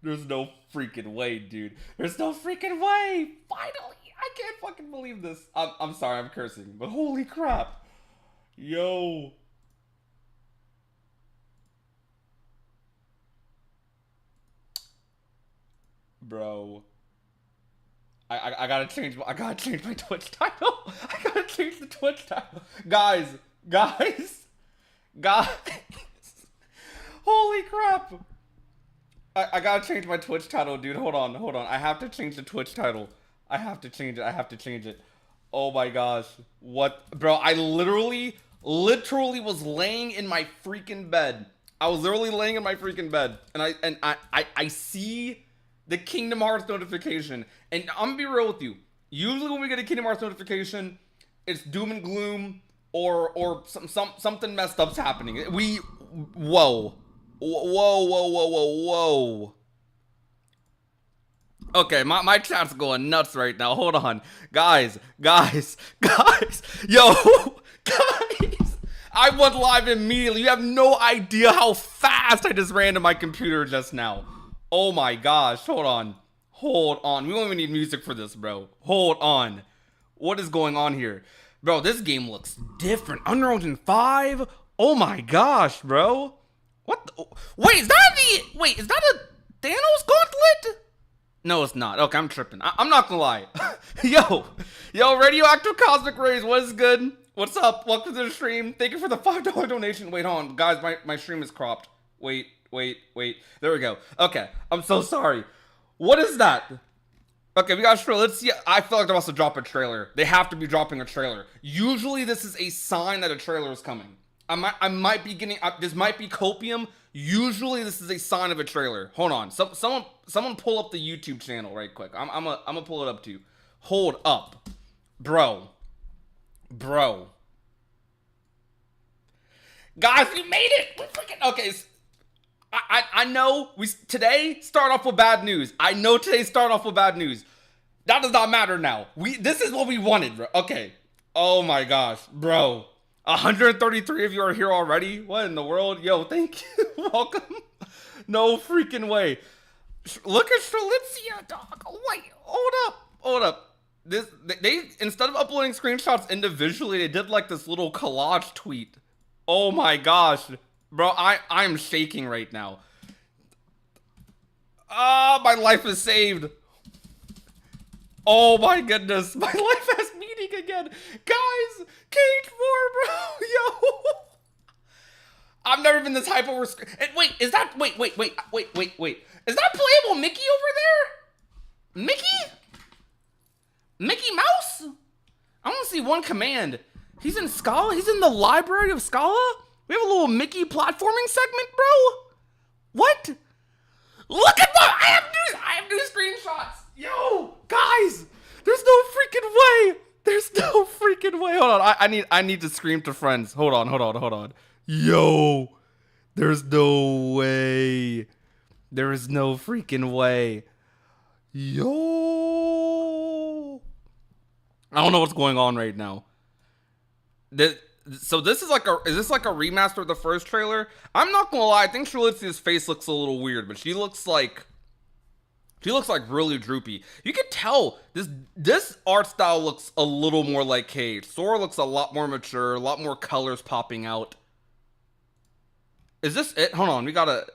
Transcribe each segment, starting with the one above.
There's no freaking way, dude. There's no freaking way. Finally, I can't fucking believe this. I'm sorry, I'm cursing, but holy crap, yo, bro. I gotta change. I gotta change my Twitch title. I gotta change the Twitch title, guys, guys, guys. Holy crap! I gotta change my Twitch title, dude. Hold on, hold on. I have to change the Twitch title. I have to change it. I have to change it. Oh my gosh. What? Bro, I literally was laying in my freaking bed. I was literally laying in my freaking bed. And I see the Kingdom Hearts notification. And I'm gonna be real with you. Usually when we get a Kingdom Hearts notification, it's doom and gloom or something messed up's happening. Whoa. Whoa. Okay, my chat's going nuts right now. Hold on. Guys. Yo, guys. I went live immediately. You have no idea how fast I just ran to my computer just now. Oh my gosh. Hold on. We don't even need music for this, bro. Hold on. What is going on here? Bro, this game looks different. Unreal Engine 5? Oh my gosh, bro. What the? Wait, is that a Thanos gauntlet? No, it's not. Okay, I'm tripping. I'm not gonna lie. yo, Radioactive Cosmic Rays, what is good? What's up? Welcome to the stream. Thank you for the $5 donation. Wait, hold on. Guys, my stream is cropped. Wait. There we go. Okay, I'm so sorry. What is that? Okay, we got a trailer. Let's see. I feel like they're about to drop a trailer. They have to be dropping a trailer. Usually, this is a sign that a trailer is coming. I might be getting. This might be copium. Usually, this is a sign of a trailer. Hold on. Someone pull up the YouTube channel right quick. I'm gonna pull it up too. Hold up, bro. Guys, we made it. We freaking okay. I know we today start off with bad news. I know today start off with bad news. That does not matter now. This is what we wanted, bro. Okay. Oh my gosh, bro. 133 of you are here already. What in the world? Yo, thank you. Welcome. No freaking way. Look at Strelitzia, dog. Oh, wait, hold up. They instead of uploading screenshots individually, they did like this little collage tweet. Oh my gosh. Bro, I'm shaking right now. Ah, my life is saved. Oh my goodness, my life has meaning again. Guys, KH4, bro, yo. I've never been this hype over screen. Wait, is that, wait. Is that playable Mickey over there? Mickey Mouse? I want to see one command. He's in Scala? He's in the library of Scala? We have a little Mickey platforming segment, bro? What? Look at what I have new screenshots. Yo, guys, there's no freaking way. Hold on, I need to scream to friends. Hold on. Yo, there's no way. There is no freaking way. Yo, I don't know what's going on right now. So this is this like a remaster of the first trailer? I'm not gonna lie, I think Strelitzia's face looks a little weird, but she looks like really droopy. You can tell this art style looks a little more like Cage. Sora looks a lot more mature, a lot more colors popping out. Is this it? Hold on, we gotta.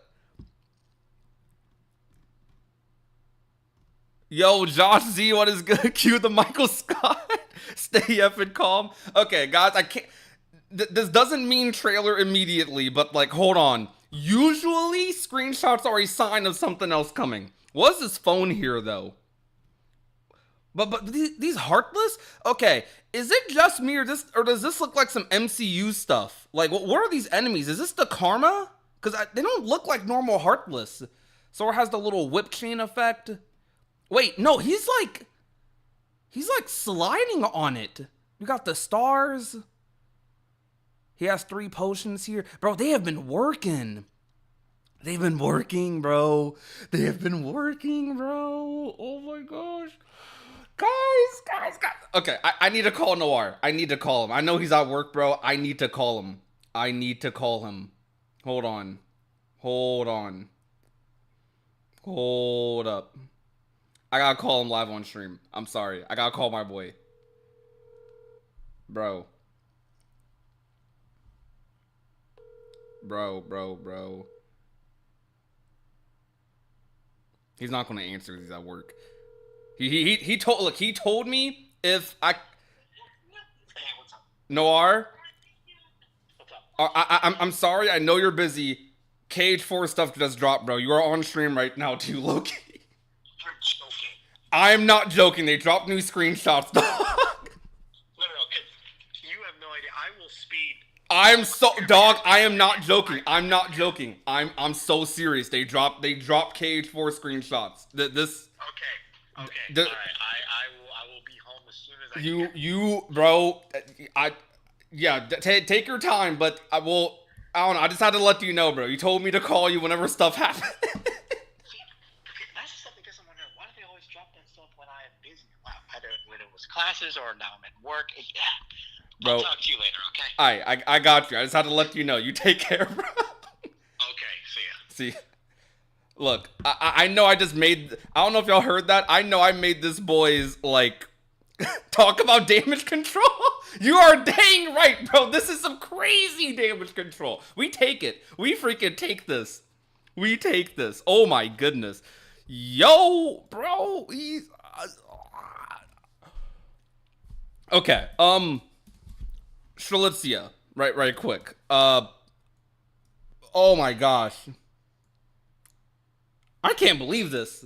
Yo, Josh Z, what is good? Cue the Michael Scott. Stay effing calm. Okay, guys, I can't. This doesn't mean trailer immediately, but like, hold on. Usually, screenshots are a sign of something else coming. What's this phone here, though? But these Heartless? Okay, is it just me or does this look like some MCU stuff? Like, what are these enemies? Is this the Karma? Because they don't look like normal Heartless. Sora has the little whip chain effect. Wait, no, he's like sliding on it. We got the stars. He has 3 potions here. Bro, they have been working. They've been working, bro. Oh my gosh. Guys. Okay, I need to call Noir. I need to call him. I know he's at work, bro. I need to call him. Hold on. Hold up. I gotta call him live on stream. I'm sorry. I gotta call my boy. Bro. Bro. He's not gonna answer because he's at work. He told me if I Noir. I'm sorry. I know you're busy. KH4 stuff just dropped, bro. You are on stream right now too, Loki. You're joking. I'm not joking. They dropped new screenshots, dog. No, you have no idea. I will speed. I'm so dog. I am not joking. I'm not joking. I'm so serious. They dropped KH4 screenshots. This. Okay. All right. I will be home as soon as I can. You, bro. Take your time, but I will. I don't know. I just had to let you know, bro. You told me to call you whenever stuff happened. That's the stuff because I'm wondering why do they always drop that stuff when I am busy? Either when it was classes or now I'm at work. Bro, I'll talk to you later, okay? I got you. I just had to let you know. You take care, bro. Okay, see ya. See, look, I know I just made. I don't know if y'all heard that. I know I made this boy's like talk about damage control. You are dang right, bro. This is some crazy damage control. We take it. We freaking take this. We take this. Oh my goodness. Yo, bro. He's okay. Strelitzia. Right quick. Oh my gosh. I can't believe this.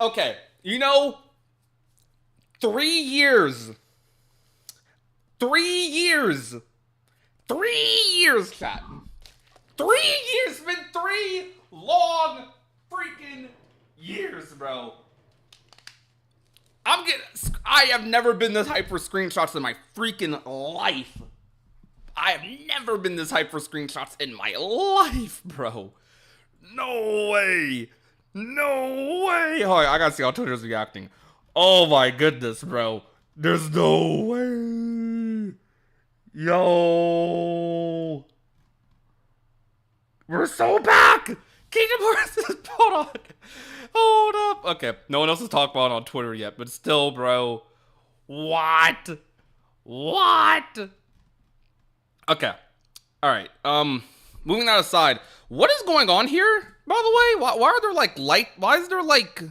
Okay. You know, 3 years. 3 years. 3 years, chat. 3 years. It's been 3 long freaking years, bro. I have never been this hyped for screenshots in my freaking life. I have never been this hyped for screenshots in my life, bro. No way. No way. Oh, I gotta see how Twitter's reacting. Oh my goodness, bro. There's no way. Yo. We're so back. Kingdom Hearts is put on. Hold up. Okay. No one else has talked about it on Twitter yet, but still, bro. What? Okay. Alright. Moving that aside. What is going on here, by the way? Why are there like light? Why is there like...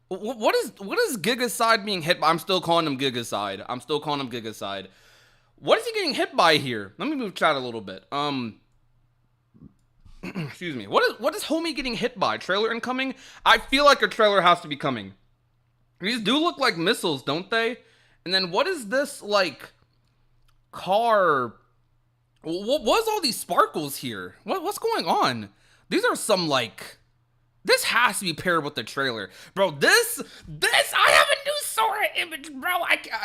What is Gigaside being hit by? I'm still calling him Gigaside. What is he getting hit by here? Let me move chat a little bit. Excuse me. What is homie getting hit by? Trailer incoming? I feel like a trailer has to be coming. These do look like missiles, don't they? And then what is this like car? What's all these sparkles here? What's going on? These are some like. This has to be paired with the trailer, bro. This I have a new Sora image, bro.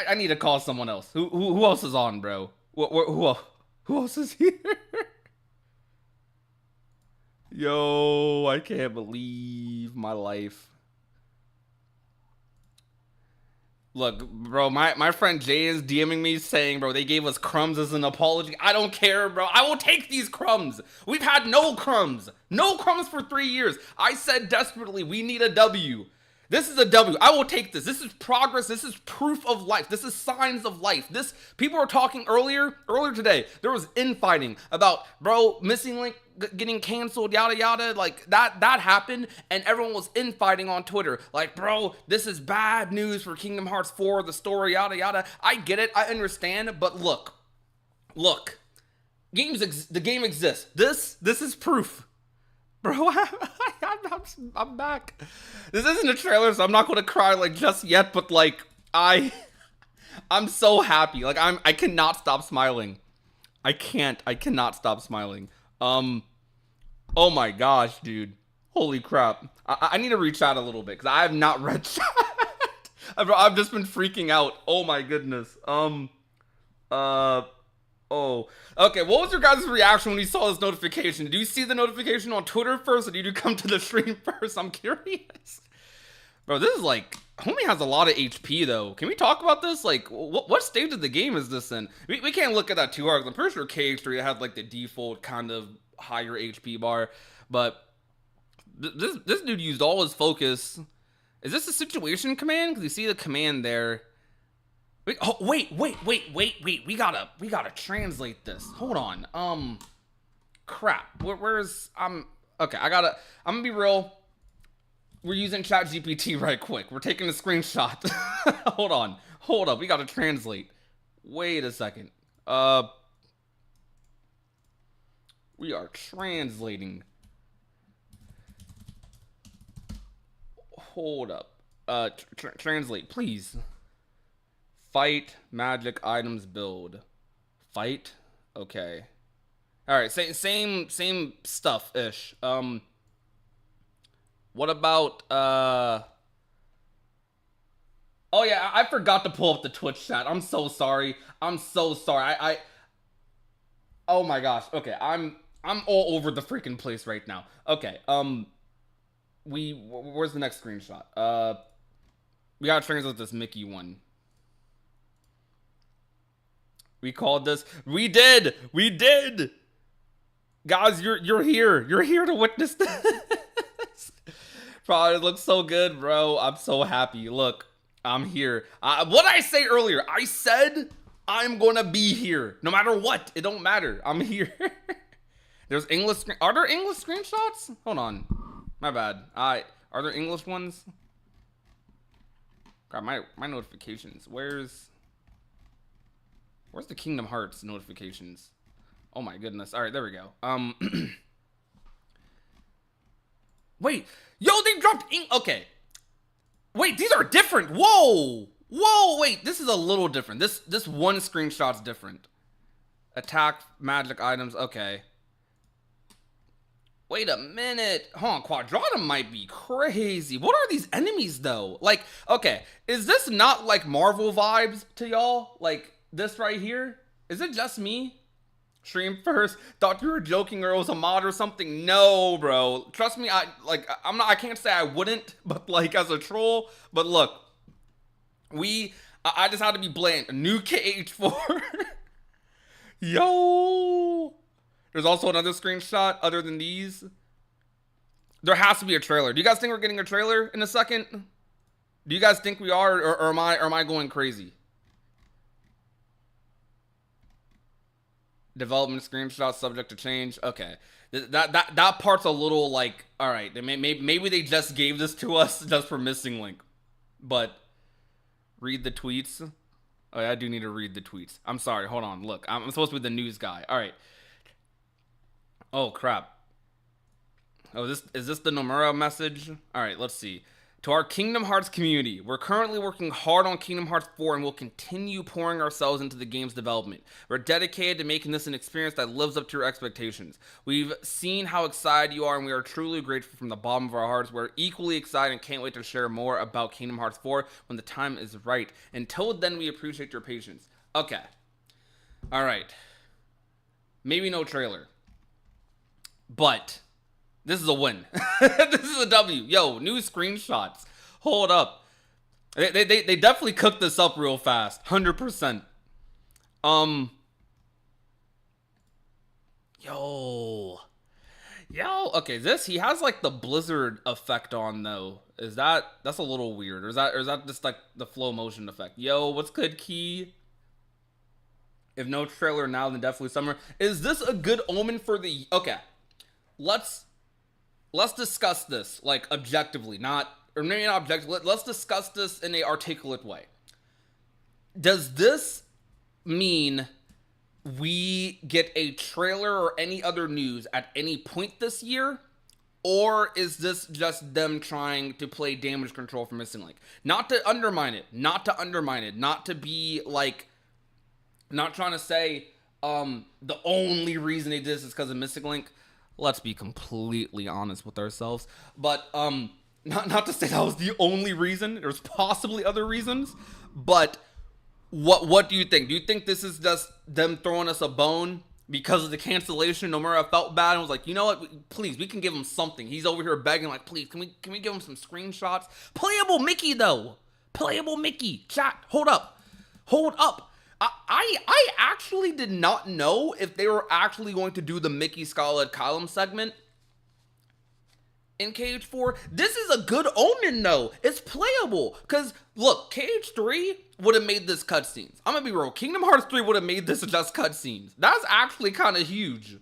I need to call someone else. Who else is on, bro? Who else is here? Yo, I can't believe my life. Look, bro, my friend Jay is DMing me saying, bro, they gave us crumbs as an apology. I don't care, bro. I will take these crumbs. We've had no crumbs. No crumbs for 3 years. I said desperately, we need a W. This is a W. I will take this. This is progress. This is proof of life. This is signs of life. People were talking earlier today. There was infighting about, bro, Missing Link getting canceled, yada yada. Like that happened, and everyone was infighting on Twitter. Like, bro, this is bad news for Kingdom Hearts 4, the story, yada yada. I get it. I understand. But look. The game exists. This is proof. Bro, I'm back. This isn't a trailer, so I'm not going to cry like just yet, but like I'm so happy. Like I cannot stop smiling. I cannot stop smiling. Oh my gosh, dude. Holy crap. I need to reach out a little bit because I have not read chat. I've just been freaking out. Oh my goodness. Oh, okay. What was your guys' reaction when you saw this notification? Did you see the notification on Twitter first, or did you come to the stream first? I'm curious. Bro, this is like, homie has a lot of HP though. Can we talk about this? Like, what stage of the game is this in? We can't look at that too hard. I'm pretty sure KH3 had like the default kind of higher HP bar, but This dude used all his focus. Is this a situation command? Because you see the command there. Wait, oh, wait. We gotta translate this. Hold on. Crap. Where's okay, I'm gonna be real. We're using ChatGPT right quick. We're taking a screenshot. Hold up. We gotta translate. Wait a second. We are translating. Hold up. Translate, please. Fight, magic, items, build. Fight? Okay. Alright, same stuff-ish. What about, oh yeah, I forgot to pull up the Twitch chat. I'm so sorry. I oh my gosh. Okay, I'm all over the freaking place right now. Okay, where's the next screenshot? We gotta translate this Mickey one. We called this. We did. Guys, you're here. You're here to witness this. Bro, it looks so good, bro. I'm so happy. Look, I'm here. What I say earlier? I said I'm gonna be here, no matter what. It don't matter. I'm here. There's English. Are there English screenshots? Hold on. My bad. Are there English ones? God, my notifications. Where's the Kingdom Hearts notifications? Oh my goodness. All right, there we go. Wait, yo, they dropped okay. Wait, these are different. Whoa, wait, this is a little different. This one screenshot's different. Attack, magic items, okay. Wait a minute. Hold on, Quadratum might be crazy. What are these enemies, though? Like, okay, is this not like Marvel vibes to y'all? Like, this right here? Is it just me? Stream first. Thought you were joking or it was a mod or something. No, bro. Trust me, I can't say I wouldn't, but like as a troll. But look, I just had to be blamed. A new KH4. Yo. There's also another screenshot other than these. There has to be a trailer. Do you guys think we're getting a trailer in a second? Do you guys think we are, or am I going crazy? Development screenshot subject to change. Okay, that part's a little like, all right. Maybe they just gave this to us just for missing link, but read the tweets. Oh, yeah, I do need to read the tweets. I'm sorry. Hold on. Look, I'm supposed to be the news guy. All right. Oh crap. Oh, is this the Nomura message? All right, let's see. To our Kingdom Hearts community, we're currently working hard on Kingdom Hearts 4 and will continue pouring ourselves into the game's development. We're dedicated to making this an experience that lives up to your expectations. We've seen how excited you are and we are truly grateful from the bottom of our hearts. We're equally excited and can't wait to share more about Kingdom Hearts 4 when the time is right. Until then, we appreciate your patience. Okay. All right. Maybe no trailer. But this is a win. This is a W. Yo, new screenshots. Hold up. They definitely cooked this up real fast. 100%. Yo. Okay, he has like the blizzard effect on though. That's a little weird. Or is that just like the flow motion effect? Yo, what's good, Key? If no trailer now, then definitely summer. Is this a good omen for the okay. Let's discuss this like objectively, maybe not objectively. Let's discuss this in a articulate way. Does this mean we get a trailer or any other news at any point this year? Or is this just them trying to play damage control for Missing Link? Not to undermine it, not to be like, not trying to say the only reason they did this is because of Missing Link. Let's be completely honest with ourselves. But not to say that was the only reason. There's possibly other reasons. But what do you think? Do you think this is just them throwing us a bone because of the cancellation? Nomura felt bad and was like, you know what? Please, we can give him something. He's over here begging, like, please, can we give him some screenshots? Playable Mickey though. Playable Mickey. Chat, hold up. I actually did not know if they were actually going to do the Mickey Scarlet Column segment. in KH4. This is a good omen though. It's playable. Cause look, KH3 would have made this cutscenes. I'm gonna be real. Kingdom Hearts 3 would have made this just cutscenes. That's actually kind of huge.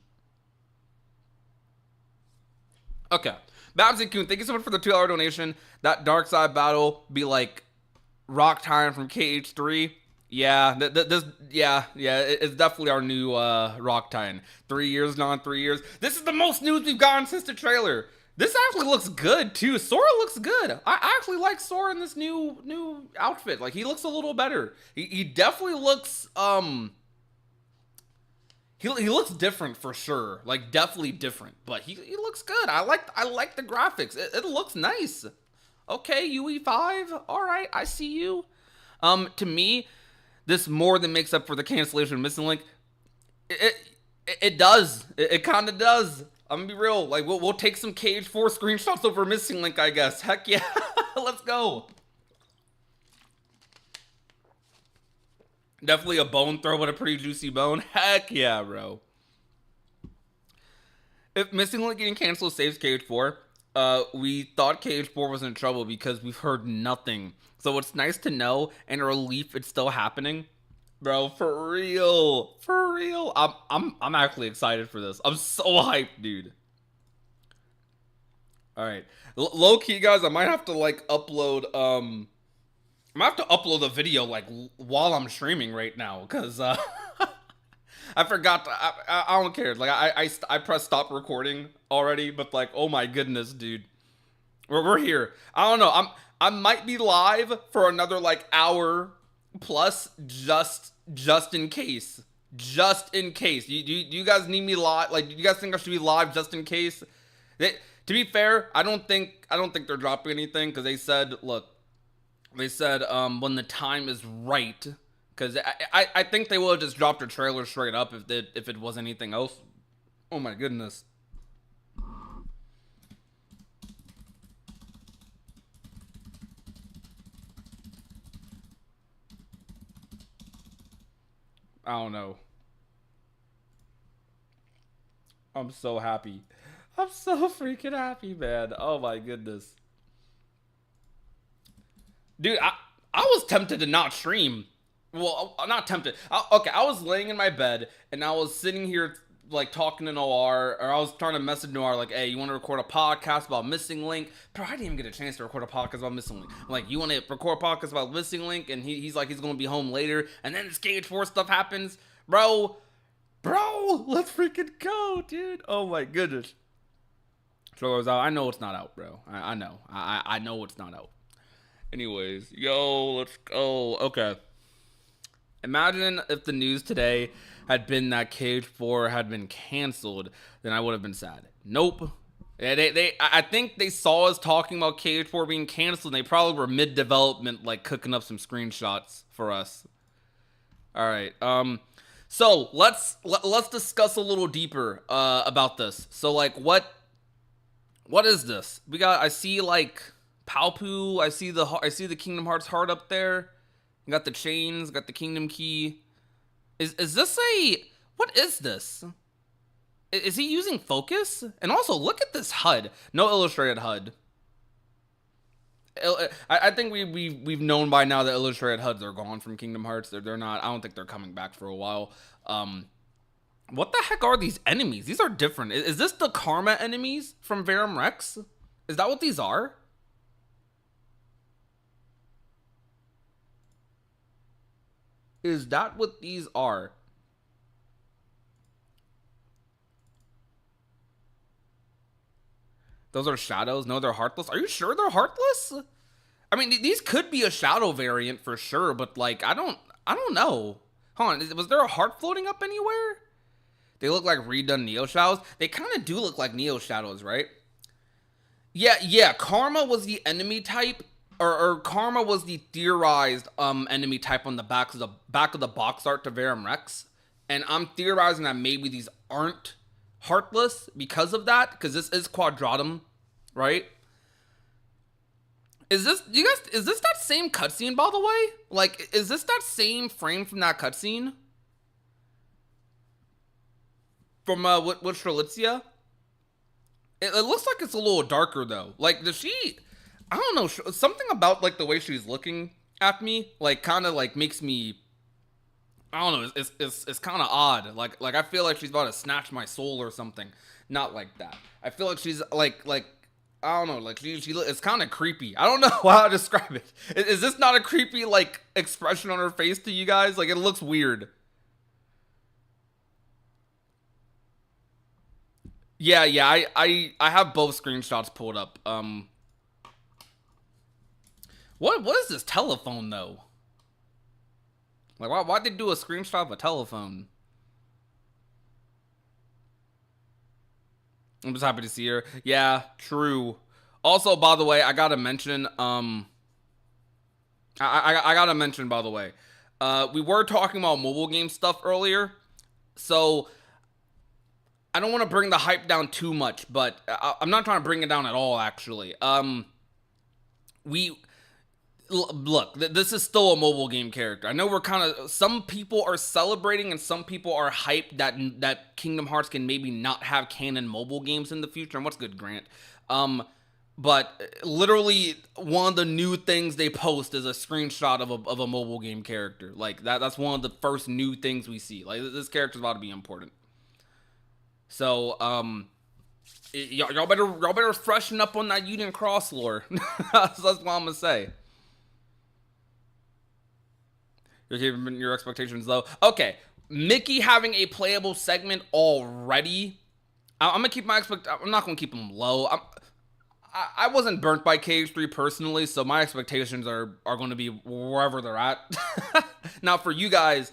Okay. Babsy Coon, thank you so much for the $2 donation. That dark side battle be like Rock Time from KH3. Yeah, it's definitely our new Rock Time. 3 years, non 3 years. This is the most news we've gotten since the trailer. This actually looks good too. Sora looks good. I actually like Sora in this new outfit. Like, he looks a little better. He definitely looks he looks different for sure. Like, definitely different. But he looks good. I like the graphics. It looks nice. Okay, UE5. All right, I see you. To me, this more than makes up for the cancellation of Missing Link. It does. It kind of does. I'm gonna be real. Like, we'll take some KH4 screenshots over Missing Link, I guess. Heck yeah. Let's go. Definitely a bone throw, but a pretty juicy bone. Heck yeah, bro. If Missing Link getting canceled saves KH4, we thought KH4 was in trouble because we've heard nothing. So it's nice to know and a relief it's still happening. Bro, for real. For real. I'm actually excited for this. I'm so hyped, dude. Alright. Low key, guys, I might have to like upload I might have to upload the video like while I'm streaming right now, because I forgot to, I don't care. Like, I pressed stop recording already, but like, oh my goodness, dude. We're here. I don't know. I might be live for another like hour plus, just in case. Just in case. Do you guys need me live? Like, do you guys think I should be live just in case? To be fair, I don't think they're dropping anything, because they said, look, they said when the time is right, because I think they would have just dropped a trailer straight up if it was anything else. Oh my goodness. I don't know. I'm so happy. I'm so freaking happy, man. Oh my goodness. Dude, I was tempted to not stream. Well, not tempted. Okay, I was laying in my bed, and I was sitting here, like, talking to Noir, or I was trying to message Noir, like, hey, you want to record a podcast about Missing Link? Bro, I didn't even get a chance to record a podcast about Missing Link. I'm like, you want to record a podcast about Missing Link? And he's like, he's going to be home later, and then this KH4 stuff happens. Bro, let's freaking go, dude. Oh my goodness. Trailer's out. I know it's not out, bro. I know. I know it's not out. Anyways, yo, let's go. Okay. Imagine if the news today had been that KH4 had been canceled, then I would have been sad. Nope. I think they saw us talking about KH4 being canceled, and they probably were mid-development, like, cooking up some screenshots for us. All right. So let's discuss a little deeper about this. So, like, what is this? I see like Palpu. I see the Kingdom Hearts heart up there. You got the chains. Got the Kingdom Key. Is this what is this? Is he using focus? And also, look at this HUD. No illustrated HUD. I think we've known by now that illustrated HUDs are gone from Kingdom Hearts. They're not. I don't think they're coming back for a while. What the heck are these enemies? These are different. Is this the Karma enemies from Verum Rex? Is that what these are? Is that what these are? Those are shadows? No, they're heartless. Are you sure they're heartless? I mean, these could be a shadow variant for sure, but like, I don't know. Hold on, was there a heart floating up anywhere? They look like redone Neo Shadows. They kind of do look like Neo Shadows, right? Yeah. Karma was the enemy type, or Karma was the theorized enemy type on the back of the box art to Verum Rex, and I'm theorizing that maybe these aren't heartless because of that, because this is Quadratum, right? Is this that same cutscene, by the way? Like, is this that same frame from that cutscene? From with Strelitzia? It looks like it's a little darker though. Like, does she? I don't know. Something about like the way she's looking at me, like, kind of like makes me. I don't know. It's kind of odd. Like I feel like she's about to snatch my soul or something. Not like that. I feel like she's like I don't know. Like she it's kind of creepy. I don't know how to describe it. Is this not a creepy like expression on her face to you guys? Like it looks weird. Yeah. I have both screenshots pulled up. What is this telephone though? Like why'd they do a screenshot of a telephone? I'm just happy to see her. Yeah, true. Also, by the way, I gotta mention, I gotta mention, by the way, we were talking about mobile game stuff earlier, so I don't want to bring the hype down too much, but I'm not trying to bring it down at all, actually. We look, this is still a mobile game character. I know we're kind of, some people are celebrating and some people are hyped that Kingdom Hearts can maybe not have canon mobile games in the future. And what's good, Grant? But literally one of the new things they post is a screenshot of a mobile game character. Like that's one of the first new things we see. Like this character's about to be important. So y'all better freshen up on that Uden Cross lore. That's what I'm gonna say. You're keeping your expectations low. Okay, Mickey having a playable segment already. I'm gonna keep my I'm not gonna keep them low. I wasn't burnt by KH3 personally, so my expectations are going to be wherever they're at. Now for you guys,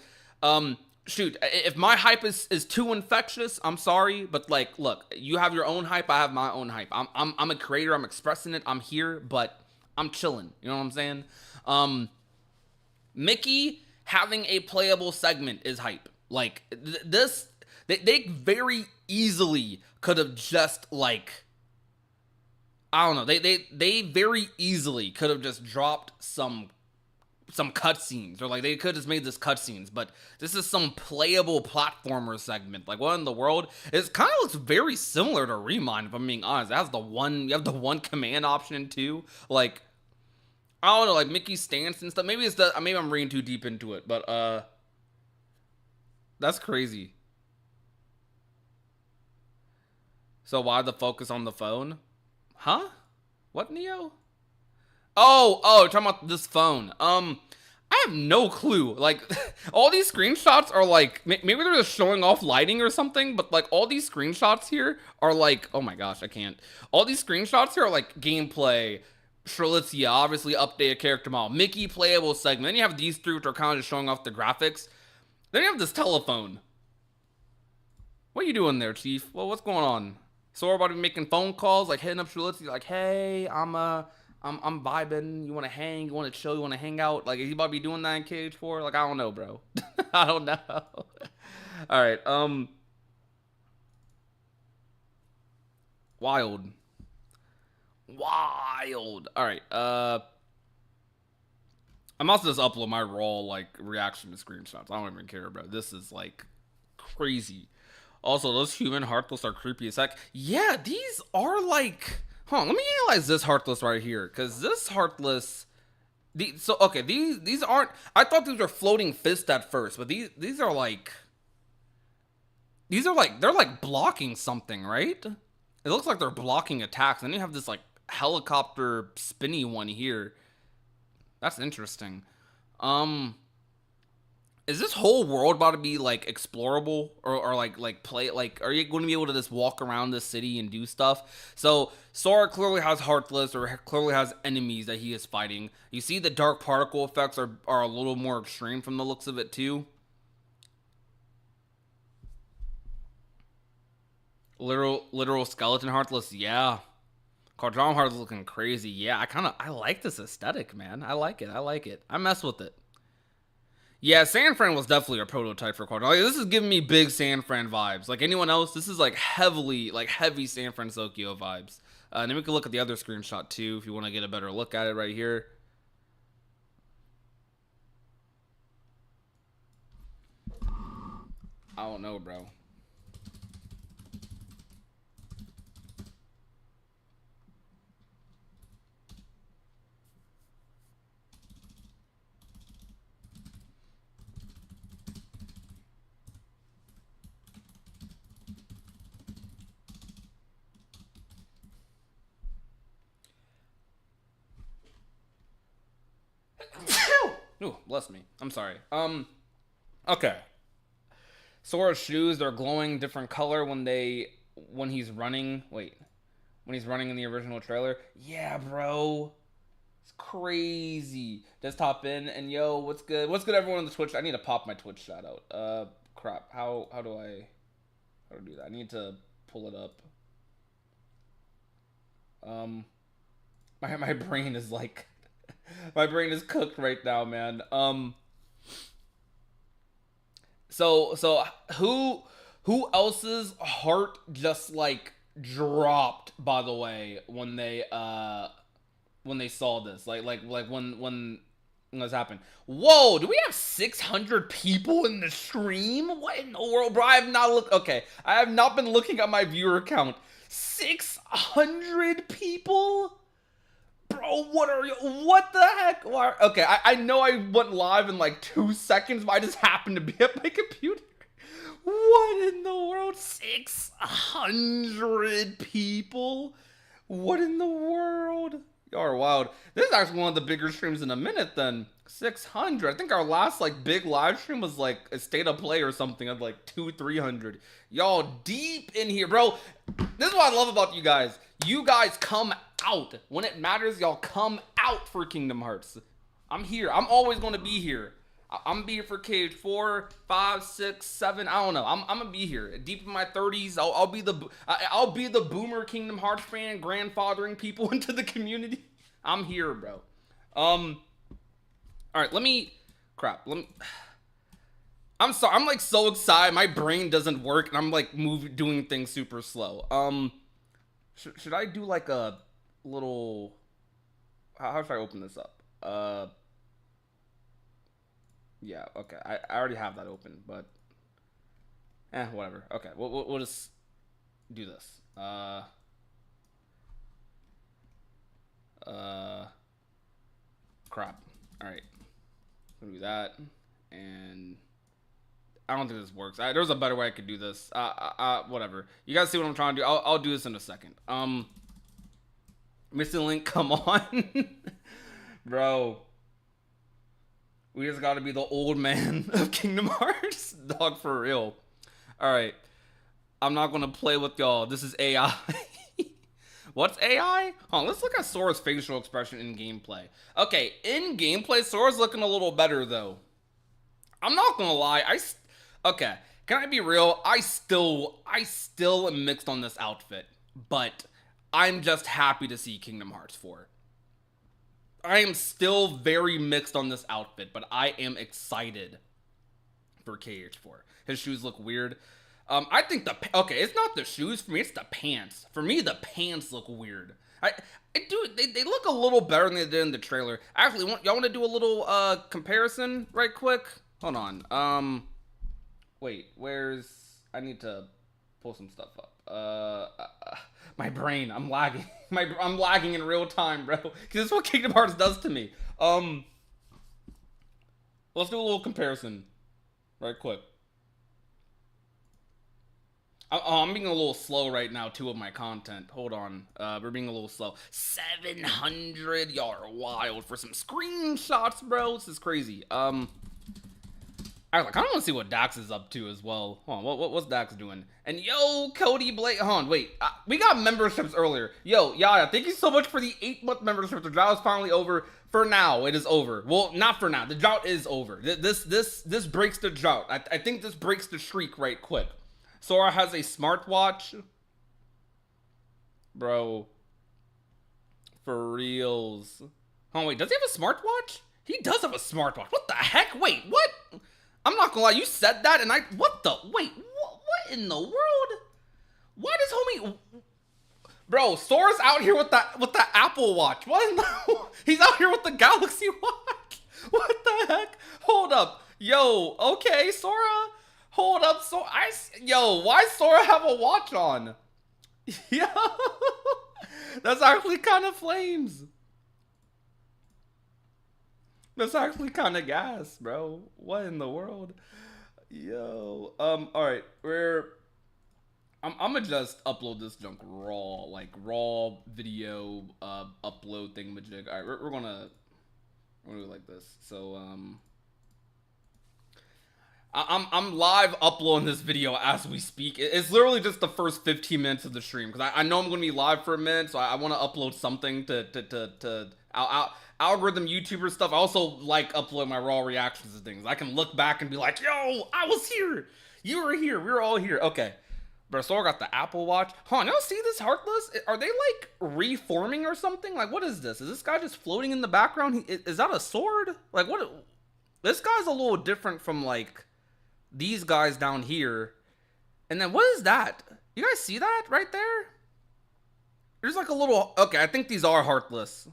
shoot, if my hype is too infectious, I'm sorry, but like, look, you have your own hype, I have my own hype. I'm a creator, I'm expressing it, I'm here, but I'm chilling. You know what I'm saying? Mickey having a playable segment is hype. Like this, they very easily could have just like, I don't know. They very easily could have just dropped some cutscenes, or like they could have just made this cutscenes, but this is some playable platformer segment. Like what in the world? It kind of looks very similar to Remind, if I'm being honest. It has you have the one command option too. Like I don't know, like Mickey's stance and stuff. Maybe maybe I'm reading too deep into it, but that's crazy. So why the focus on the phone? Huh? What, Neo? Oh, talking about this phone. I have no clue. Like, all these screenshots are like, maybe they're just showing off lighting or something, but like, all these screenshots here are like, oh my gosh, I can't. All these screenshots here are like gameplay, Strelitzia, obviously updated character model, Mickey playable segment. Then you have these three, which are kind of just showing off the graphics. Then you have this telephone. What are you doing there, Chief? Well, what's going on? Sora about to be making phone calls, like hitting up Strelitzia, like, hey, I'm vibing. You want to hang? You want to chill? You want to hang out? Like, is he about to be doing that in KH4? Like, I don't know, bro. I don't know. All right. Wild. All right. I'm also just upload my raw like reaction to screenshots. I don't even care, bro. This is like crazy. Also, those human Heartless are creepy as heck. Yeah, these are like. Let me analyze this Heartless right here, because this Heartless. These aren't. I thought these were floating fists at first, but these are like. These are like, they're like blocking something, right? It looks like they're blocking attacks. And then you have this like helicopter spinny one here. That's interesting. Is this whole world about to be like explorable, or like play, like are you going to be able to just walk around the city and do stuff? So Sora clearly has Heartless, or clearly has enemies that he is fighting. You see the dark particle effects are a little more extreme from the looks of it too. Literal skeleton Heartless, yeah. Quadron Heartless looking crazy, yeah. I like this aesthetic, man. I like it. I mess with it. Yeah, San Fran was definitely a prototype for Quadron. Like, this is giving me big San Fran vibes. Like anyone else, this is like heavy San Francisco vibes. And then we can look at the other screenshot too if you want to get a better look at it right here. I don't know, bro. Ooh, bless me. I'm sorry. Okay. Sora's shoes, they're glowing different color when he's running. Wait. When he's running in the original trailer. Yeah, bro. It's crazy. Desktop in and yo, what's good? What's good everyone on the Twitch? I need to pop my Twitch shout out. Crap. How do I do that? I need to pull it up. My brain is like my brain is cooked right now, man. So who else's heart just like dropped, by the way, when they saw this? Like when this happened. Whoa, do we have 600 people in the stream? What in the world, bro? I have not looked. Okay, I have not been looking at my viewer count. 600 people? Bro, what the heck? Okay, I know I went live in like 2 seconds, but I just happened to be at my computer. What in the world? 600 people? What in the world? Y'all are wild. This is actually one of the bigger streams in a minute then. 600. I think our last like big live stream was like a state of play or something of like 200-300. Y'all deep in here, bro. This is what I love about you guys. You guys come out. When it matters, y'all come out for Kingdom Hearts. I'm here. I'm always going to be here. I'm gonna be here for KH4, 5, 6, 7. I don't know. I'm gonna be here. Deep in my 30s, I'll be the boomer Kingdom Hearts fan, grandfathering people into the community. I'm here, bro. All right. I'm sorry. I'm like so excited. My brain doesn't work, and I'm like doing things super slow. Should I do like a little? How should I open this up? Yeah, okay. I already have that open, but whatever. Okay, we'll just do this. Crap. All right, gonna do that, and I don't think this works. There's a better way I could do this. Whatever. You guys see what I'm trying to do? I'll do this in a second. Missing link. Come on, bro. We just gotta be the old man of Kingdom Hearts. Dog, for real. Alright. I'm not gonna play with y'all. This is AI. What's AI? Let's look at Sora's facial expression in gameplay. Okay, in gameplay, Sora's looking a little better, though. I'm not gonna lie. Okay, can I be real? I still am mixed on this outfit. But I'm just happy to see Kingdom Hearts 4. I am still very mixed on this outfit, but I am excited for KH4. His shoes look weird. I think it's not the shoes for me, it's the pants. For me, the pants look weird. They look a little better than they did in the trailer. Actually, y'all want to do a little comparison right quick? Hold on. Wait, I need to pull some stuff up. My brain, I'm lagging. I'm lagging in real time, bro. Because this is what Kingdom Hearts does to me. Let's do a little comparison. Right quick. I'm being a little slow right now, too, with my content. Hold on. We're being a little slow. 700. Y'all are wild for some screenshots, bro. This is crazy. I kind of want to see what Dax is up to as well. Hold on, what's Dax doing? And yo, Cody Blake. Hold on, wait. We got memberships earlier. Yo, Yaya, thank you so much for the 8-month membership. The drought is finally over. For now, it is over. Well, not for now. The drought is over. This breaks the drought. I think this breaks the streak right quick. Sora has a smartwatch. Bro. For reals. Oh, wait, does he have a smartwatch? He does have a smartwatch. What the heck? Wait, what? I'm not gonna lie, you said that and what in the world? Why does homie... Bro, Sora's out here with the Apple Watch. What in the... He's out here with the Galaxy Watch. What the heck? Hold up. Yo, okay, Sora. Hold up, yo, why Sora have a watch on? Yo, that's actually kind of flames. That's actually kind of gas, bro. What in the world? Yo. All right. I'm gonna just upload this junk raw video upload thingamajig. All right, we're gonna I'm gonna do it like this. So I'm live uploading this video as we speak. It's literally just the first 15 minutes of the stream because I know I'm gonna be live for a minute, so I want to upload something to algorithm YouTuber stuff. I also like uploading my raw reactions to things. I can look back and be like, yo, I was here, you were here, we were all here. Okay, but so I got the Apple Watch. Y'all see this Heartless? Are they like reforming or something? Like, what is this? Is this guy just floating in the background? Is that a sword? Like, what? This guy's a little different from like these guys down here. And then what is that? You guys see that right there? There's like a little, okay, I think these are Heartless.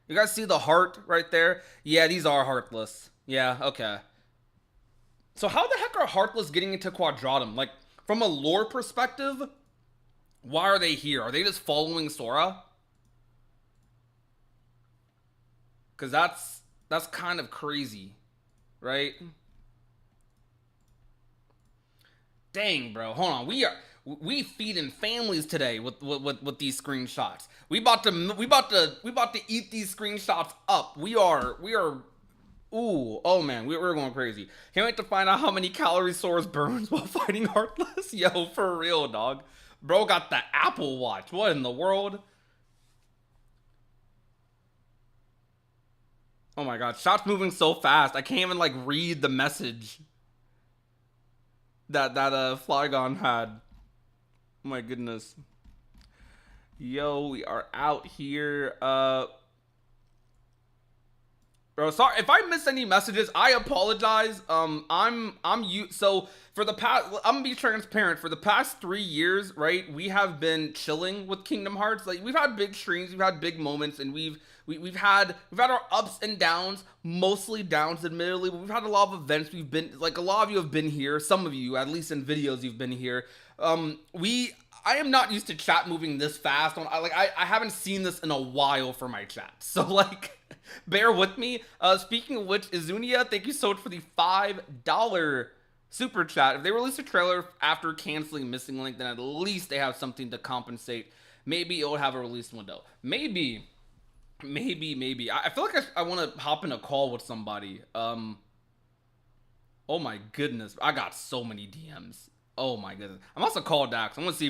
You guys see the heart right there? Yeah, these are Heartless. Yeah, okay. So how the heck are Heartless getting into Quadratum? Like, from a lore perspective, why are they here? Are they just following Sora? Because that's kind of crazy, right? Dang, bro. Hold on. We feeding families today with these screenshots. We about to eat these screenshots up. We are ooh, oh man, we're going crazy. Can't wait to find out how many calories Sora's burns while fighting Heartless. Yo, for real, dog. Bro got the Apple Watch. What in the world? Oh my god, shots moving so fast. I can't even like read the message that Flygon had. Oh my goodness. Yo, we are out here. Bro, sorry if I missed any messages. I apologize. So for the past, I'm gonna be transparent. For the past 3 years, right, we have been chilling with Kingdom Hearts. Like, we've had big streams, we've had big moments, and we've had our ups and downs, mostly downs, admittedly. But we've had a lot of events. We've been like, a lot of you have been here. Some of you, at least in videos, you've been here. I am not used to chat moving this fast. I haven't seen this in a while for my chat. So like, bear with me. Speaking of which, Izunia, thank you so much for the $5 super chat. If they release a trailer after canceling Missing Link, then at least they have something to compensate. Maybe it'll have a release window. Maybe. I feel like I want to hop in a call with somebody. Oh my goodness, I got so many DMs. Oh my goodness. I'm also call Dax. I want to see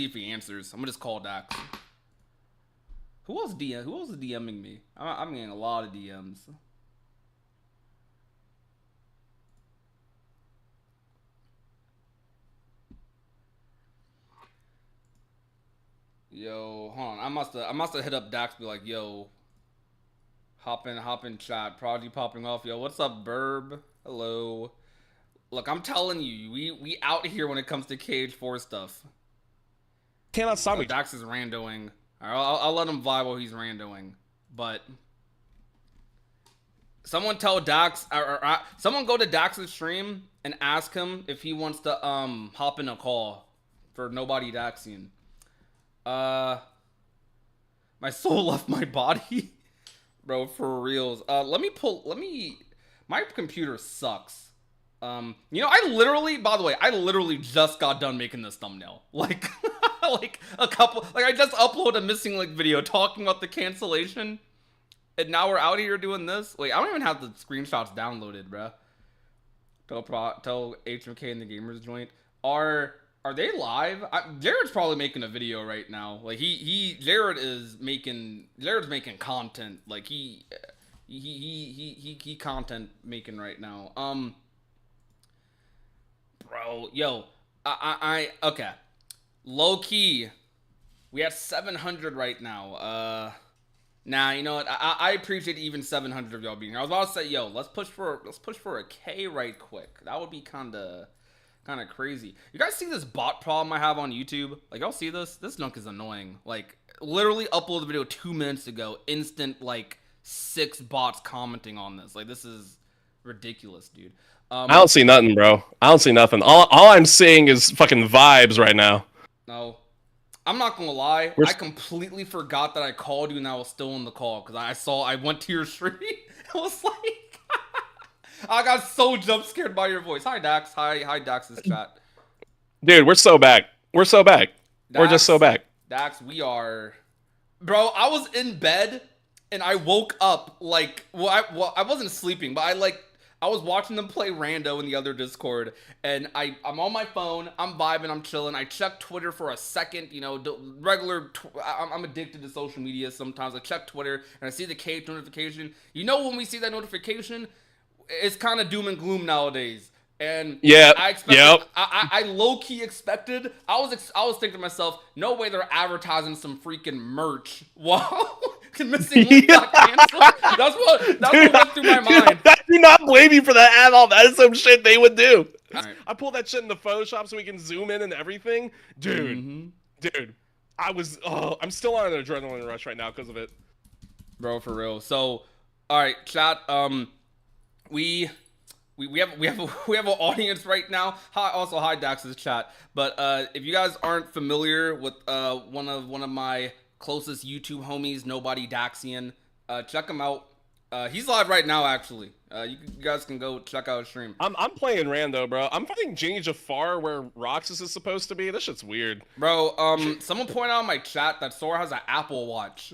if he answers. I'm gonna just call Dax. Who else is DMing me? I'm getting a lot of DMs. Yo, hold on. I must have hit up Dax, be like, yo, hop in chat. Prodigy popping off. Yo, what's up, Burb? Hello. Look, I'm telling you, we out here when it comes to KH4 stuff. Cannot stop me. Dax is randoing. I'll let him vibe while he's randoing. But someone tell Dax, someone go to Dax's stream and ask him if he wants to hop in a call for Nobody Daxian. My soul left my body. Bro, for reals. My computer sucks. By the way, I literally just got done making this thumbnail. Like, I just uploaded a Missing Link video talking about the cancellation, and now we're out here doing this. Wait, I don't even have the screenshots downloaded, bro. Tell HMK and the Gamers Joint. Are they live? Jared's probably making a video right now. Like, Jared's making content. Like, he content making right now. Bro, yo, okay. Low key, we at 700 right now. Nah, you know what? I appreciate even 700 of y'all being here. I was about to say, yo, let's push for a K right quick. That would be kind of crazy. You guys see this bot problem I have on YouTube? Like, y'all see this? This junk is annoying. Like, literally uploaded the video 2 minutes ago. Instant, like, 6 bots commenting on this. Like, this is ridiculous, dude. I don't see nothing, bro. I don't see nothing. All I'm seeing is fucking vibes right now. No. I'm not gonna lie. I completely forgot that I called you and I was still in the call because I went to your stream. I was like, I got so jump scared by your voice. Hi, Dax. Hi, Dax's chat. Dude, we're so back. We're so back. Dax, we're just so back. Dax, we are. Bro, I was in bed and I woke up like, I wasn't sleeping, but I was watching them play rando in the other Discord, and I'm on my phone, I'm vibing, I'm chilling. I check Twitter for a second, you know, I'm addicted to social media sometimes. I check Twitter, and I see the KH notification. You know, when we see that notification, it's kind of doom and gloom nowadays. And Yeah. I expected, Yep. I low key expected. I was thinking to myself, no way they're advertising some freaking merch. Wow, missing link got canceled. That's what went through my mind. I do not blame you for that at all. That is some shit they would do. Right. I pulled that shit into Photoshop so we can zoom in and everything, dude. Dude, I'm still on an adrenaline rush right now because of it, bro, for real. So, all right, chat. We have an audience right now. Hi Dax's chat. But if you guys aren't familiar with one of my closest YouTube homies, Nobody Daxian, check him out. He's live right now, actually. You guys can go check out his stream. I'm playing rando, bro. I'm fighting Genie Jafar where Roxas is supposed to be. This shit's weird, bro. Someone pointed out in my chat that Sora has an Apple Watch.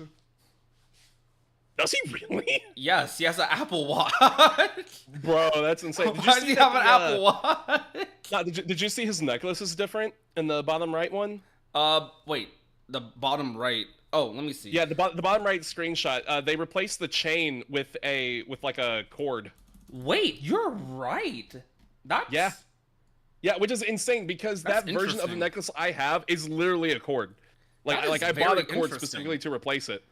Does he really? Yes, he has an Apple Watch. Bro, that's insane. Why does he have an Apple Watch? Nah, did you see his necklace is different in the bottom right one? Wait, the bottom right. Oh, let me see. Yeah, the bottom right screenshot. They replaced the chain with like a cord. Wait, you're right. That's yeah, which is insane because that version of the necklace I have is literally a cord. Like I bought a cord specifically to replace it.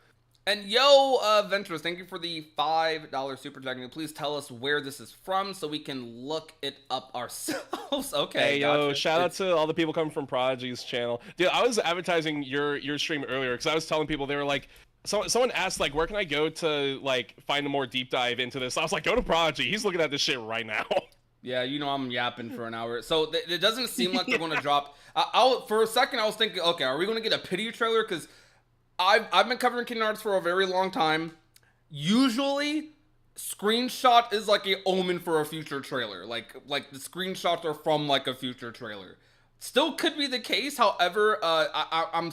And yo, Venturous, thank you for the $5 super chat. Please tell us where this is from so we can look it up ourselves. Okay. Hey, yo, shout out to all the people coming from Prodigy's channel. Dude, I was advertising your stream earlier because I was telling people, they were like, someone asked, like, where can I go to, like, find a more deep dive into this? I was like, go to Prodigy. He's looking at this shit right now. Yeah, you know I'm yapping for an hour. So it doesn't seem like they're going to drop. For a second, I was thinking, okay, are we going to get a pity trailer? Because I've been covering Kingdom Hearts for a very long time. Usually, screenshot is like a omen for a future trailer. Like the screenshots are from like a future trailer. Still could be the case. However, I'm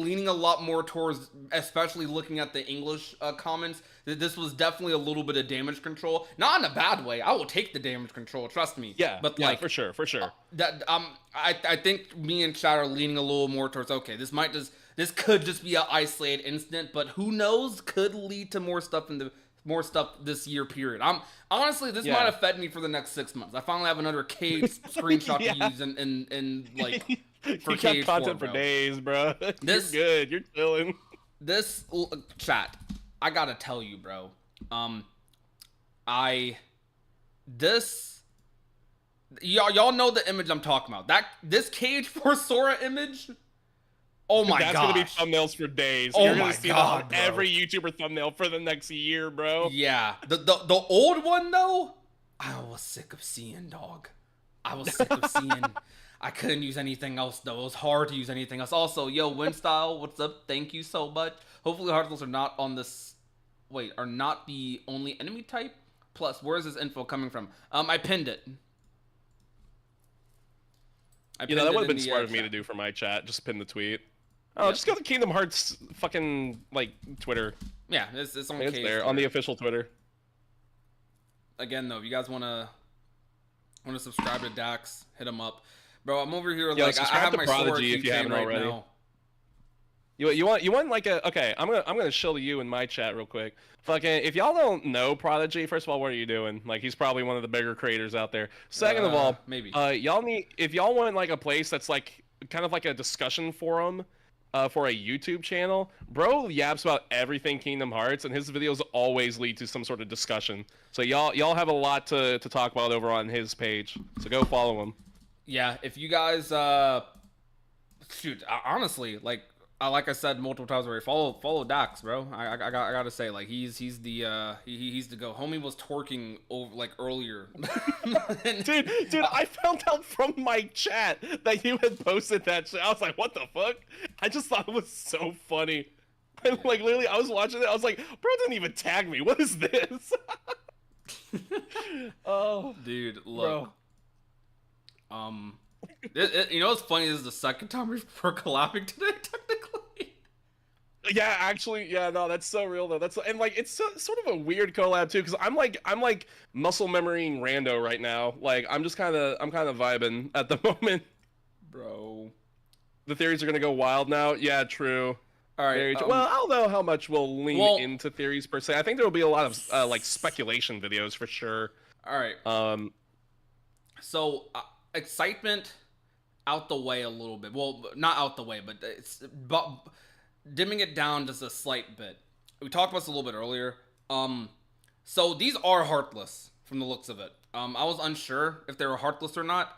leaning a lot more towards, especially looking at the English comments, that this was definitely a little bit of damage control. Not in a bad way. I will take the damage control. Trust me. Yeah. But yeah, like for sure. I think me and Chad are leaning a little more towards, okay, this could just be an isolated incident, but who knows? Could lead to more stuff this year period. Honestly, this might have fed me for the next 6 months. I finally have another KH screenshot to use in like for you KH4, content bro. For days, bro. You're good. You're chilling. This chat, I gotta tell you, bro. Y'all know the image I'm talking about. This KH4 Sora image. Oh my god. That's gonna be thumbnails for days. Oh You're gonna my see god, bro. Every YouTuber thumbnail for the next year, bro. Yeah. The old one though, I was sick of seeing, dog. I was sick of seeing. I couldn't use anything else though. It was hard to use anything else. Also, yo, Windstyle, what's up? Thank you so much. Hopefully Heartless are not on this. Wait, are not the only enemy type? Plus, where is this info coming from? I pinned it. You know, that would have been smart of me to do for my chat. Just pin the tweet. Oh, just go to Kingdom Hearts fucking, like, Twitter. Yeah, it's on it's there, on the official Twitter. Again, though, if you guys want to subscribe to Dax, hit him up. Bro, I'm over here, Yo, like, I have to my Prodigy sword if you haven't right already. now. You want like a, okay, I'm gonna shill you in my chat real quick. Fucking, if y'all don't know Prodigy, first of all, what are you doing? Like, he's probably one of the bigger creators out there. Second of all, maybe. if y'all want like a place that's like kind of like a discussion forum for a YouTube channel, bro yaps about everything Kingdom Hearts, and his videos always lead to some sort of discussion. So y'all have a lot to talk about over on his page. So go follow him. Yeah, if you guys shoot, honestly, like I said multiple times already, follow Dax, bro. I gotta say, like, he's the go. Homie was twerking over like earlier. dude, I found out from my chat that you had posted that shit. I was like, what the fuck? I just thought it was so funny. And like literally, I was watching it. I was like, bro didn't even tag me. What is this? Oh, dude, look. Bro. You know what's funny? This is the second time we're collabing today, technically. Yeah, actually, yeah, no, that's so real though. That's and like it's sort of a weird collab too, because I'm like muscle memorying rando right now. Like I'm kind of vibing at the moment. Bro. The theories are gonna go wild now. Yeah, true. All right. Very true. Well, I don't know how much we'll lean well- into theories per se. I think there will be a lot of like speculation videos for sure. All right. So excitement out the way a little bit. Well, not out the way, but dimming it down just a slight bit. We talked about this a little bit earlier. So these are heartless from the looks of it. I was unsure if they were heartless or not,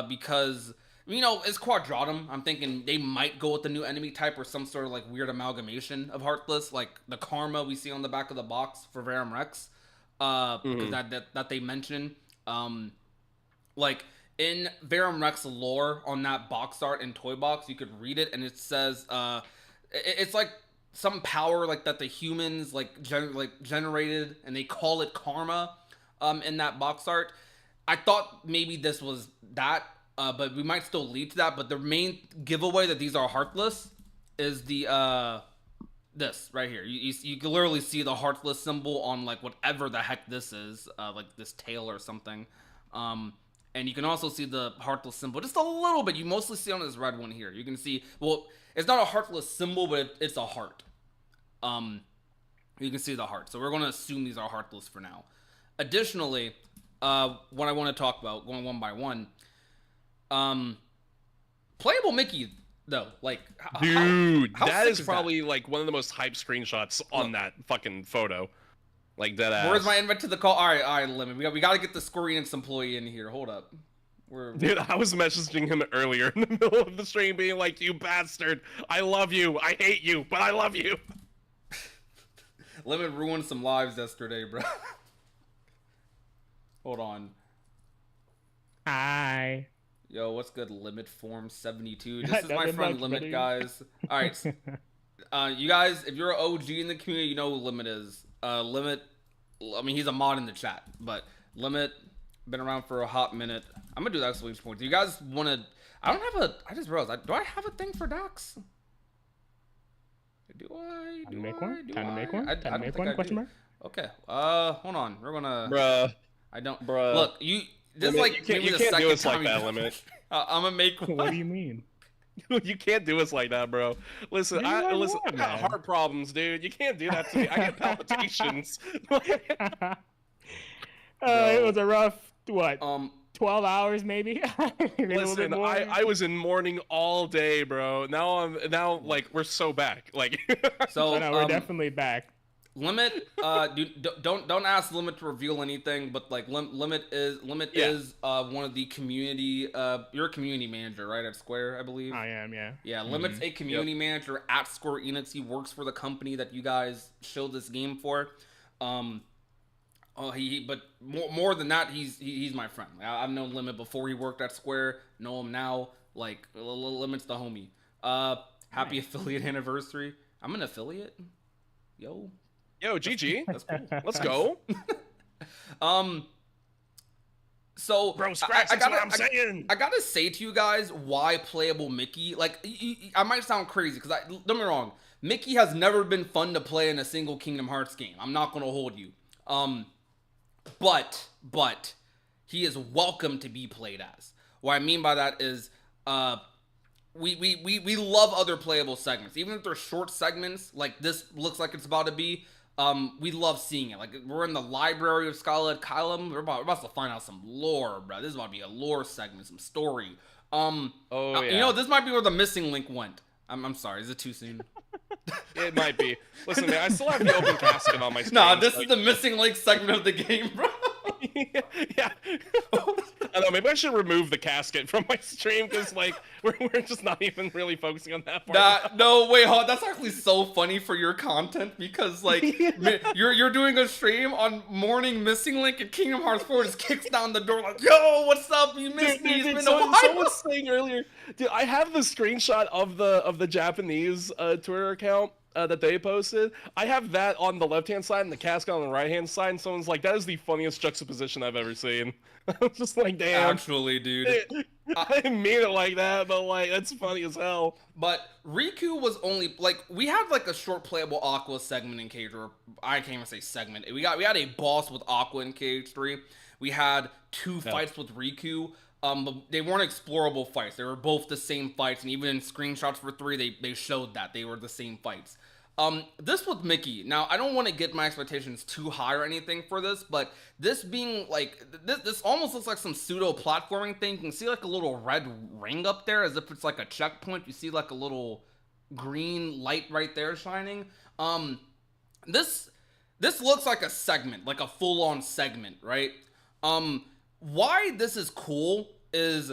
because it's quadratum. I'm thinking they might go with the new enemy type or some sort of like weird amalgamation of heartless, like the karma we see on the back of the box for Verum Rex, because that they mention. Like in Verum Rex lore on that box art and toy box, you could read it and it says it's like some power like that the humans generated, and they call it karma in that box art. I thought maybe this was that, but we might still lead to that. But the main giveaway that these are heartless is the this right here. You can literally see the heartless symbol on like whatever the heck this is, like this tail or something. And you can also see the heartless symbol just a little bit. You mostly see on this red one here. You can see, well, it's not a heartless symbol, but it's a heart. You can see the heart. So we're going to assume these are heartless for now. Additionally, what I want to talk about, going one by one, playable Mickey, though. Like, dude, how that sick is probably like one of the most hype screenshots on that fucking photo. Like dead ass. Where's my invite to the call? All right, Lemon. We got to get the Square Enix employee in here. Hold up. Dude, I was messaging him earlier in the middle of the stream, being like, "You bastard! I love you. I hate you, but I love you." Lemon ruined some lives yesterday, bro. Hold on. Hi. Yo, what's good? Limit Form 72. This is my friend Limit, guys. All right. You guys, if you're an OG in the community, you know who Limit is. Limit, I mean, he's a mod in the chat, but Limit, been around for a hot minute. I'm gonna do the exclamation point. Do you guys want to? I just realized, do I have a thing for Dax? Do I? Time to make one? Time to make one? I Time to don't make think one? I Question do. mark? Okay. Hold on. We're gonna. Bruh. I don't. Bruh. Look, you. This Limit, like you can't, maybe you the can't second do us like time that, you- Limit. I'm gonna make one. What do you mean? You can't do us like that, bro. Listen, Maybe I listen. I would, got man. heart problems, dude. You can't do that to me. I get palpitations. It was a rough, what, 12 12 hours maybe? Maybe a little bit Listen, more? I was in mourning all day, bro. Now like we're so back. Like So So no, we're definitely back. Limit, dude, don't ask Limit to reveal anything, but like Limit is one of the community. You're a community manager, right, at Square, I believe. I am, yeah. Yeah, Limit's a community manager at Square Enix. He works for the company that you guys showed this game for. But more than that, he's my friend. I've known Limit before he worked at Square. Know him now. Like Limit's the homie. Happy affiliate anniversary. I'm an affiliate. Yo, GG. that's cool. Let's go. So Bro, scratch, that's what I'm saying. I gotta say to you guys why playable Mickey. Like, I might sound crazy because don't get me wrong, Mickey has never been fun to play in a single Kingdom Hearts game. I'm not gonna hold you. But he is welcome to be played as. What I mean by that is, we love other playable segments, even if they're short segments like this looks like it's about to be. We love seeing it. Like, we're in the library of Scarlet Kylum. We're about to find out some lore, bro. This is about to be a lore segment, some story. Yeah. You know, this might be where the missing link went. I'm sorry. Is it too soon? It might be. Listen, man, I still have the open casket on my screen. Nah, this is the missing link segment of the game, bro. Yeah. I know, maybe I should remove the casket from my stream because, like, we're just not even really focusing on that part. No, wait, hold on. That's actually so funny for your content because, like, you're doing a stream on morning missing link and Kingdom Hearts 4 just kicks down the door like, yo, what's up? You missed me. It's been a while. Someone was saying earlier, dude, I have the screenshot of the Japanese Twitter account that they posted. I have that on the left-hand side and the casket on the right-hand side, and someone's like, "That is the funniest juxtaposition I've ever seen." I was just like, "Damn." Actually, dude. I didn't mean it like that, but like, that's funny as hell. But Riku was only like we had like a short playable Aqua segment in KH4. I can't even say segment. We had a boss with Aqua in KH3. We had two fights with Riku. But they weren't explorable fights. They were both the same fights, and even in screenshots for 3, they showed that they were the same fights. This with Mickey. Now, I don't want to get my expectations too high or anything for this, but this being like this almost looks like some pseudo platforming thing. You can see like a little red ring up there, as if it's like a checkpoint. You see like a little green light right there shining. This looks like a segment, like a full-on segment, right? Why this is cool is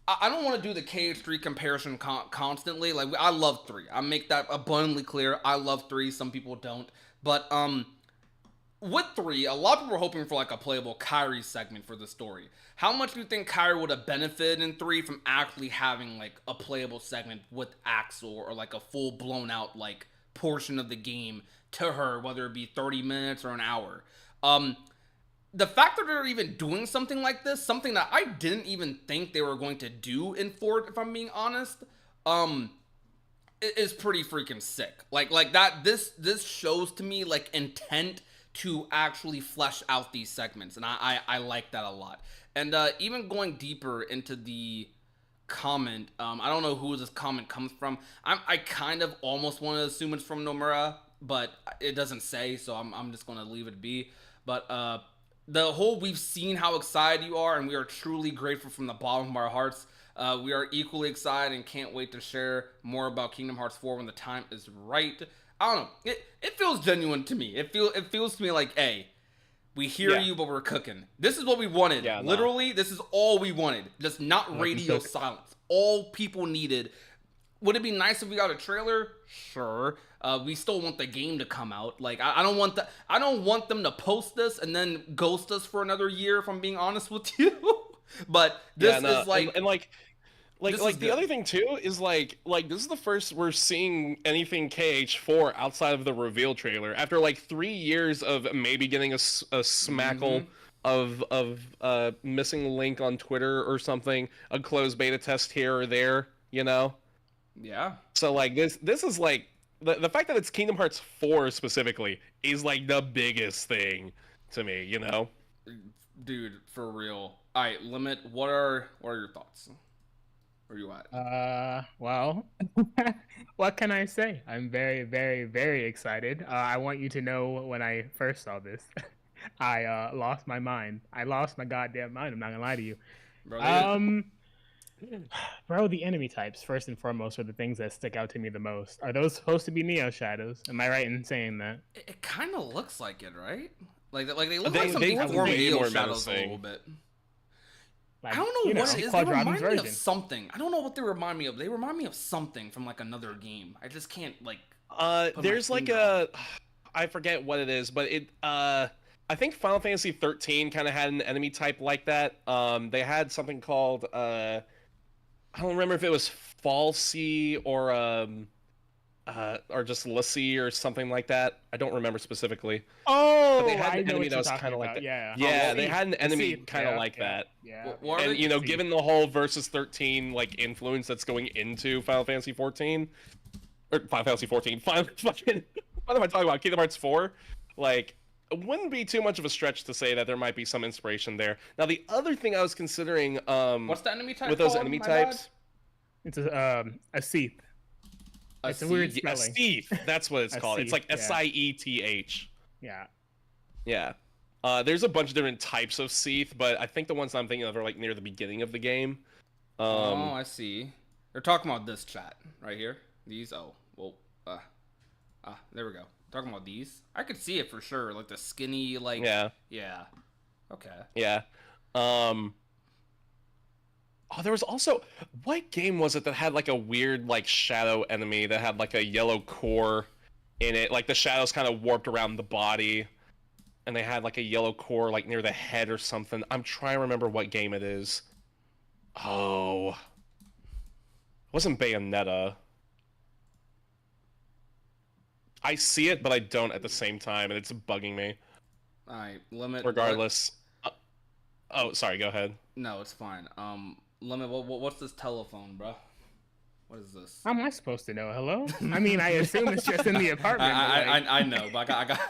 I don't want to do the KH3 comparison constantly. Like, I love 3. I make that abundantly clear. I love 3. Some people don't. But with 3, a lot of people were hoping for like a playable Kairi segment for the story. How much do you think Kairi would have benefited in 3 from actually having like a playable segment with Axel, or like a full blown out like portion of the game to her, whether it be 30 minutes or an hour? The fact that they're even doing something like this, something that I didn't even think they were going to do in 4, if I'm being honest, is pretty freaking sick. Like that, this shows to me like intent to actually flesh out these segments, and I like that a lot. And even going deeper into the comment, I don't know who this comment comes from. I kind of almost want to assume it's from Nomura, but it doesn't say, so I'm just gonna leave it be. But the whole, we've seen how excited you are, and we are truly grateful from the bottom of our hearts. We are equally excited and can't wait to share more about Kingdom Hearts 4 when the time is right. I don't know. It feels genuine to me. It feels to me like, hey, we hear you, but we're cooking. This is what we wanted. Yeah, Literally, this is all we wanted. Just not radio silence. All people needed. Would it be nice if we got a trailer? Sure. We still want the game to come out. Like, I don't want them to post this and then ghost us for another year, if I'm being honest with you. But this is like, and like the other thing too is like this is the first we're seeing anything KH4 outside of the reveal trailer after like 3 years of maybe getting a smackle of missing link on Twitter or something, a closed beta test here or there, you know. Yeah. So like this is like the fact that it's Kingdom Hearts 4 specifically is like the biggest thing to me, you know? Dude, for real. All right, Limit, what are your thoughts? Where are you at? Well, what can I say? I'm very, very, very excited. I want you to know, when I first saw this, I lost my mind. I lost my goddamn mind. I'm not gonna lie to you. Bro, the enemy types, first and foremost, are the things that stick out to me the most. Are those supposed to be Neo Shadows? Am I right in saying that? It kind of looks like it, right? Like they look They like something have from way Neo more Shadows a menacing. little bit. Like, I don't know what it is. They remind me of version. something. I don't know what they remind me of. They remind me of something from like another game. I just can't like. There's like a, I forget what it is, but it I think Final Fantasy 13 kind of had an enemy type like that. They had something called I don't remember if it was Falsey or just Lassie or something like that. I don't remember specifically. Oh, but they had I an know enemy what that you're was talking kind of like about. that. Yeah, Yeah, they had an enemy kind of like that. Yeah. And you know, given the whole versus 13 like influence that's going into Final Fantasy 14 or Final Fantasy 14, Final fucking what am I talking about? Kingdom Hearts 4, like. It wouldn't be too much of a stretch to say that there might be some inspiration there. Now, the other thing I was considering, what's the enemy type with those called? enemy My types, It's a Seath. It's a weird a spelling. Seath. That's what it's called. Seath, It's like yeah. Sieth. Yeah. Yeah. There's a bunch of different types of Seath, but I think the ones I'm thinking of are like near the beginning of the game. Oh, I see. They're talking about this chat right here. These. Oh, well. There we go. Talking about these. I could see it for sure. Like the skinny, like. Yeah. Yeah. Okay. Yeah. Oh, there was also, what game was it that had like a weird like shadow enemy that had like a yellow core in it? Like the shadows kind of warped around the body, and they had like a yellow core like near the head or something. I'm trying to remember what game it is. Oh, it wasn't Bayonetta. I see it, but I don't at the same time, and it's bugging me. All right, limit. Regardless. Oh, sorry. Go ahead. No, it's fine. Limit. What's this telephone, bro? What is this? How am I supposed to know? Hello? I mean, I assume it's just in the apartment. I know, but I got.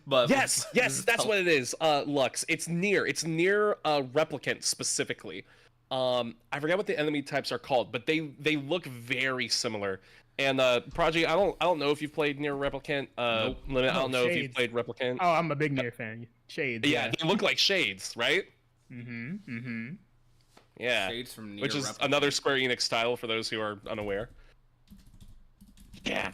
But Yes, that's what it is. Lux. It's near replicant specifically. I forget what the enemy types are called, but they look very similar. And Prodigy, I don't know if you've played near replicant. Nope. Limit, I don't know if you've Shades. played replicant. Oh, I'm a big Nier fan. Shades. Yeah, they look like shades, right? Yeah. Shades from Nier Which is Replicant. another Square Enix style for those who are unaware. Yeah.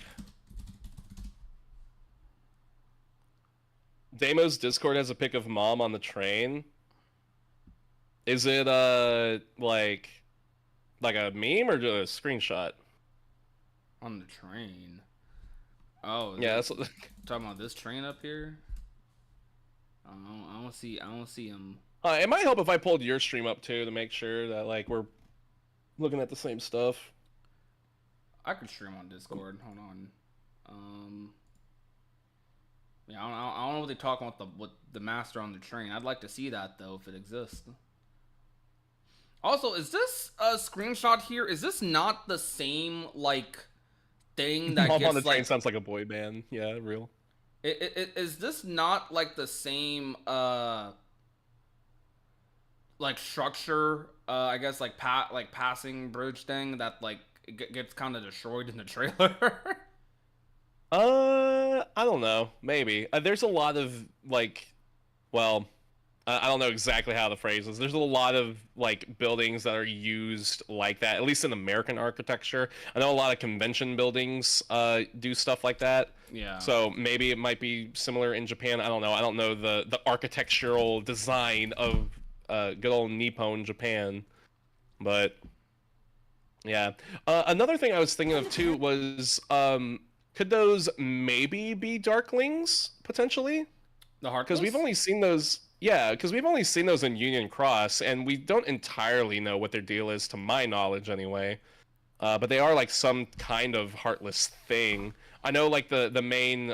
Damo's Discord has a pic of mom on the train. Is it like a meme or just a screenshot? On the train. Oh Yeah, that's talking about this train up here. I don't see him. it might help if I pulled your stream up too to make sure that like we're looking at the same stuff. I could stream on Discord. Hold on. Yeah, I don't know what they're talking about with the master on the train. I'd like to see that though if it exists. Also, is this a screenshot here? Is this not the same like thing that Mom gets on the train like? sounds like a boy band. Yeah, real. Is this not like the same like structure? I guess like passing bridge thing that like gets kind of destroyed in the trailer. I don't know. Maybe. There's a lot of like, well, I don't know exactly how the phrase is. There's a lot of like buildings that are used like that, at least in American architecture. I know a lot of convention buildings do stuff like that. Yeah. So maybe it might be similar in Japan. I don't know. I don't know the architectural design of good old Nippon Japan, but yeah. Another thing I was thinking of too was could those maybe be Darklings potentially? The Heartless? Because we've only seen those. Yeah, because we've only seen those in Union Cross, and we don't entirely know what their deal is, to my knowledge, anyway. But they are like some kind of heartless thing. I know, like the main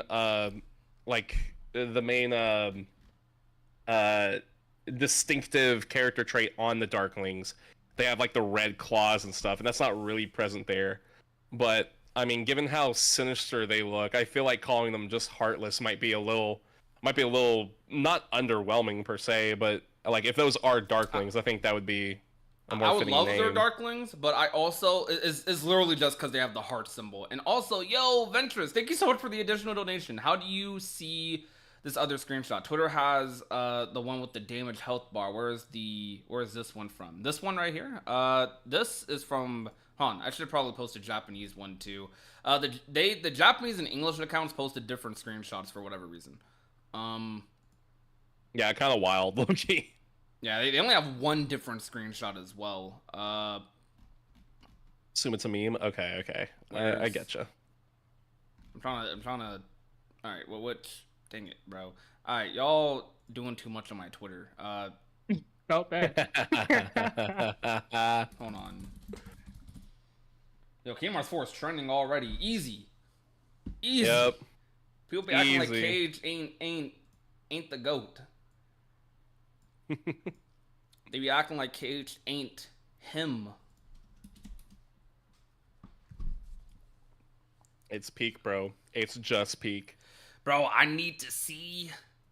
distinctive character trait on the Darklings. They have like the red claws and stuff, and that's not really present there. But I mean, given how sinister they look, I feel like calling them just heartless might be a little not underwhelming per se, but like if those are Darklings, I think that would be a more fitting name. I would love their Darklings, but I also is literally just because they have the heart symbol. And also, yo, Ventress, thank you so much for the additional donation. How do you see this other screenshot? Twitter has the one with the damage health bar. Where is this one from? This one right here. This is from. Hold on, I should probably post a Japanese one too. The Japanese and English accounts posted different screenshots for whatever reason. Yeah, kind of wild, low-key. Yeah, they only have one different screenshot as well. Assume it's a meme. Okay. I getcha. I'm trying to. All right, well, dang it, bro. All right, y'all doing too much on my Twitter. Felt bad. Hold on. Yo, KH4 is trending already. Easy. Yep. People be acting like Cage ain't the GOAT. They be acting like Cage ain't him. It's peak, bro. It's just peak. Bro, I need to see.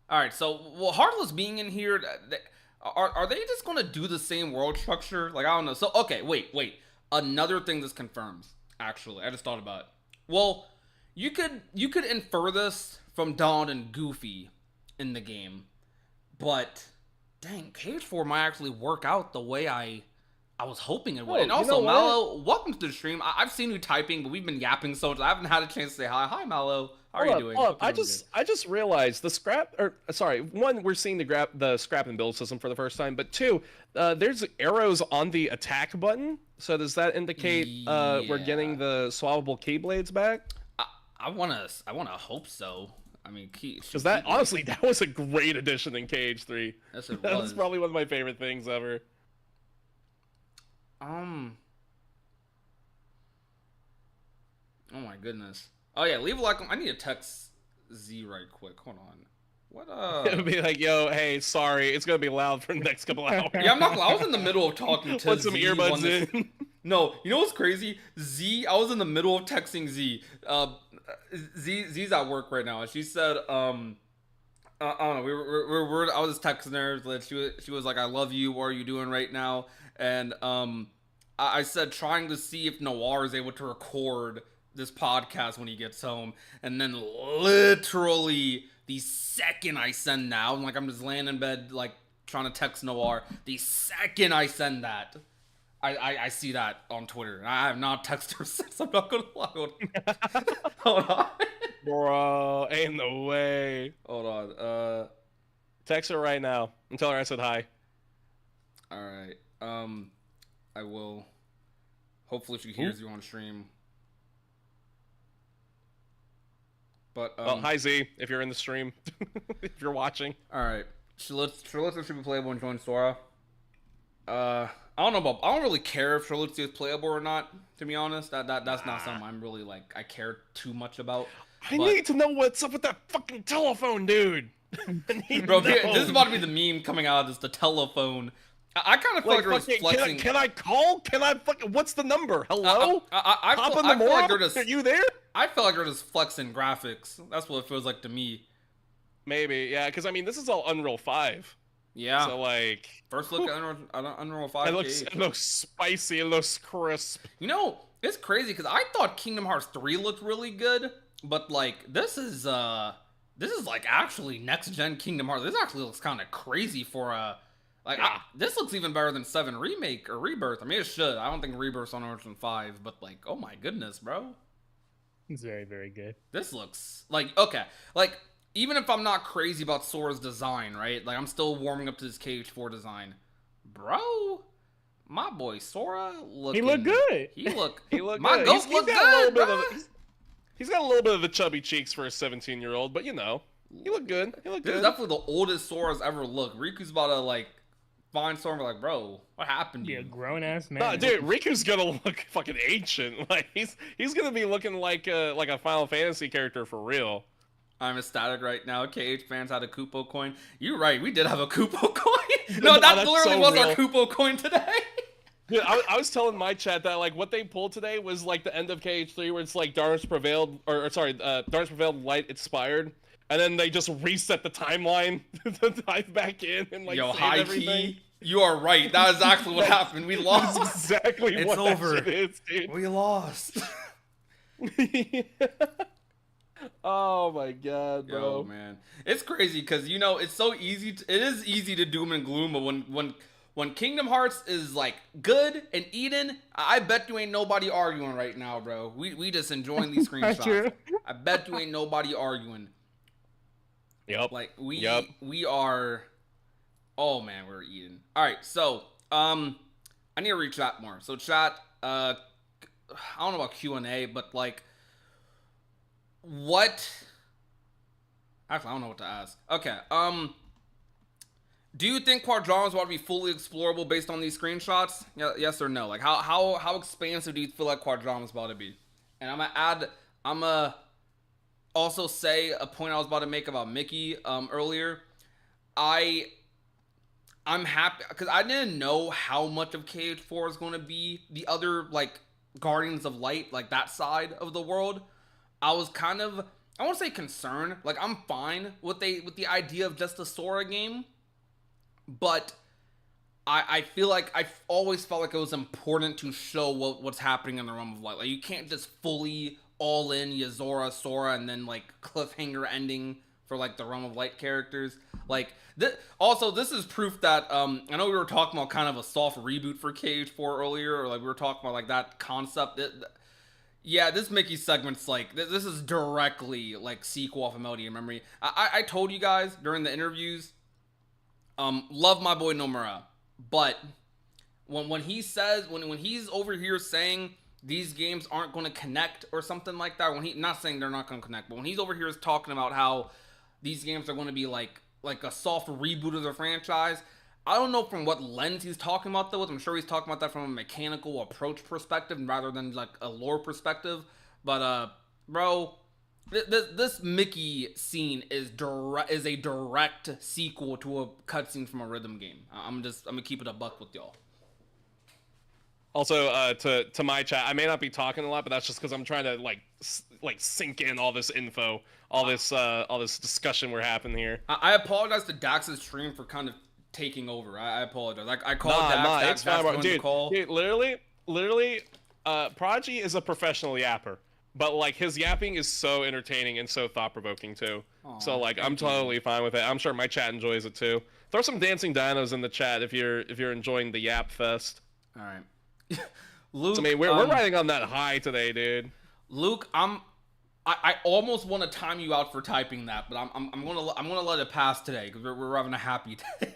All right, so Heartless being in here, are they just gonna do the same world structure? Like, I don't know. So okay, wait. Another thing this confirms. Actually, I just thought about it. Well, you could infer this from Donald and Goofy in the game, but dang, KH4 might actually work out the way I was hoping it would. Oh, and also, Mallow, welcome to the stream. I've seen you typing, but we've been yapping so much. I haven't had a chance to say hi. Hi, Mallow. How are you doing? Hold up. I just realized we're seeing the scrap and build system for the first time, but two, there's arrows on the attack button. So does that indicate we're getting the swappable keyblades back? I wanna hope so. I mean, because honestly, that was a great addition in KH3. Yes, it was. That was probably one of my favorite things ever. Oh my goodness. Oh yeah, leave a like. I need to text Z right quick. Hold on. What It'll be like, yo, hey, sorry, it's gonna be loud for the next couple hours. Yeah, I'm not gonna lie. I was in the middle of talking to Put some Z earbuds when this- in. No, you know what's crazy? I was in the middle of texting Z. Z's at work right now, and she said, I don't know. I was texting her. Like, she was like, "I love you. What are you doing right now?" And I said, trying to see if Noir is able to record this podcast when he gets home. And then literally the second I send that, I'm just laying in bed, like trying to text Noir. The second I send that, I see that on Twitter. I have not texted her since. I'm not gonna lie. Hold on. Bro, ain't no way. Hold on. Text her right now and tell her I said hi. All right. I will. Hopefully she hears you on stream. But Well, hi Z, if you're in the stream, if you're watching. All right. Charlotte should be playable and join Sora. I don't really care if Charlotte is playable or not. To be honest, that's not something I'm really like. I care too much about. I need to know what's up with that fucking telephone, dude. Bro, this is about to be the meme coming out of this. The telephone. I kind of feel like they're just flexing. Can I call? Can I fucking? What's the number? Hello? I Hop in the feel like morning. they're just. Are you there? I feel like they're just flexing graphics. That's what it feels like to me. Maybe, yeah. Because I mean, this is all Unreal 5. Yeah. So like, first look at Unreal 5. It looks spicy. It looks crisp. You know, it's crazy because I thought Kingdom Hearts 3 looked really good, but like this is like actually next gen Kingdom Hearts. This actually looks kind of crazy for a. Like, this looks even better than 7 Remake or Rebirth. I mean, it should. I don't think Rebirth's on Origin 5, but, like, oh my goodness, bro. It's very, very good. This looks, like, okay. Like, even if I'm not crazy about Sora's design, right? Like, I'm still warming up to this KH4 design. Bro, my boy Sora looking... He looked good. He looked my good. Ghost looked good, bro. He's got a little bit of the chubby cheeks for a 17-year-old, but, you know, he looked good. This is definitely the oldest Sora's ever looked. Riku's about to, like... find Storm, like, bro, what happened to you? Be a grown ass man. Nah, dude, Riku's gonna look fucking ancient. Like he's gonna be looking like a Final Fantasy character for real. I'm ecstatic right now. KH fans had a Kupo coin. You're right, we did have a Kupo coin. No, that literally so was real. our Kupo coin today. Dude, I was telling my chat that like what they pulled today was like the end of KH3 where it's like Darkness Prevailed, Darkness Prevailed, Light expired. And then they just reset the timeline to dive back in and like Yo, save high everything. key. You are right. That is actually what happened. We lost. That's exactly It's what over. that shit is, dude. We lost. Oh my god, bro. Yo, man, it's crazy because you know it's so easy. It is easy to doom and gloom, but when Kingdom Hearts is like good and Eden, I bet you ain't nobody arguing right now, bro. We just enjoying these screenshots. True. I bet you ain't nobody arguing. Yep. Like we are. Oh man, we're Eden. All right, so I need to read chat more. So chat, I don't know about Q&A, but like, what? Actually, I don't know what to ask. Okay, do you think Quadrons want to be fully explorable based on these screenshots? Yeah, yes or no? Like, how expansive do you feel like Quadrons about to be? And I'm gonna also say a point I was about to make about Mickey earlier. I'm happy because I didn't know how much of KH4 is going to be the other like Guardians of Light, like that side of the world. I was kind of, I won't say concerned. Like I'm fine with the idea of just a Sora game, but I feel like I always felt like it was important to show what's happening in the Realm of Light. Like you can't just fully all in Yozora, Sora, and then like cliffhanger ending for like the Realm of Light characters. Like also this is proof that I know we were talking about kind of a soft reboot for KH4 earlier, or like we were talking about like that concept. Yeah, this Mickey segment's like this is directly like sequel off of Melody and Memory. I told you guys during the interviews, love my boy Nomura, but when he says when he's over here saying these games aren't going to connect or something like that, when he not saying they're not going to connect, but when he's over here is talking about how these games are going to be like a soft reboot of the franchise, I don't know from what lens he's talking about though. I'm sure he's talking about that from a mechanical approach perspective rather than like a lore perspective. But bro, This Mickey scene is a direct sequel to a cutscene from a rhythm game. I'm gonna keep it a buck with y'all. Also, to my chat, I may not be talking a lot, but that's just because I'm trying to like sink in all this info, all this discussion we're having here. I apologize to Dax's stream for kind of taking over. I apologize. I called Dax. It's fine, bro. Dude, Literally, Prodigy is a professional yapper, but like his yapping is so entertaining and so thought-provoking too. So like I'm totally fine with it. I'm sure my chat enjoys it too. Throw some dancing dinos in the chat if you're enjoying the yap fest. All right. Luke, So, I mean, we're riding on that high today, dude. Luke, I almost want to time you out for typing that, but I'm gonna let it pass today because we're having a happy day.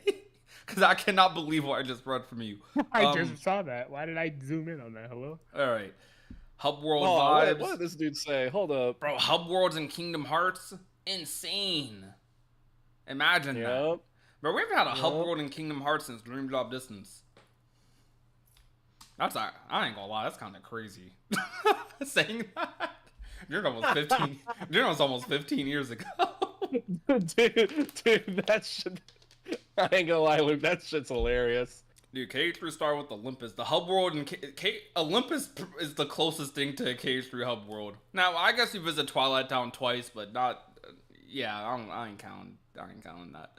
Because I cannot believe what I just read from you. I just saw that. Why did I zoom in on that? Hello? All right. Hub World vibes. What did this dude say? Hold up. Bro, Hub Worlds in Kingdom Hearts? Insane. Imagine that. Bro, we haven't had a Hub World in Kingdom Hearts since Dream Drop Distance. I ain't gonna lie, that's kind of crazy. Saying that. You're almost 15 years ago. dude, that shit. I ain't gonna lie, Luke. That shit's hilarious. Dude, KH3 started with Olympus. The Hub World and Olympus is the closest thing to a KH3 Hub World. Now, I guess you visit Twilight Town twice, but not. Yeah, I ain't counting that.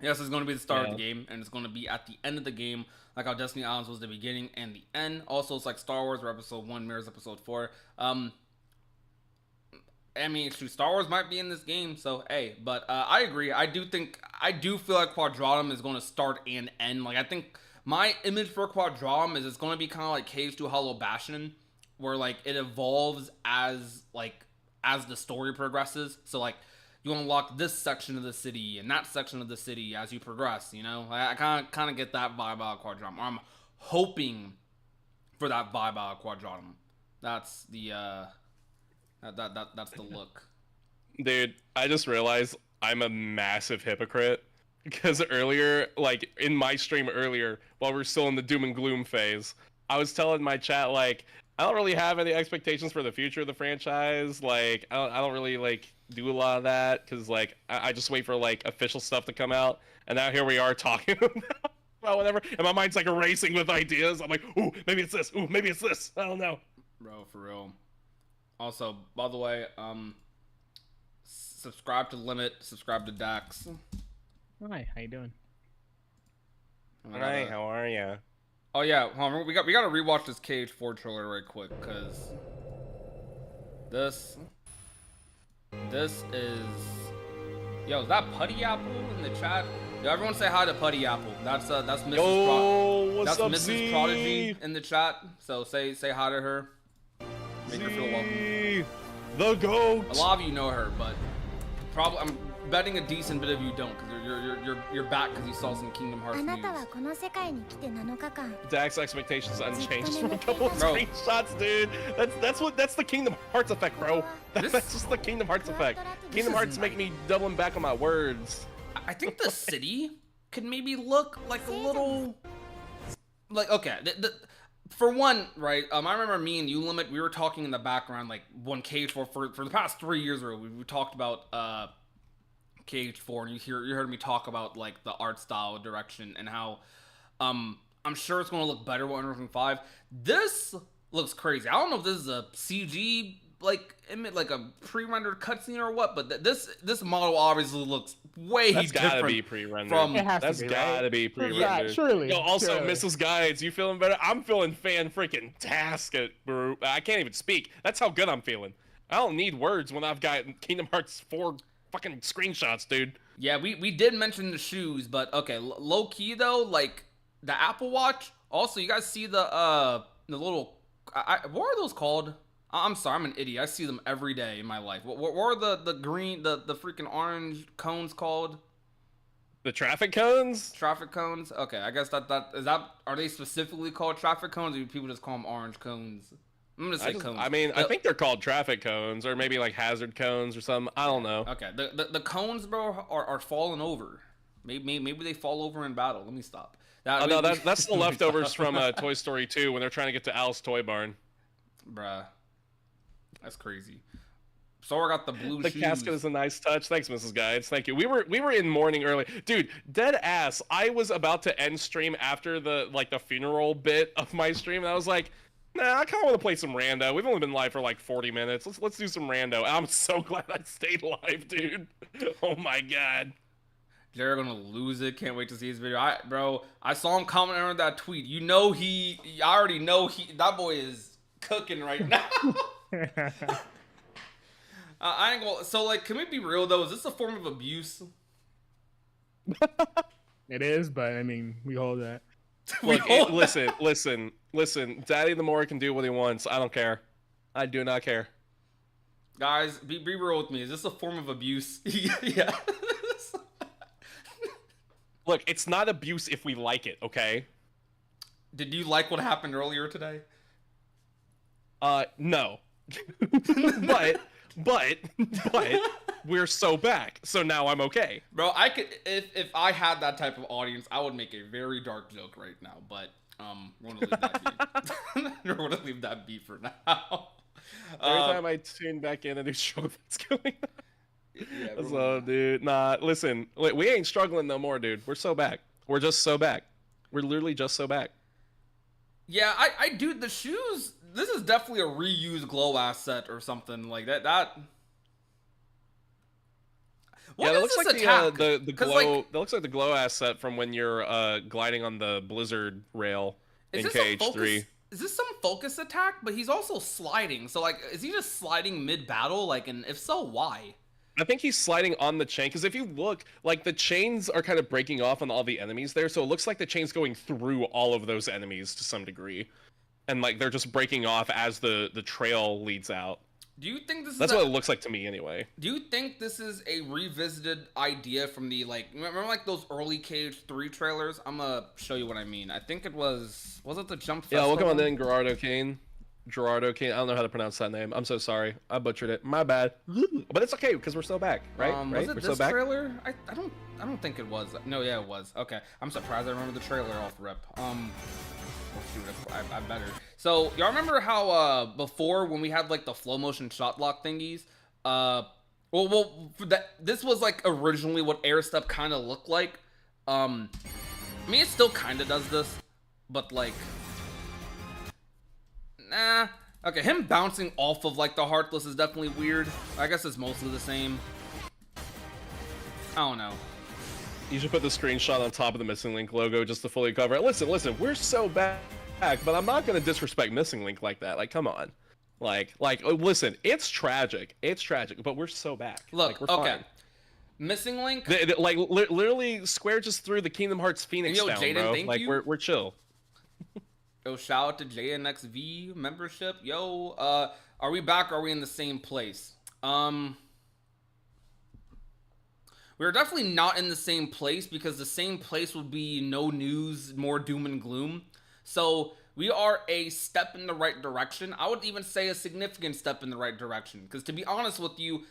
Yes, it's going to be the start of the game, and it's going to be at the end of the game, like how Destiny Islands was the beginning and the end. Also, it's like Star Wars, where Episode 1 mirrors Episode 4. I mean, Star Wars might be in this game, so hey. But I agree. I do feel like Quadratum is going to start and end. Like, I think my image for Quadratum is it's going to be kind of like KH2 Hollow Bastion, where like it evolves as the story progresses. So like, you unlock this section of the city and that section of the city as you progress, you know? I kind of get that vibe out of Quadratum. I'm hoping for that vibe out of Quadratum. That's the that's the look. Dude, I just realized I'm a massive hypocrite because earlier, like in my stream earlier, while we're still in the doom and gloom phase, I was telling my chat like I don't really have any expectations for the future of the franchise. Like I don't really like do a lot of that because like I just wait for like official stuff to come out, and now here we are talking about whatever, and my mind's like erasing with ideas. I'm like, ooh, maybe it's this. Ooh, maybe it's this. I don't know. Bro, for real. Also, by the way, subscribe to Limit, subscribe to Dax. Hi, how you doing? Hi, how are ya? Oh yeah, hold on, we got to rewatch this KH4 trailer right quick because this is yo, is that Putty Apple in the chat? Yo, everyone say hi to Putty Apple. That's Mrs. What's up, Mrs. Z? Prodigy in the chat. So say hi to her. Make her feel welcome. The goat. A lot of you know her, but probably I'm betting a decent bit of you don't, because you're back because you saw some Kingdom Hearts news. Dax expectations unchanged from a couple of screenshots, dude. That's the Kingdom Hearts effect, bro. That's just the Kingdom Hearts effect. Kingdom Hearts make me doubling back on my words. I think the city could maybe look like a little, like, okay. For one, right, I remember me and you, Limit, we were talking in the background, like, when KH4, for the past 3 years, we talked about KH4, and you heard me talk about, like, the art style direction, and how, I'm sure it's going to look better with Unreal Engine 5. This looks crazy. I don't know if this is a CG, like a pre-rendered cutscene or what, but this model obviously looks way That's different. Gotta be pre-rendered. That's gotta be pre-rendered. Yeah, surely. Yo, also, surely. Mrs. Guides, you feeling better? I'm feeling fan-freaking-tastic, bro. I can't even speak. That's how good I'm feeling. I don't need words when I've got Kingdom Hearts 4 fucking screenshots, dude. Yeah, we did mention the shoes, but okay, low key though, like the Apple Watch. Also, you guys see the little, what are those called? I'm sorry, I'm an idiot. I see them every day in my life. What are the green, the freaking orange cones called? The traffic cones? Traffic cones? Okay, I guess are they specifically called traffic cones, or do people just call them orange cones? I'm gonna say cones. I mean, I think they're called traffic cones, or maybe like hazard cones or something. I don't know. Okay, the cones, bro, are falling over. Maybe they fall over in battle. Let me stop. No, that's the leftovers from Toy Story 2 when they're trying to get to Al's Toy Barn. Bruh. That's crazy. Sora got the blue The shoes. casket is a nice touch. Thanks, Mrs. Guides. Thank you. We were in mourning early, dude. Dead ass. I was about to end stream after the funeral bit of my stream, and I was like, nah, I kind of want to play some rando. We've only been live for like 40 minutes. Let's do some rando. I'm so glad I stayed live, dude. Oh my god. Jared gonna lose it. Can't wait to see his video. Bro, I saw him commenting on that tweet. I already know that boy is cooking right now. I ain't gonna. So like, can we be real though? Is this a form of abuse? It is, but I mean, we hold that. Look, listen. Daddy the Moor can do what he wants. I don't care. I do not care. Guys, be real with me. Is this a form of abuse? Yeah. Look, it's not abuse if we like it, okay? Did you like what happened earlier today? No. but we're so back, so now I'm okay. Bro, I could if I had that type of audience, I would make a very dark joke right now. But we're gonna leave that be. We're gonna leave that be for now. Every time I tune back in, a new show that's going on. Yeah, So, dude, nah, listen, we ain't struggling no more, dude. We're so back. We're just so back. We're literally just so back. Yeah, I do the shoes. This is definitely a reused glow asset or something like that. Yeah, that looks like the glow. Like, that looks like the glow asset from when you're gliding on the Blizzard rail in KH4. Is this some focus attack? But he's also sliding. So like, is he just sliding mid battle? Like, and if so, why? I think he's sliding on the chain, because if you look, like, the chains are kind of breaking off on all the enemies there, so it looks like the chain's going through all of those enemies to some degree. And, like, they're just breaking off as the trail leads out. Do you think this is That's what it looks like to me, anyway. Do you think this is a revisited idea from the, like, remember, like, those early KH3 trailers? I'm gonna show you what I mean. I think it was it the Jump Festival? Yeah, welcome on in, Gerardo Kane. Gerardo Kane. I don't know how to pronounce that name. I'm so sorry. I butchered it. My bad. But it's okay because we're still back, right? Was it we're this so back. trailer? I don't think it was. No, yeah, it was. Okay, I'm surprised I remember the trailer off rip. Oh shoot, I better. So y'all remember how before when we had like the flow motion shot block thingies? This was like originally what air step kind of looked like. I mean, it still kind of does this, but like. Nah. Okay, him bouncing off of, like, the Heartless is definitely weird. I guess it's mostly the same. I don't know. You should put the screenshot on top of the Missing Link logo just to fully cover it. Listen, we're so back, but I'm not going to disrespect Missing Link like that. Like, come on. Like, listen, it's tragic. It's tragic, but we're so back. Look, we're okay. fine. Missing Link? Literally, Square just threw the Kingdom Hearts Phoenix down, Jaden, bro. thank Like, you. we're chill. Yo, shout out to JNXV membership. Yo, are we back or are we in the same place? We're definitely not in the same place because the same place would be no news, more doom and gloom. So we are a step in the right direction. I would even say a significant step in the right direction. Because to be honest with you,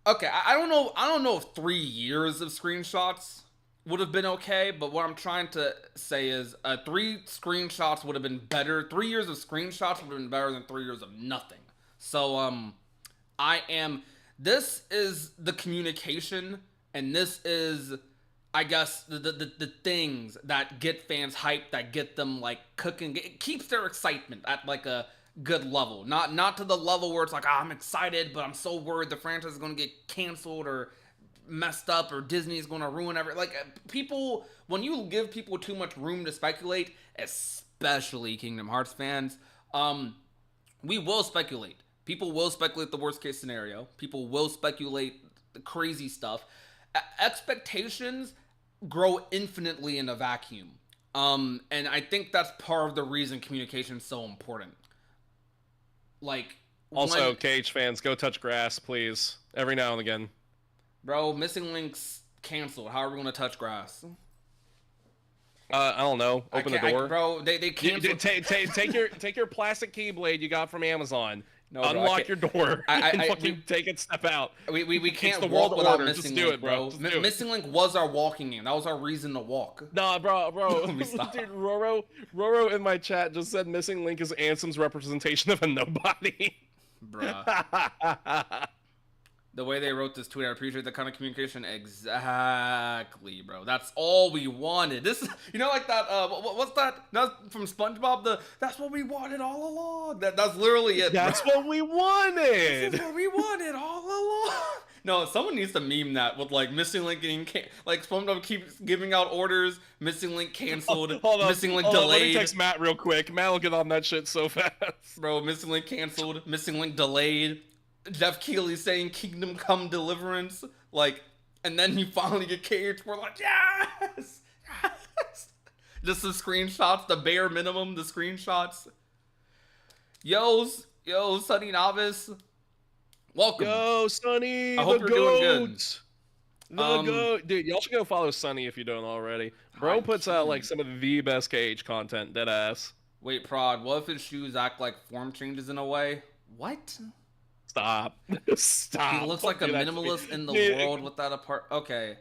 okay, I don't know if 3 years of screenshots would have been okay, but what I'm trying to say is 3 screenshots would have been better. 3 years of screenshots would have been better than 3 years of nothing. So this is the communication, and this is, I guess, the things that get fans hyped, that get them like cooking. It keeps their excitement at like a good level, not to the level where it's like, I'm excited, but I'm so worried the franchise is going to get canceled or messed up or Disney is going to ruin everything. Like, people, when you give people too much room to speculate, especially Kingdom Hearts fans, we will speculate. People will speculate the worst case scenario. People will speculate the crazy stuff. Expectations grow infinitely in a vacuum. And I think that's part of the reason communication is so important. Like, also, KH fans, go touch grass, please. Every now and again. Bro, Missing Link's canceled. How are we going to touch grass? I don't know. Open the door. Bro, they canceled. Take your plastic keyblade you got from Amazon. No, bro, unlock your door and fucking take it, step out. We can't the walk world without order. Missing Just do Link, it, bro. bro. Missing Link was our walking game. That was our reason to walk. Nah, bro. Stop. Dude, Roro in my chat just said Missing Link is Ansem's representation of a nobody. Bruh. The way they wrote this tweet, I appreciate the kind of communication. Exactly, bro. That's all we wanted. This, you know, like that. What's that? That's from SpongeBob. That's what we wanted all along. That's literally it. That's bro. what we wanted. This is what we wanted all along. No, someone needs to meme that with like missing link getting like SpongeBob keeps giving out orders. Missing link canceled. Hold on, missing link hold on, delayed. let me text Matt real quick. Matt will get on that shit so fast. Bro, missing link canceled. Missing link delayed. Jeff Keighley saying Kingdom Come Deliverance, like, and then you finally get KH4 like, yes! Yes! Just the screenshots, the bare minimum, the screenshots. Yo, Sunny Novice. Welcome. Yo, Sunny, I hope the you're doing good. goat. The goat. Dude, y'all should go follow Sunny if you don't already. Bro I puts out like can't. some of the best KH content, deadass. Wait, Prod, what if his shoes act like form changes in a way? What? Stop. Stop. He looks like a Don't do that to me. minimalist in the Dude, world with that apart. Okay.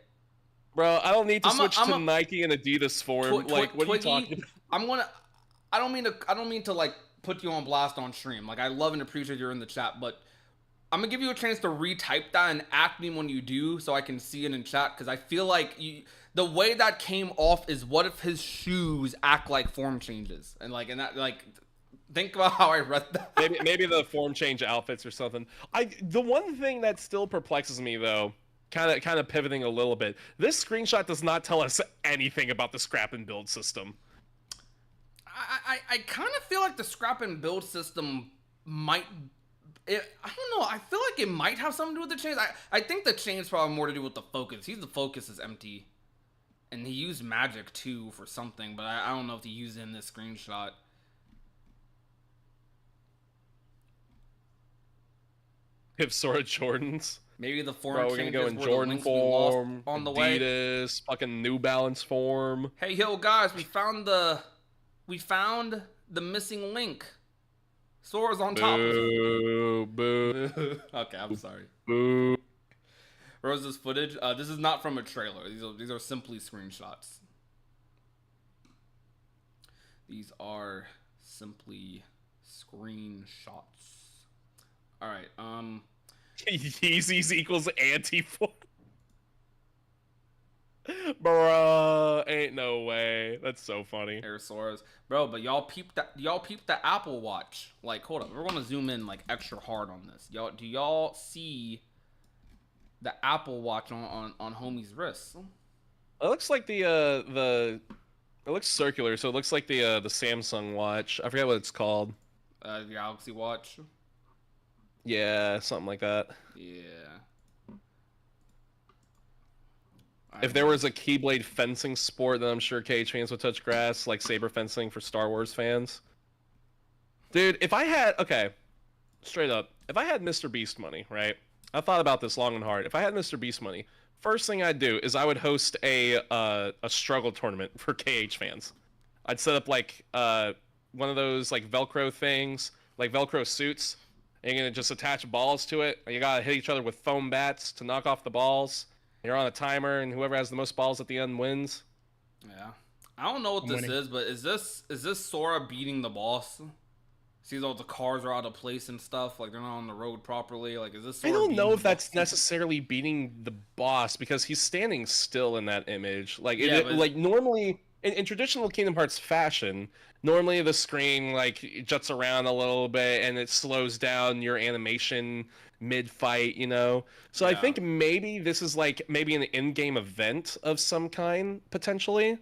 Bro, I don't need to I'm switch to Nike and Adidas form. Like, what are you Twiggy, talking about? I don't mean to like put you on blast on stream. Like I love and appreciate you're in the chat, but I'm gonna give you a chance to retype that and act me when you do, so I can see it in chat. Because I feel like the way that came off is, what if his shoes act like form changes, and that think about how I read that. Maybe the form change outfits or something. The one thing that still perplexes me though, kind of pivoting a little bit. This screenshot does not tell us anything about the scrap and build system. I kind of feel like the scrap and build system might. I don't know. I feel like it might have something to do with the chains. I think the chains probably more to do with the focus. The focus is empty, and he used magic too for something, but I don't know if he used it in this screenshot. If sort of Jordans. Maybe the form Bro, we're gonna changes go in were Jordan the links we lost form, on the way. Adidas, fucking New Balance form. Hey, yo, guys, we found the missing link. Sora's on top of it. Boo, boo, Okay, I'm sorry. boo. Rose's footage. This is not from a trailer. These are simply screenshots. These are simply screenshots. All right. Yeezys equals anti-form. Bruh, ain't no way. That's so funny. Air Soras, bro. But y'all peep the Apple Watch. Like, hold up. We're gonna zoom in like extra hard on this. Do y'all see the Apple Watch on homie's wrist? It looks like it looks circular, so it looks like the Samsung watch. I forget what it's called. The Galaxy Watch. Yeah, something like that. Yeah. If there was a Keyblade fencing sport, then I'm sure KH fans would touch grass, like saber fencing for Star Wars fans. Dude, if I had, okay, straight up, if I had Mr. Beast money, right? I thought about this long and hard. If I had Mr. Beast money, first thing I'd do is I would host a struggle tournament for KH fans. I'd set up like one of those like Velcro things, like Velcro suits, and you're gonna just attach balls to it, and you gotta hit each other with foam bats to knock off the balls. You're on a timer, and whoever has the most balls at the end wins. Yeah. I don't know what this is, but is this Sora beating the boss? See, all the cars are out of place and stuff. Like they're not on the road properly. Like, is this Sora I don't know beating if the that's boss? necessarily beating the boss because he's standing still in that image. Like, Yeah, but- like normally in traditional Kingdom Hearts fashion, normally the screen like juts around a little bit and it slows down your animation mid-fight, you know. So I Yeah. think maybe this is like maybe an in-game event of some kind potentially.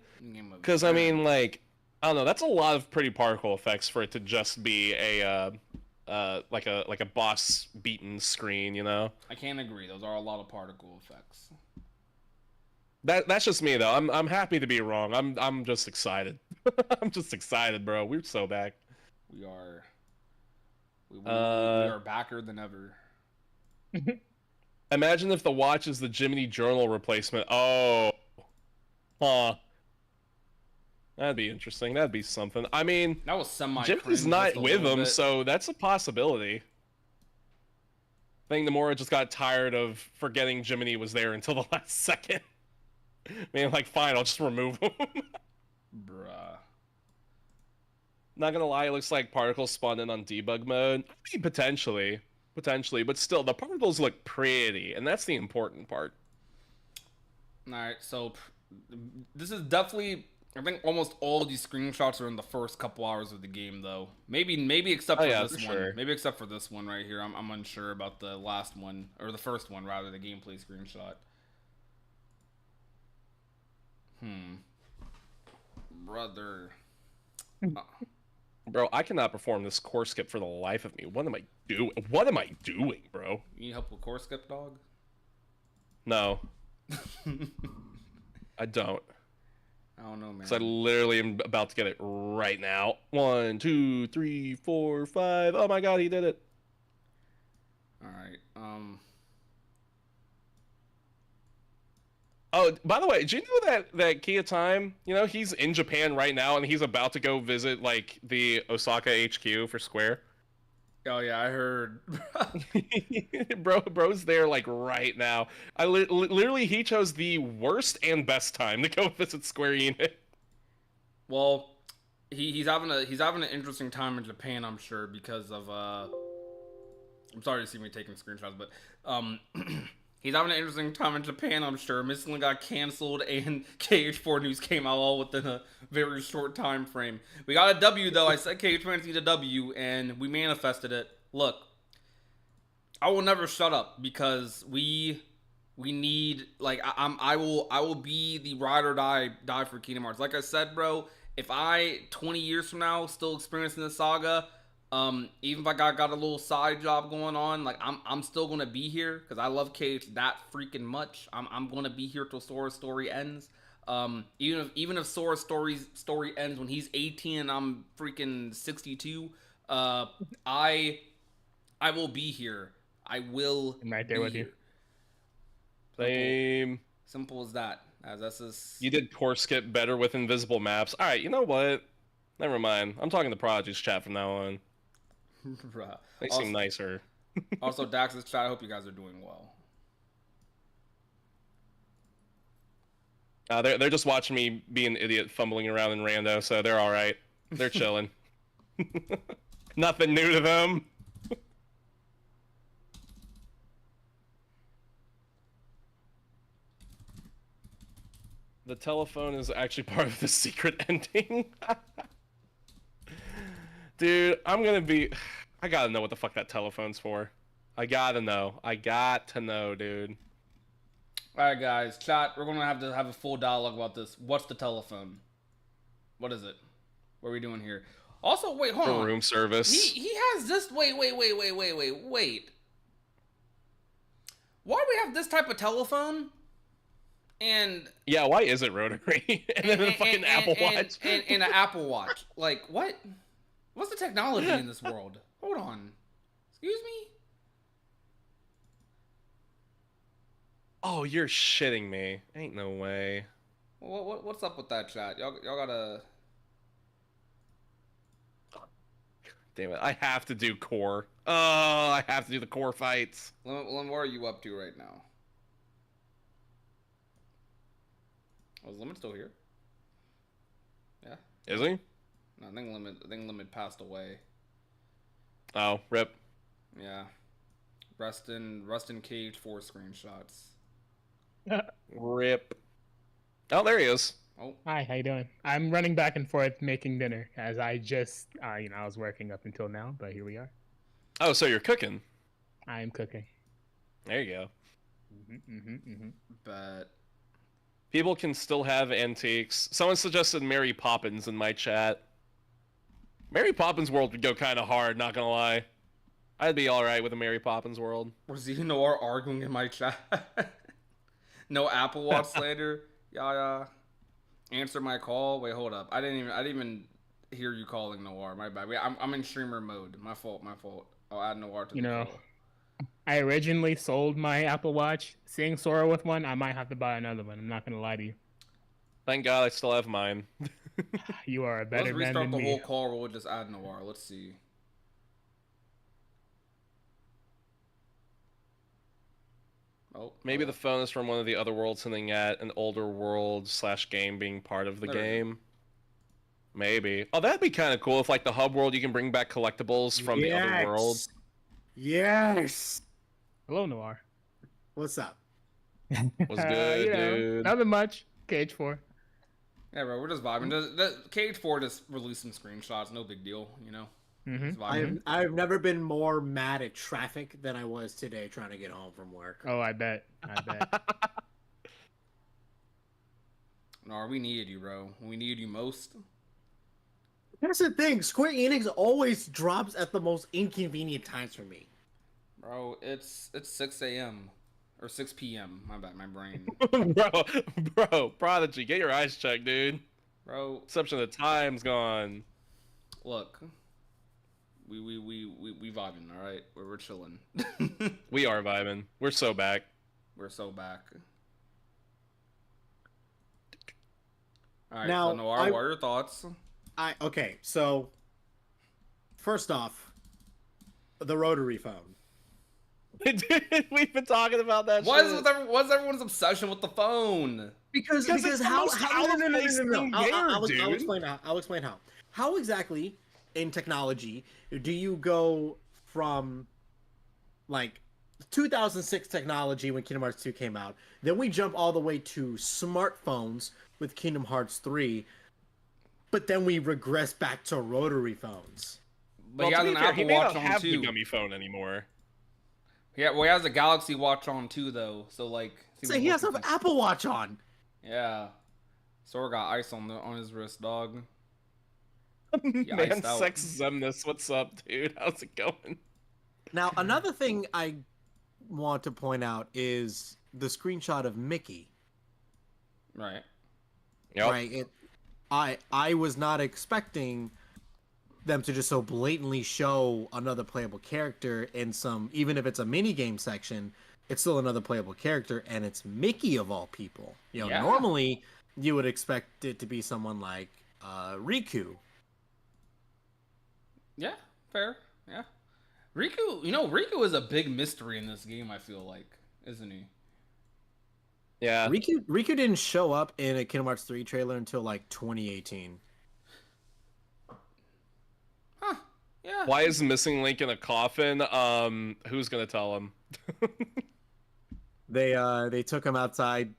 Because I mean, like, I don't know, that's a lot of pretty particle effects for it to just be a like a boss beaten screen, you know. I can't agree. Those are a lot of particle effects. That's just me though. I'm happy to be wrong. I'm just excited. I'm just excited, bro. We're so back. We are backer than ever. Imagine if the watch is the Jiminy Journal replacement. Oh, huh. That'd be interesting. That'd be something. I mean, That was semi. Jiminy's not with him, so that's a possibility. I think Nomura just got tired of forgetting Jiminy was there until the last second. I mean, like, fine, I'll just remove him. Bruh. Not gonna lie, it looks like particles spawned in on debug mode. I mean, potentially, but still, the particles look pretty, and that's the important part. All right, so this is definitely. I think almost all these screenshots are in the first couple hours of the game, though. Maybe except Oh, for yeah, this for one. sure. Maybe except for this one right here. I'm unsure about the last one or the first one rather, the gameplay screenshot. Brother. Bro, I cannot perform this core skip for the life of me. What am I doing? What am I doing, bro? You need help with core skip, dog? No, I don't. I don't know, man. Because I literally am about to get it right now. 1, 2, 3, 4, 5. Oh my god, he did it. All right. Oh, by the way, do you know that Kia Time, he's in Japan right now and he's about to go visit like the Osaka HQ for Square? Oh yeah, I heard. Bro's there like right now. Literally he chose the worst and best time to go visit Square Enix. Well, he's having an interesting time in Japan, I'm sure, because of I'm sorry to see me taking screenshots, but he's having an interesting time in Japan, I'm sure. Missing got canceled, and KH4 news came out all within a very short time frame. We got a W though. I said KH4 needs a W, and we manifested it. Look, I will never shut up because we need like I will be the ride or die for Kingdom Hearts. Like I said, bro, if I 20 years from now still experiencing the saga, even if I got a little side job going on, like I'm still gonna be here because I love KH that freaking much. I'm gonna be here till Sora's story ends. Even if Sora's story ends when he's 18 and I'm freaking 62, I will be here. I will. I'm right there be with you. here. Same. Simple as that. As that's just. You did core skip better with invisible maps. All right, you know what? Never mind. I'm talking to Prodigy's chat from now on. Bruh. They seem nicer. Also, Dax's chat. I hope you guys are doing well. They're just watching me be an idiot fumbling around in rando, so they're all right. They're chilling. Nothing new to them. The telephone is actually part of the secret ending. Dude, I gotta know what the fuck that telephone's for. I gotta know. I got to know, dude. All right, guys. Chat. We're gonna have to have a full dialogue about this. What's the telephone? What is it? What are we doing here? Also, wait, hold on. Room service. He has this. Wait. Why do we have this type of telephone? And yeah, why is it rotary? and then a fucking Apple Watch. And an Apple Watch. Like, what? What's the technology in this world? Hold on. Excuse me? Oh, you're shitting me. Ain't no way. What's up with that, chat? Y'all gotta... Damn it, I have to do core. Oh, I have to do the core fights. Lim, what are you up to right now? Oh, is Limit still here? Yeah. Is he? No, I think Limit passed away. Oh, rip. Yeah. Rest in KH4 screenshots. Rip. Oh, there he is. Oh. Hi, how you doing? I'm running back and forth making dinner as I just, I was working up until now, but here we are. Oh, so you're cooking. I am cooking. There you go. But People can still have antiques. Someone suggested Mary Poppins in my chat. Mary Poppins world would go kind of hard, not gonna lie. I'd be alright with a Mary Poppins world. was Noir arguing in my chat? No Apple Watch slander. Yeah. Answer my call. Wait, hold up. I didn't even hear you calling Noir. My bad. I'm in streamer mode. My fault. I'll add Noir to the call. I originally sold my Apple Watch. Seeing Sora with one, I might have to buy another one. I'm not gonna lie to you. Thank God I still have mine. You are a better Let's man than restart the me. whole call. We'll just add Noir. Let's see. Oh, Maybe the phone is from one of the other worlds hinting at an older world / game being part of the There we go. game. Maybe. Oh, that'd be kind of cool if, like, the hub world, you can bring back collectibles from the other world. Yes. Hello, Noir. What's up? Was good, dude. Nothing much. KH4. Yeah, bro, we're just vibing. The KH4 just released some screenshots. No big deal, you know. Mm-hmm. Just vibing. I've never been more mad at traffic than I was today trying to get home from work. Oh, I bet. No, we needed you, bro. We needed you most. That's the thing. Square Enix always drops at the most inconvenient times for me. Bro, it's 6 a.m. or 6 p.m. My bad, my brain. bro, Prodigy, get your eyes checked, dude. Bro, Exception of the time's gone. look. We vibing, all right? We're chilling. We are vibing. We're so back. We're so back. All right, Now, so Noir, what are your thoughts? Okay, so first off, the rotary phone. We've been talking about that shit. What's everyone's obsession with the phone? Because it's the most out-of-place thing there, I'll dude. explain how. I'll explain how. How exactly in technology do you go from like 2006 technology when Kingdom Hearts 2 came out, then we jump all the way to smartphones with Kingdom Hearts 3, but then we regress back to rotary phones. But Well, he to has be an fair, he Apple may Watch not on have the too. gummy phone anymore. Yeah, well, he has a Galaxy Watch on too, though. So like, So he has an Apple Watch on. Yeah. Sora got ice on his wrist, dog. Man, iced out. Sex Zemnis, what's up, dude? How's it going? Now, another thing I want to point out is the screenshot of Mickey. Right. Yep. Right. I was not expecting them to just so blatantly show another playable character in some, even if it's a mini game section, it's still another playable character, and it's Mickey of all people. You know, Yeah. normally you would expect it to be someone like Riku. Yeah. Fair. Yeah. Riku is a big mystery in this game. I feel like, isn't he? Yeah. Riku didn't show up in a Kingdom Hearts 3 trailer until like 2018. Huh. Yeah. Why is Missing Link in a coffin? Who's gonna tell him? They took him outside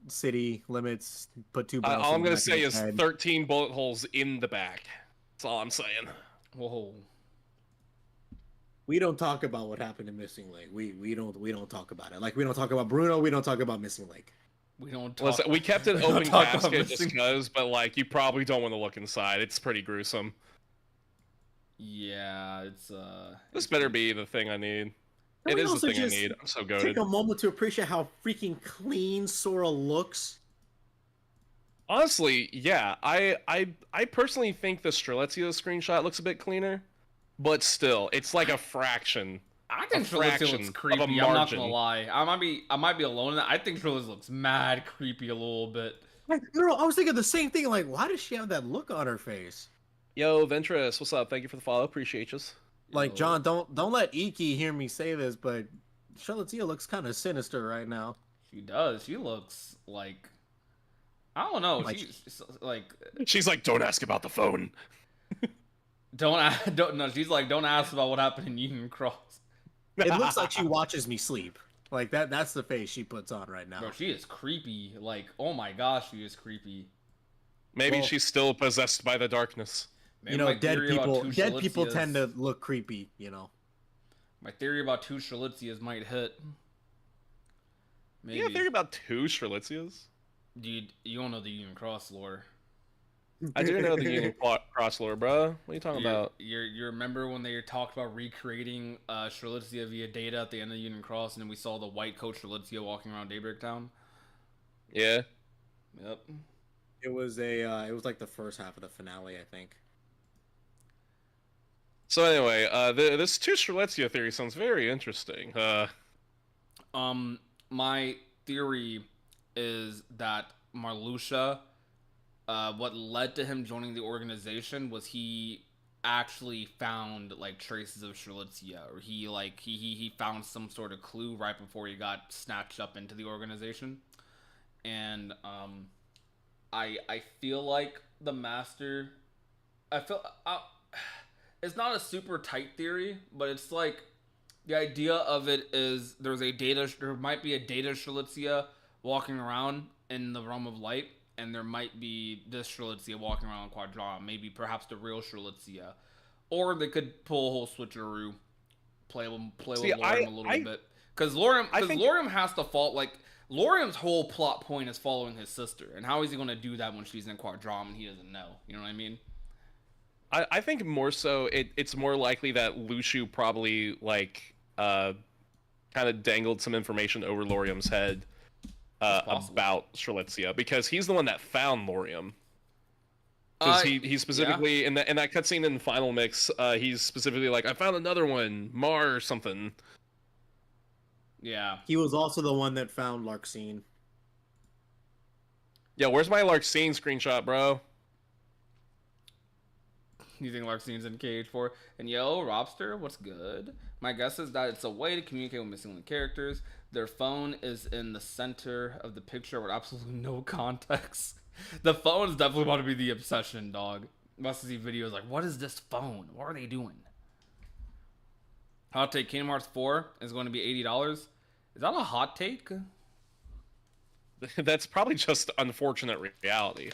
city limits, put two bullets All I'm in the gonna back of say his is head. 13 bullet holes in the back. That's all I'm saying. Whoa. We don't talk about what happened to Missing Link. We don't talk about it. Like we don't talk about Bruno. We don't talk about Missing Link. We don't talk. Listen, we kept an we don't open talk about casket just Missing- because, but like you probably don't want to look inside. It's pretty gruesome. Yeah, it's This better be the thing I need. Can It we is the also thing I just need. I'm so Take goated. a moment to appreciate how freaking clean Sora looks. Honestly, yeah. I personally think the Strelitzia screenshot looks a bit cleaner, but still, it's like a fraction. I think a Trillis fraction looks of creepy. a I'm not margin. gonna lie. I might be alone in that. I think Trillis looks mad creepy a little bit. Like, no, I was thinking the same thing. Like, why does she have that look on her face? Yo, Ventress, what's up? Thank you for the follow. Appreciate you. Like, Yo. John, don't let Iki hear me say this, but Charlottesville looks kind of sinister right now. She does. She looks like I don't know. Like- She's like She's like, don't ask about the phone. don't no. She's like don't ask about what happened in Union Cross. It looks like she watches me sleep. Like that's the face she puts on right now. Bro, she is creepy. Like oh my gosh, she is creepy. Maybe Well- she's still possessed by the darkness. Maybe You know, my dead theory about people two dead people Strelitzias- tend to look creepy, you know. My theory about two Strelitzias might hit. Maybe. You got a theory about two Strelitzias? Dude, you don't know the Union Cross lore. I do know the Union Cross lore, bro. What are you talking about? You remember when they talked about recreating Strelitzia via data at the end of Union Cross, and then we saw the white coat Strelitzia walking around Daybreak Town? Yeah. Yep. It was like the first half of the finale, I think. So anyway, this two Strelitzia theory sounds very interesting. My theory is that Marluxia, what led to him joining the organization was he actually found like traces of Strelitzia, or he found some sort of clue right before he got snatched up into the organization, and I feel like the master I feel it's not a super tight theory, but it's like the idea of it is there might be a data Strelitzia walking around in the realm of light, and there might be this Strelitzia walking around in Quadron, maybe perhaps the real Strelitzia. Or they could pull a whole switcheroo, play with Lorium a little bit. Because Lorium has to fall, like, Lorium's whole plot point is following his sister, and how is he going to do that when she's in Quadron and he doesn't know? You know what I mean? I think more so it's more likely that Lushu probably like kind of dangled some information over Lorium's head about Strelitzia, because he's the one that found Lorium. Because he specifically in that cutscene in Final Mix, he's specifically like, I found another one, Mar or something. Yeah. He was also the one that found Larxene. Yeah, where's my Larxene screenshot, bro? You think Larxene's in KH4? And yo, Robster, what's good? My guess is that it's a way to communicate with missing link characters. Their phone is in the center of the picture with absolutely no context. The phone is definitely about to be the obsession, dog. Must see videos like, what is this phone? What are they doing? Hot take: Kingdom Hearts 4 is going to be $80. Is that a hot take? That's probably just unfortunate reality.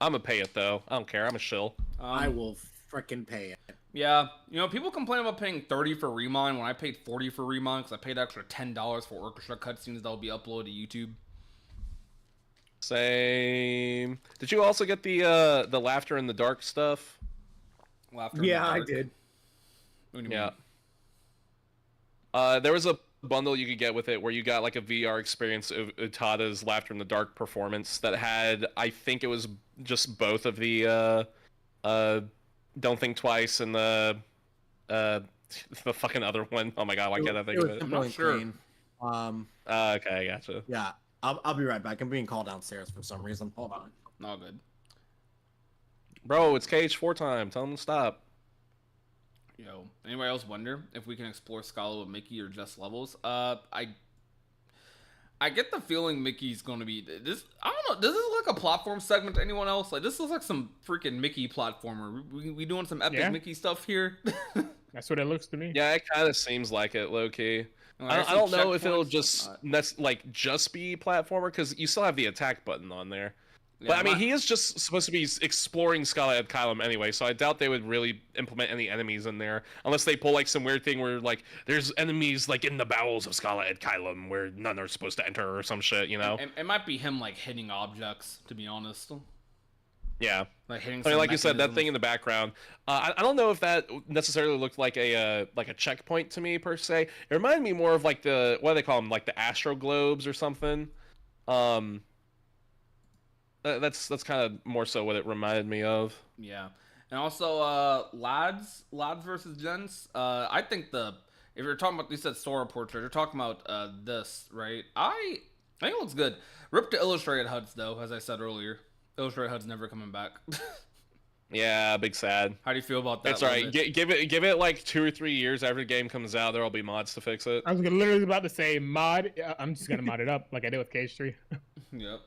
I'm gonna pay it though. I don't care. I'm a shill. I will frickin' pay it. Yeah, you know, people complain about paying $30 for Remon when I paid $40 for Remon because I paid extra $10 for orchestra cutscenes that will be uploaded to YouTube. Same. Did you also get the Laughter in the Dark stuff? Laughter in the Yeah, I Dark? did. What do you Yeah. mean? There was a bundle you could get with it where you got like a VR experience of Utada's Laughter in the Dark performance that had, I think it was just both of the Don't Think Twice and the fucking other one. Oh my god, why can't I think of it? I'm not sure. Okay, Okay, I gotcha. yeah. I'll be right back. I'm being called downstairs for some reason. Hold on. Not good. Bro, it's KH4 time. Tell him to stop. Yo, anybody else wonder if we can explore Scala with Mickey or just levels? I get the feeling Mickey's gonna be this. I don't know. Does this look like a platform segment to anyone else? Like, this looks like some freaking Mickey platformer. We doing some epic Mickey stuff here. That's what it looks to me. Yeah, it kind of seems like it, low key. I don't know if it'll just just be platformer, because you still have the attack button on there. Yeah, But I mean, he is just supposed to be exploring Scala ad Kylum anyway, so I doubt they would really implement any enemies in there, unless they pull like some weird thing where like there's enemies like in the bowels of Scala ad Kylum where none are supposed to enter or some shit, you know? It might be him like hitting objects, to be honest. Yeah. Like hitting. I mean, like you said, that mechanisms. thing in the background. I don't know if that necessarily looked like a checkpoint to me per se. It reminded me more of like the, what do they call them, like the Astro Globes or something. That's kind of more so what it reminded me of. Yeah, and also lads versus gents. I think if you're talking about, you said Sora portrait, you're talking about this, right? I think it looks good. Rip to illustrated HUDs though, as I said earlier. Illustrated HUD's never coming back. Yeah, big sad. How do you feel about that? It's alright. Give it like 2 or 3 years after the game comes out. There'll be mods to fix it. I was literally about to say mod. I'm just gonna mod it up like I did with KH3. Yep.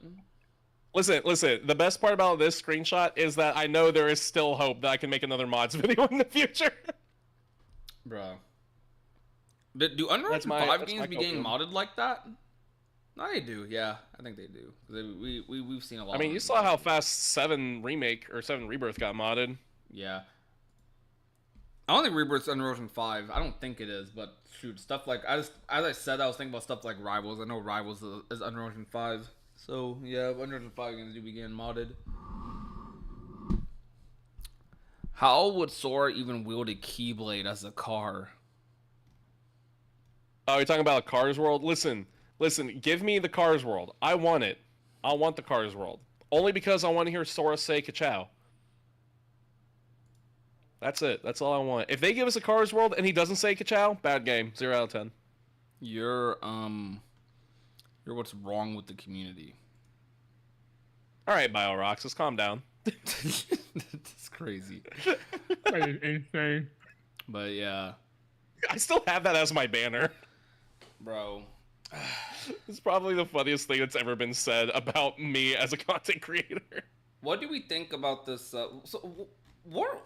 Listen. The best part about this screenshot is that I know there is still hope that I can make another mods video in the future. Bro. Do Unreal Engine 5 games be getting modded like that? No, they do. Yeah, I think they do. We've seen a lot. I mean, you saw how fast 7 Remake or 7 Rebirth got modded. Yeah. I don't think Rebirth's Unreal Engine 5. I don't think it is, but shoot, stuff like as I said, I was thinking about stuff like Rivals. I know Rivals is Unreal Engine 5. So yeah, Unreal Engine 5 games do begin modded. How would Sora even wield a Keyblade as a car? Oh, you're talking about Cars World? Listen, give me the Cars World. I want it. I want the Cars World. Only because I want to hear Sora say ka-chow. That's it. That's all I want. If they give us a Cars World and he doesn't say ka-chow, bad game. 0 out of 10. You're what's wrong with the community. Alright, BioRox, let's calm down. It's crazy. That is insane. But yeah. I still have that as my banner. Bro. It's probably the funniest thing that's ever been said about me as a content creator. What do we think about this? what?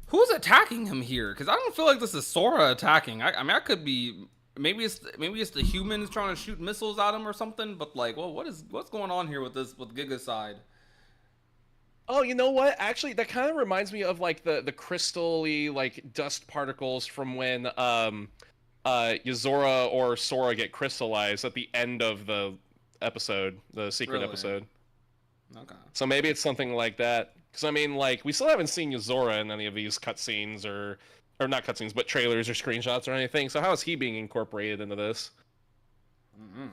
Who's attacking him here? Because I don't feel like this is Sora attacking. I mean, I could be. Maybe it's the humans trying to shoot missiles at him or something. But like, well, what's going on here with Giga's side? Oh, you know what? Actually, that kind of reminds me of like the crystal-y like dust particles from when Yuzora or Sora get crystallized at the end of the episode, the secret Really? episode. Okay. So maybe it's something like that. Because I mean, like, we still haven't seen Yuzora in any of these cutscenes or not cutscenes, but trailers or screenshots or anything. So how is he being incorporated into this? Mm-hmm.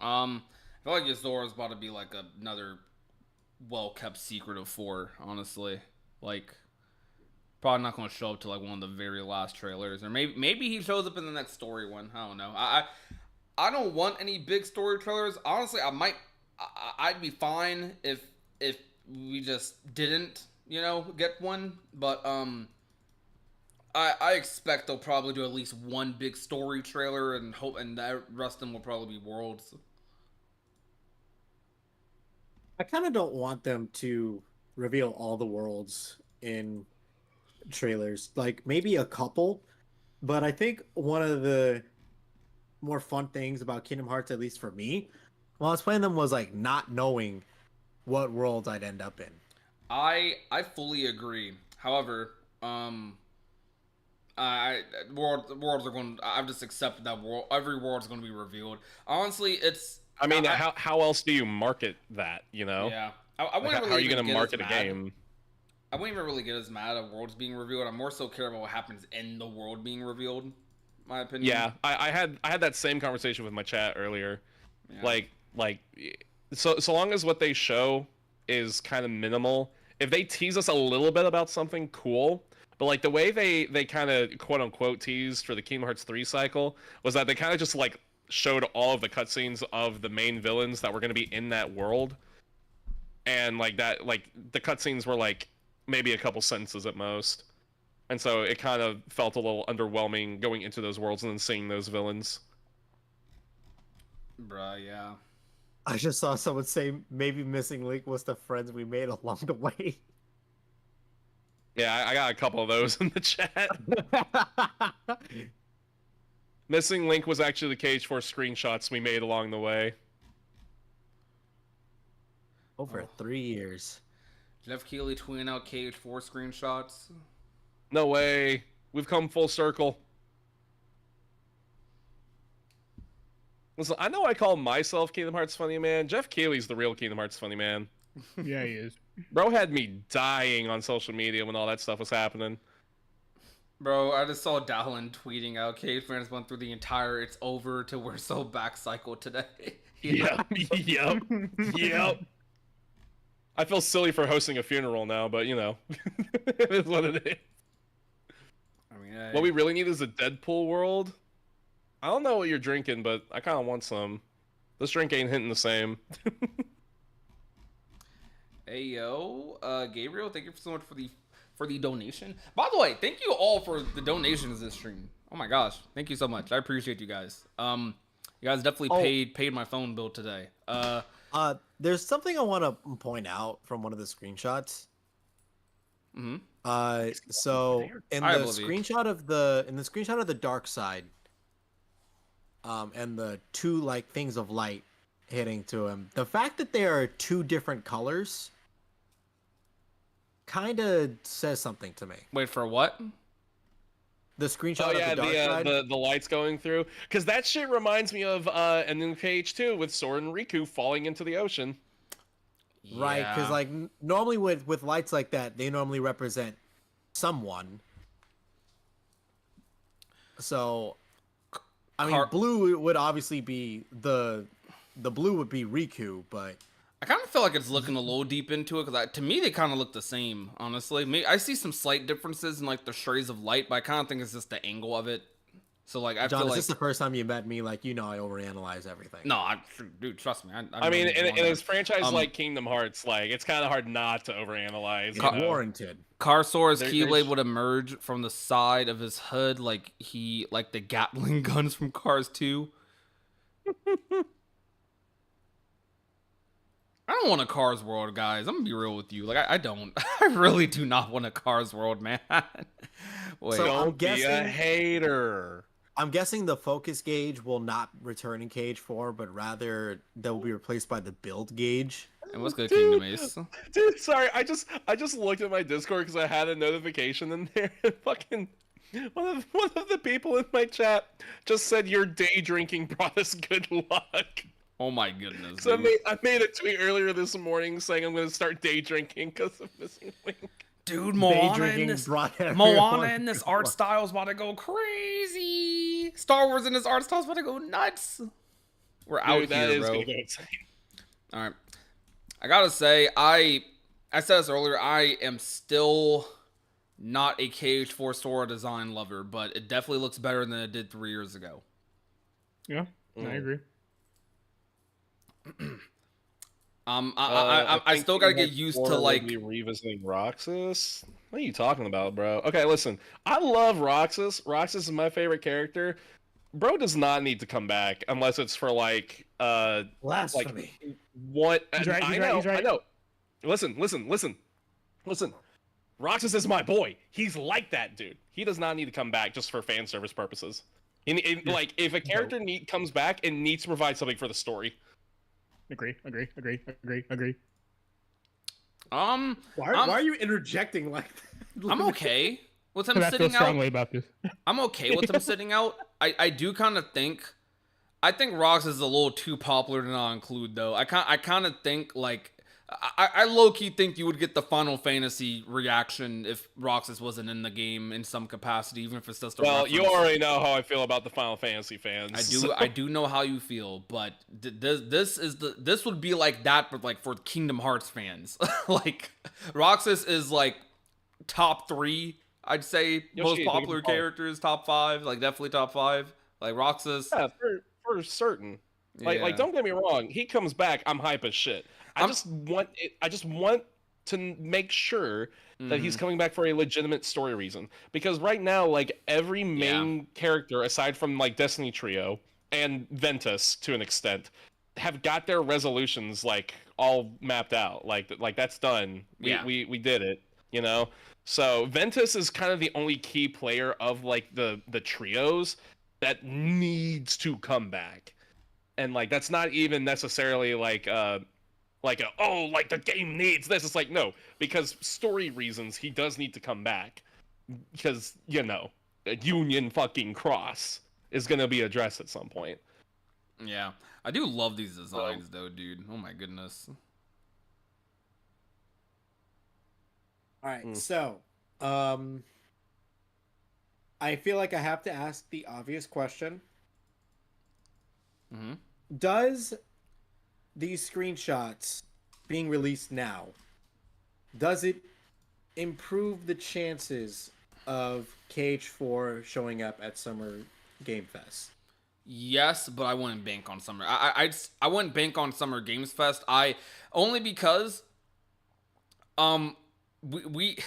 I feel like Yozora's about to be like another well-kept secret of 4. Honestly, like probably not going to show up to like one of the very last trailers, or maybe he shows up in the next story one. I don't know. I don't want any big story trailers. Honestly, I'd be fine if we just didn't, get one. But I expect they'll probably do at least one big story trailer, and the rest of them will probably be worlds. I kind of don't want them to reveal all the worlds in trailers. Like maybe a couple, but I think one of the more fun things about Kingdom Hearts, at least for me, while I was playing them, was like not knowing what worlds I'd end up in. I fully agree. However, worlds are going. I've just accepted that every world is going to be revealed. Honestly, it's. I mean, how else do you market that? Yeah. I Like, wouldn't really how are you even going to get market as a mad. game? I wouldn't even really get as mad at worlds being revealed. I more so care about what happens in the world being revealed. In my opinion. Yeah, I had that same conversation with my chat earlier. Yeah. Like, so long as what they show is kind of minimal. If they tease us a little bit about something cool, but like the way they kind of quote unquote teased for the Kingdom Hearts 3 cycle was that they kind of just like showed all of the cutscenes of the main villains that were going to be in that world, and like that, like the cutscenes were like maybe a couple sentences at most, and so it kind of felt a little underwhelming going into those worlds and then seeing those villains. Bruh, yeah. I just saw someone say maybe Missing Link was the friends we made along the way. Yeah, I got a couple of those in the chat. Missing Link was actually the KH4 screenshots we made along the way. Over 3 years. Jeff Keighley tweeting out KH4 screenshots. No way. We've come full circle. Listen, I know I call myself Kingdom Hearts Funny Man. Jeff Keighley's the real Kingdom Hearts Funny Man. Yeah, he is. Bro had me dying on social media when all that stuff was happening. Bro, I just saw Dallin tweeting out Cave Friends went through the entire "it's over" to "we're so back" cycle today. Yep. Yep. I feel silly for hosting a funeral now, but it is what it is. I mean, What we really need is a Deadpool world. I don't know what you're drinking, but I kind of want some. This drink ain't hitting the same. Hey yo, Gabriel, thank you so much for the donation. By the way, thank you all for the donations this stream. Oh my gosh, thank you so much. I appreciate you guys. You guys definitely paid my phone bill today. There's something I want to point out from one of the screenshots. Mm-hmm. So in Hi, the Oblivion. screenshot of the dark side, and the two like things of light hitting to him, the fact that there are two different colors kind of says something to me. Wait for what? The screenshot Oh yeah, of the dark side. the lights going through, because that shit reminds me of a new KH2 with Sora and Riku falling into the ocean. Right, Yeah. because like normally with lights like that, they normally represent someone. So, I mean, blue would obviously be the blue would be Riku, but I kind of feel like it's looking a little deep into it because to me they kind of look the same. Honestly, I see some slight differences in like the strays of light, but I kind of think it's just the angle of it. So like, I John, feel is like this the first time you met me? Like, I overanalyze everything. no, dude, trust me. I mean, in in a franchise like Kingdom Hearts, like it's kind of hard not to overanalyze. It's you know? warranted. Carsora's There- Keyblade there's- would emerge from the side of his hood like the Gatling guns from Cars 2. I don't want a Cars World, guys. I'm gonna be real with you. Like, I don't. I really do not want a Cars World, man. Wait. So I'm Don't be a guessing- hater. I'm guessing the focus gauge will not return in KH4, but rather they will be replaced by the build gauge. And what's good, Dude. Kingdom Ace? Dude, sorry, I just looked at my Discord because I had a notification in there. And fucking one of the people in my chat just said your day drinking brought us good luck. Oh my goodness. So dude. I made a tweet earlier this morning saying I'm gonna start day drinking because of Missing Link. Dude, Day Moana drinking in this brought everyone Moana in this good art luck. style is about to go crazy. Star Wars in this art style is about to go nuts. We're out Dude, that here, is bro. gonna go insane. All right. I gotta say, I said this earlier. I am still not a KH4 Sora design lover, but it definitely looks better than it did 3 years ago. Yeah, I agree. I think still gotta Kingdom get Hearts used 4 to will like. be revisiting Roxas. What are you talking about, bro? Okay, listen. I love Roxas. Roxas is my favorite character. Bro does not need to come back unless it's for like Blasphemy. what He's right, I he's know, right, he's right. I know. Listen. Roxas is my boy. He's like that, dude. He does not need to come back just for fan service purposes. Like, if a character comes back, it needs to provide something for the story. Agree. Why are you interjecting like that? I'm okay with him Because I feel sitting out. strongly about this. I'm okay with him sitting out. I do kind of think. I think Roxas is a little too popular to not include, though. I kind of think like. I low-key think you would get the Final Fantasy reaction if Roxas wasn't in the game in some capacity, even if it's just a Well, you reference. already know how I feel about the Final Fantasy fans. I do know how you feel, but this would be like that, but like for Kingdom Hearts fans. Like Roxas is like top 3, I'd say, most think popular about it. characters, top 5, like definitely top 5. Like Roxas. Yeah, for certain. Like, Yeah. don't get me wrong. He comes back, I'm hype as shit. I just want to make sure that he's coming back for a legitimate story reason. Because right now, like every main character, aside from like Destiny Trio and Ventus to an extent, have got their resolutions like all mapped out. Like that's done. We did it. You know. So Ventus is kind of the only key player of like the trios that needs to come back. And like that's not even necessarily like the game needs this. It's like no, because story reasons he does need to come back because a Union fucking Cross is gonna be addressed at some point. Yeah, I do love these designs though, dude. Oh my goodness. All right, so I feel like I have to ask the obvious question. Mm-hmm. Does these screenshots being released now, does it improve the chances of KH4 showing up at Summer Game Fest? Yes, but I wouldn't bank on Summer. I wouldn't bank on Summer Games Fest. Only because we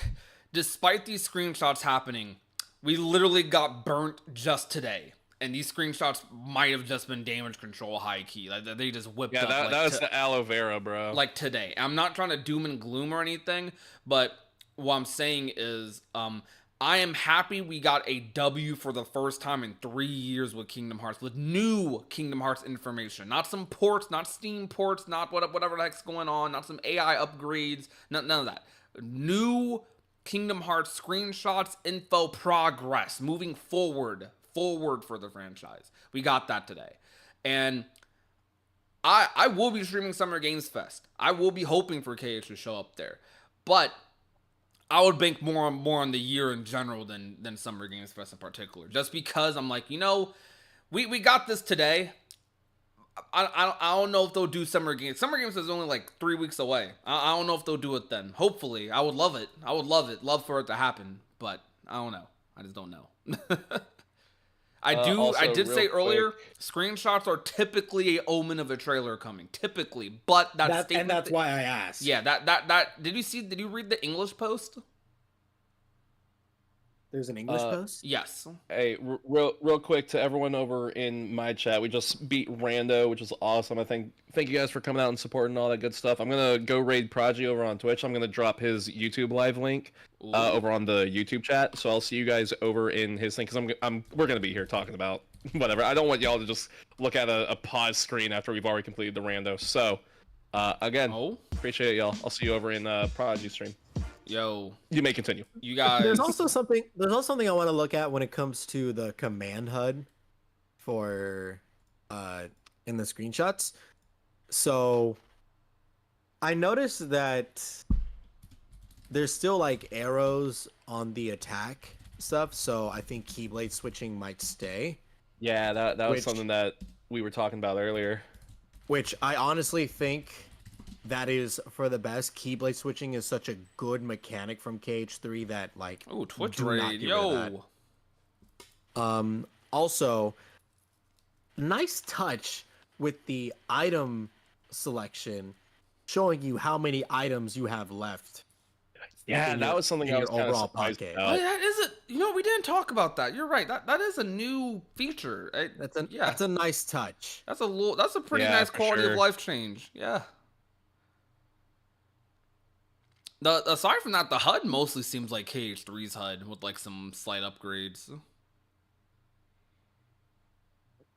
despite these screenshots happening, we literally got burnt just today. And these screenshots might have just been damage control high key. Like they just whipped up. Yeah, that was the aloe vera, bro. Like today. I'm not trying to doom and gloom or anything, but what I'm saying is, I am happy we got a W for the first time in 3 years with Kingdom Hearts, with new Kingdom Hearts information. Not some ports, not Steam ports, not whatever the heck's going on, not some AI upgrades, none of that. New Kingdom Hearts screenshots, info, progress, moving forward for the franchise. We got that today. And I will be streaming Summer Games Fest. I will be hoping for KH to show up there. But I would bank more on the year in general than Summer Games Fest in particular. Just because I'm like, we got this today. I don't know if they'll do Summer Games. Summer Games is only like 3 weeks away. I don't know if they'll do it then. Hopefully. I would love it. Love for it to happen. But I don't know. I just don't know. I did say earlier, screenshots are typically a omen of a trailer coming. Typically, but that's why I asked. Yeah, that did you read the English post? There's an English post. Yes. Hey, real quick to everyone over in my chat, we just beat Rando, which was awesome. I thank you guys for coming out and supporting all that good stuff. I'm gonna go raid Prodigy over on Twitch. I'm gonna drop his YouTube live link over on the YouTube chat. So I'll see you guys over in his thing because we're gonna be here talking about whatever. I don't want y'all to just look at a pause screen after we've already completed the Rando. So again, appreciate it, y'all. I'll see you over in Prodigy stream. Yo, you may continue. You guys. There's also something I want to look at when it comes to the command HUD for in the screenshots. So I noticed that there's still like arrows on the attack stuff, so I think keyblade switching might stay. Yeah, that was something that we were talking about earlier. Which I honestly think that is for the best. Keyblade switching is such a good mechanic from KH3 that like Twitch do not raid, get rid of that. Also, nice touch with the item selection, showing you how many items you have left. Yeah, that was something I was kind of surprised about. Oh, yeah, is it? You know, we didn't talk about that. You're right. That is a new feature. That's a nice touch. That's a pretty nice quality of life change. Yeah. Aside from that, the HUD mostly seems like KH3's HUD with like some slight upgrades.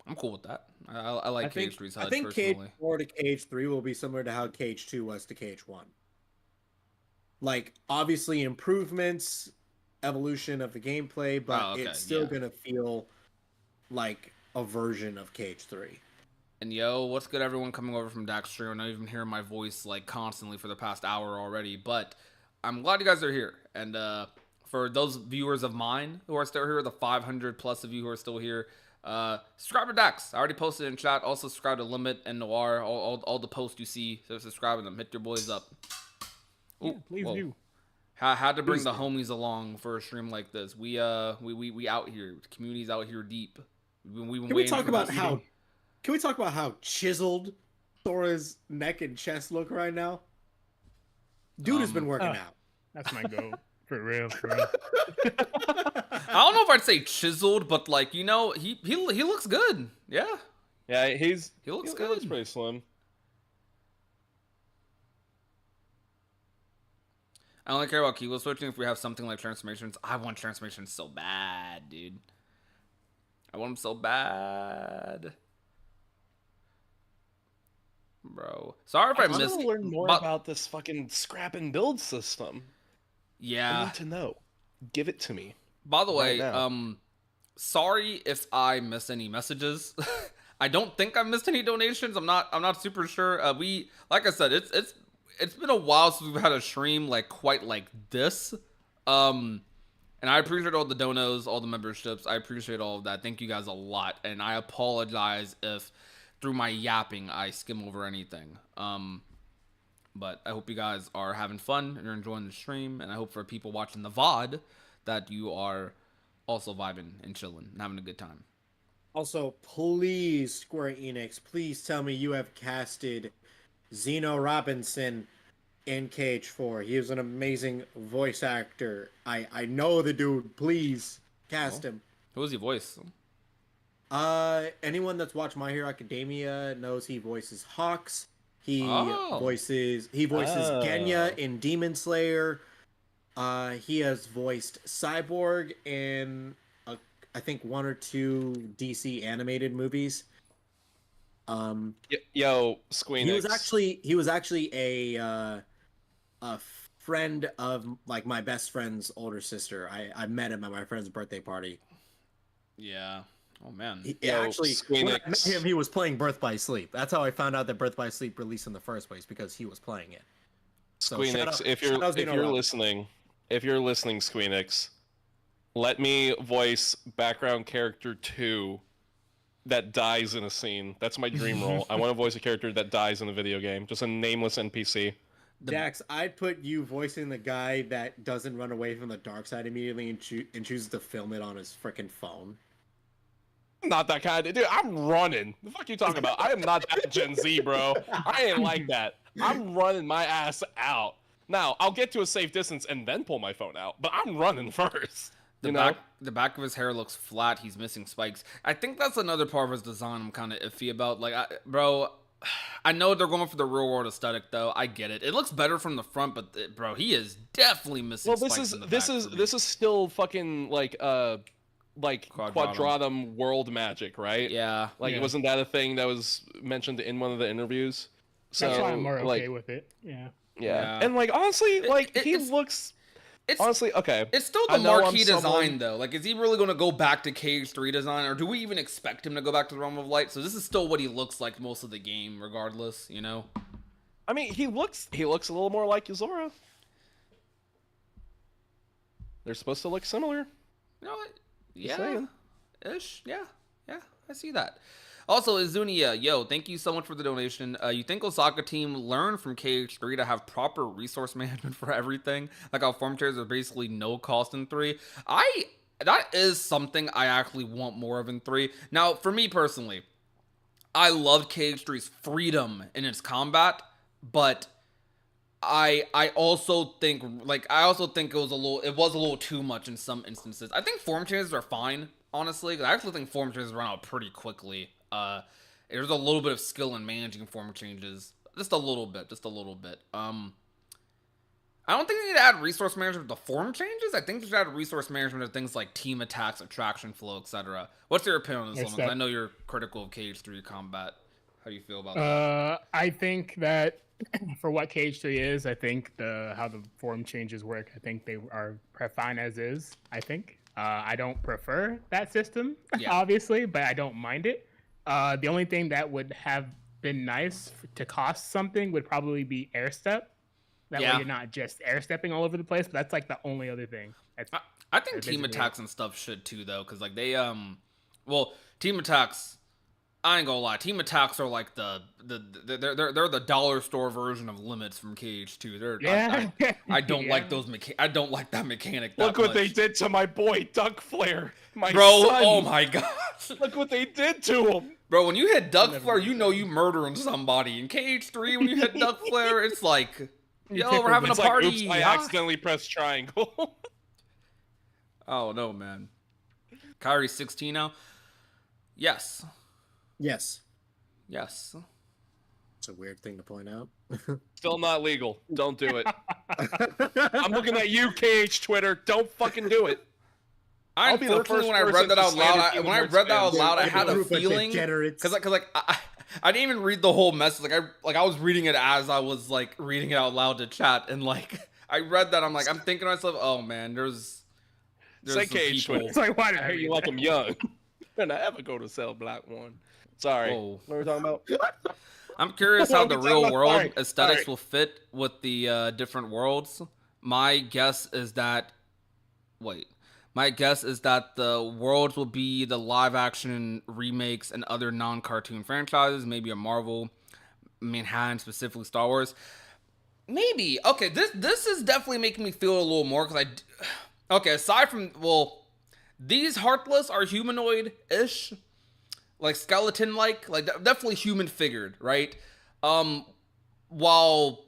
I'm cool with that. I like KH3's HUD. I think personally. KH4 to KH3 will be similar to how KH2 was to KH1. Like, obviously improvements, evolution of the gameplay, but it's still gonna feel like a version of KH3. And yo, what's good, everyone coming over from Dax Stream? I'm not even hearing my voice like constantly for the past hour already, but I'm glad you guys are here. And for those viewers of mine who are still here, the 500 plus of you who are still here, subscribe to Dax. I already posted in chat. Also subscribe to Limit and Noir. All the posts you see, so subscribe to them. Hit your boys up. Yeah, please do. Had to bring the homies along for a stream like this. We out here. The community's out here deep. Can we talk about how chiseled Sora's neck and chest look right now? Dude has been working out. That's my goal. For real. I don't know if I'd say chiseled, but like, you know, he looks good. Yeah. Yeah, he looks good. He looks pretty slim. I don't care about keyword switching if we have something like transformations. I want transformations so bad, dude. I want them so bad. Bro. Sorry if I missed. I want to learn more about this fucking scrap and build system. Yeah. I need to know. Give it to me. By the way, sorry if I missed any messages. I don't think I missed any donations. I'm not super sure. Like I said, it's been a while since we've had a stream like quite like this. And I appreciate all the donos, all the memberships. I appreciate all of that. Thank you guys a lot. And I apologize if through my yapping I skim over anything. But I hope you guys are having fun and you're enjoying the stream. And I hope for people watching the VOD that you are also vibing and chilling and having a good time. Also, please, Square Enix, please tell me you have casted Zeno Robinson in KH4. He is an amazing voice actor. I know the dude. Please cast him. Who was he voice? Anyone that's watched My Hero Academia knows he voices Hawks. He voices Genya in Demon Slayer. He has voiced Cyborg in I think 1 or 2 DC animated movies. Yo, Squeenix. He was actually a friend of like my best friend's older sister. I met him at my friend's birthday party. Yeah. Oh man. When I met him, he was playing Birth by Sleep. That's how I found out that Birth by Sleep released in the first place, because he was playing it. So Squeenix, if you're listening, Squeenix, let me voice background character 2 that dies in a scene. That's my dream role. I want to voice a character that dies in a video game. Just a nameless NPC. Dax, I'd put you voicing the guy that doesn't run away from the dark side immediately and chooses to film it on his freaking phone. I'm not that kind of dude. I'm running. The fuck you talking about? I am not that Gen Z, bro. I ain't like that. I'm running my ass out. Now, I'll get to a safe distance and then pull my phone out, but I'm running first. The back of his hair looks flat. He's missing spikes. I think that's another part of his design I'm kind of iffy about. Like, bro, I know they're going for the real world aesthetic though. I get it. It looks better from the front, but bro, he is definitely missing. Well, spikes in the this back is for me. this is still fucking like quadratum world magic, right? Yeah. Like, Yeah. wasn't that a thing that was mentioned in one of the interviews? So That's why I'm more like, okay with it. Yeah. yeah. And like honestly, like he it's- looks. It's Honestly, okay. It's still I the know I'm marquee design someone- though. Like, is he really going to go back to KH3 design, or do we even expect him to go back to the Realm of Light? So this is still what he looks like most of the game, regardless. You know. I mean, he looks a little more like Yuzora. They're supposed to look similar. You know what? Just Yeah. saying. Ish. Yeah. Yeah. I see that. Also, Izunia, yo, thank you so much for the donation. You think Osaka team learned from KH3 to have proper resource management for everything? Like how form chairs are basically no cost in 3. That is something I actually want more of in 3. Now, for me personally, I love KH3's freedom in its combat, but I also think it was a little too much in some instances. I think form changes are fine, honestly. 'Cause I actually think form changes run out pretty quickly. There's a little bit of skill in managing form changes, just a little bit. I don't think they need to add resource management to form changes. I think they should add resource management to things like team attacks, attraction flow, etc. What's your opinion on this one? 'Cause I know you're critical of KH3 combat. How do you feel about that? I think that for what KH3 is, I think how the form changes work, I think they are fine as is. I think I don't prefer that system, Yeah. obviously, but I don't mind it. The only thing that would have been nice to cost something would probably be air step. That way Yeah. you're not just air stepping all over the place. But that's like the only other thing. I think That's team basically attacks and stuff should too, though, because like team attacks. I ain't gonna lie, team attacks are like they're the dollar store version of limits from KH2. I don't Yeah. like those I don't like that mechanic. That Look what they much. did to my boy Duck Flare, my Bro. son. Oh my gosh, Look what they did to him. bro. When you hit Duck Flare, you know you murdering somebody. In KH3, when you hit Duck Flare, it's like, yo, we're having a It's like, party. oops, I huh? accidentally pressed triangle. Oh no, man. Kyrie's 16 now. Yes. Yes. Yes. It's a weird thing to point out. Still not legal. Don't do it. I'm looking at you, KH Twitter. Don't fucking do it. I'll be the Unfortunately, first when I read person that to out slander loud, Kingdom when I Hearts read that out fans. loud, I They're had a group of feeling degenerates. because I didn't even read the whole message. I was reading it as I was like reading it out loud to chat, and like I read that, I'm thinking to myself, oh man, there's Say some KH people. Twitter. It's like, why did I I hear you read like that? I'm young. And I ever go to Cell Block 1. Sorry. Whoa. What were we talking about? I'm curious how the What are we real talking about? world Sorry. aesthetics Sorry. will fit with the different worlds. My guess is that the worlds will be the live action remakes and other non-cartoon franchises, maybe a Marvel, Manhattan, specifically Star Wars. Maybe. Okay, this is definitely making me feel a little more okay, aside from these Heartless are humanoid-ish, like skeleton-like, definitely human figured, right? While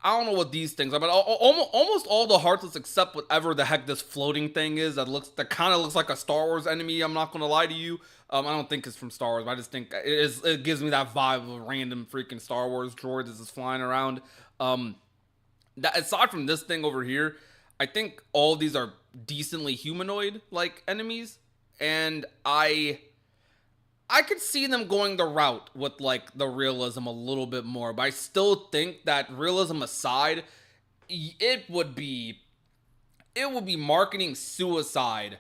I don't know what these things are, but almost all the Heartless except whatever the heck this floating thing is that kind of looks like a Star Wars enemy. I'm not gonna lie to you. I don't think it's from Star Wars, but I just think it gives me that vibe of a random freaking Star Wars droid that's just flying around. That aside from this thing over here, I think all of these are decently humanoid like enemies, and I could see them going the route with like the realism a little bit more, but I still think that realism aside, it would be marketing suicide.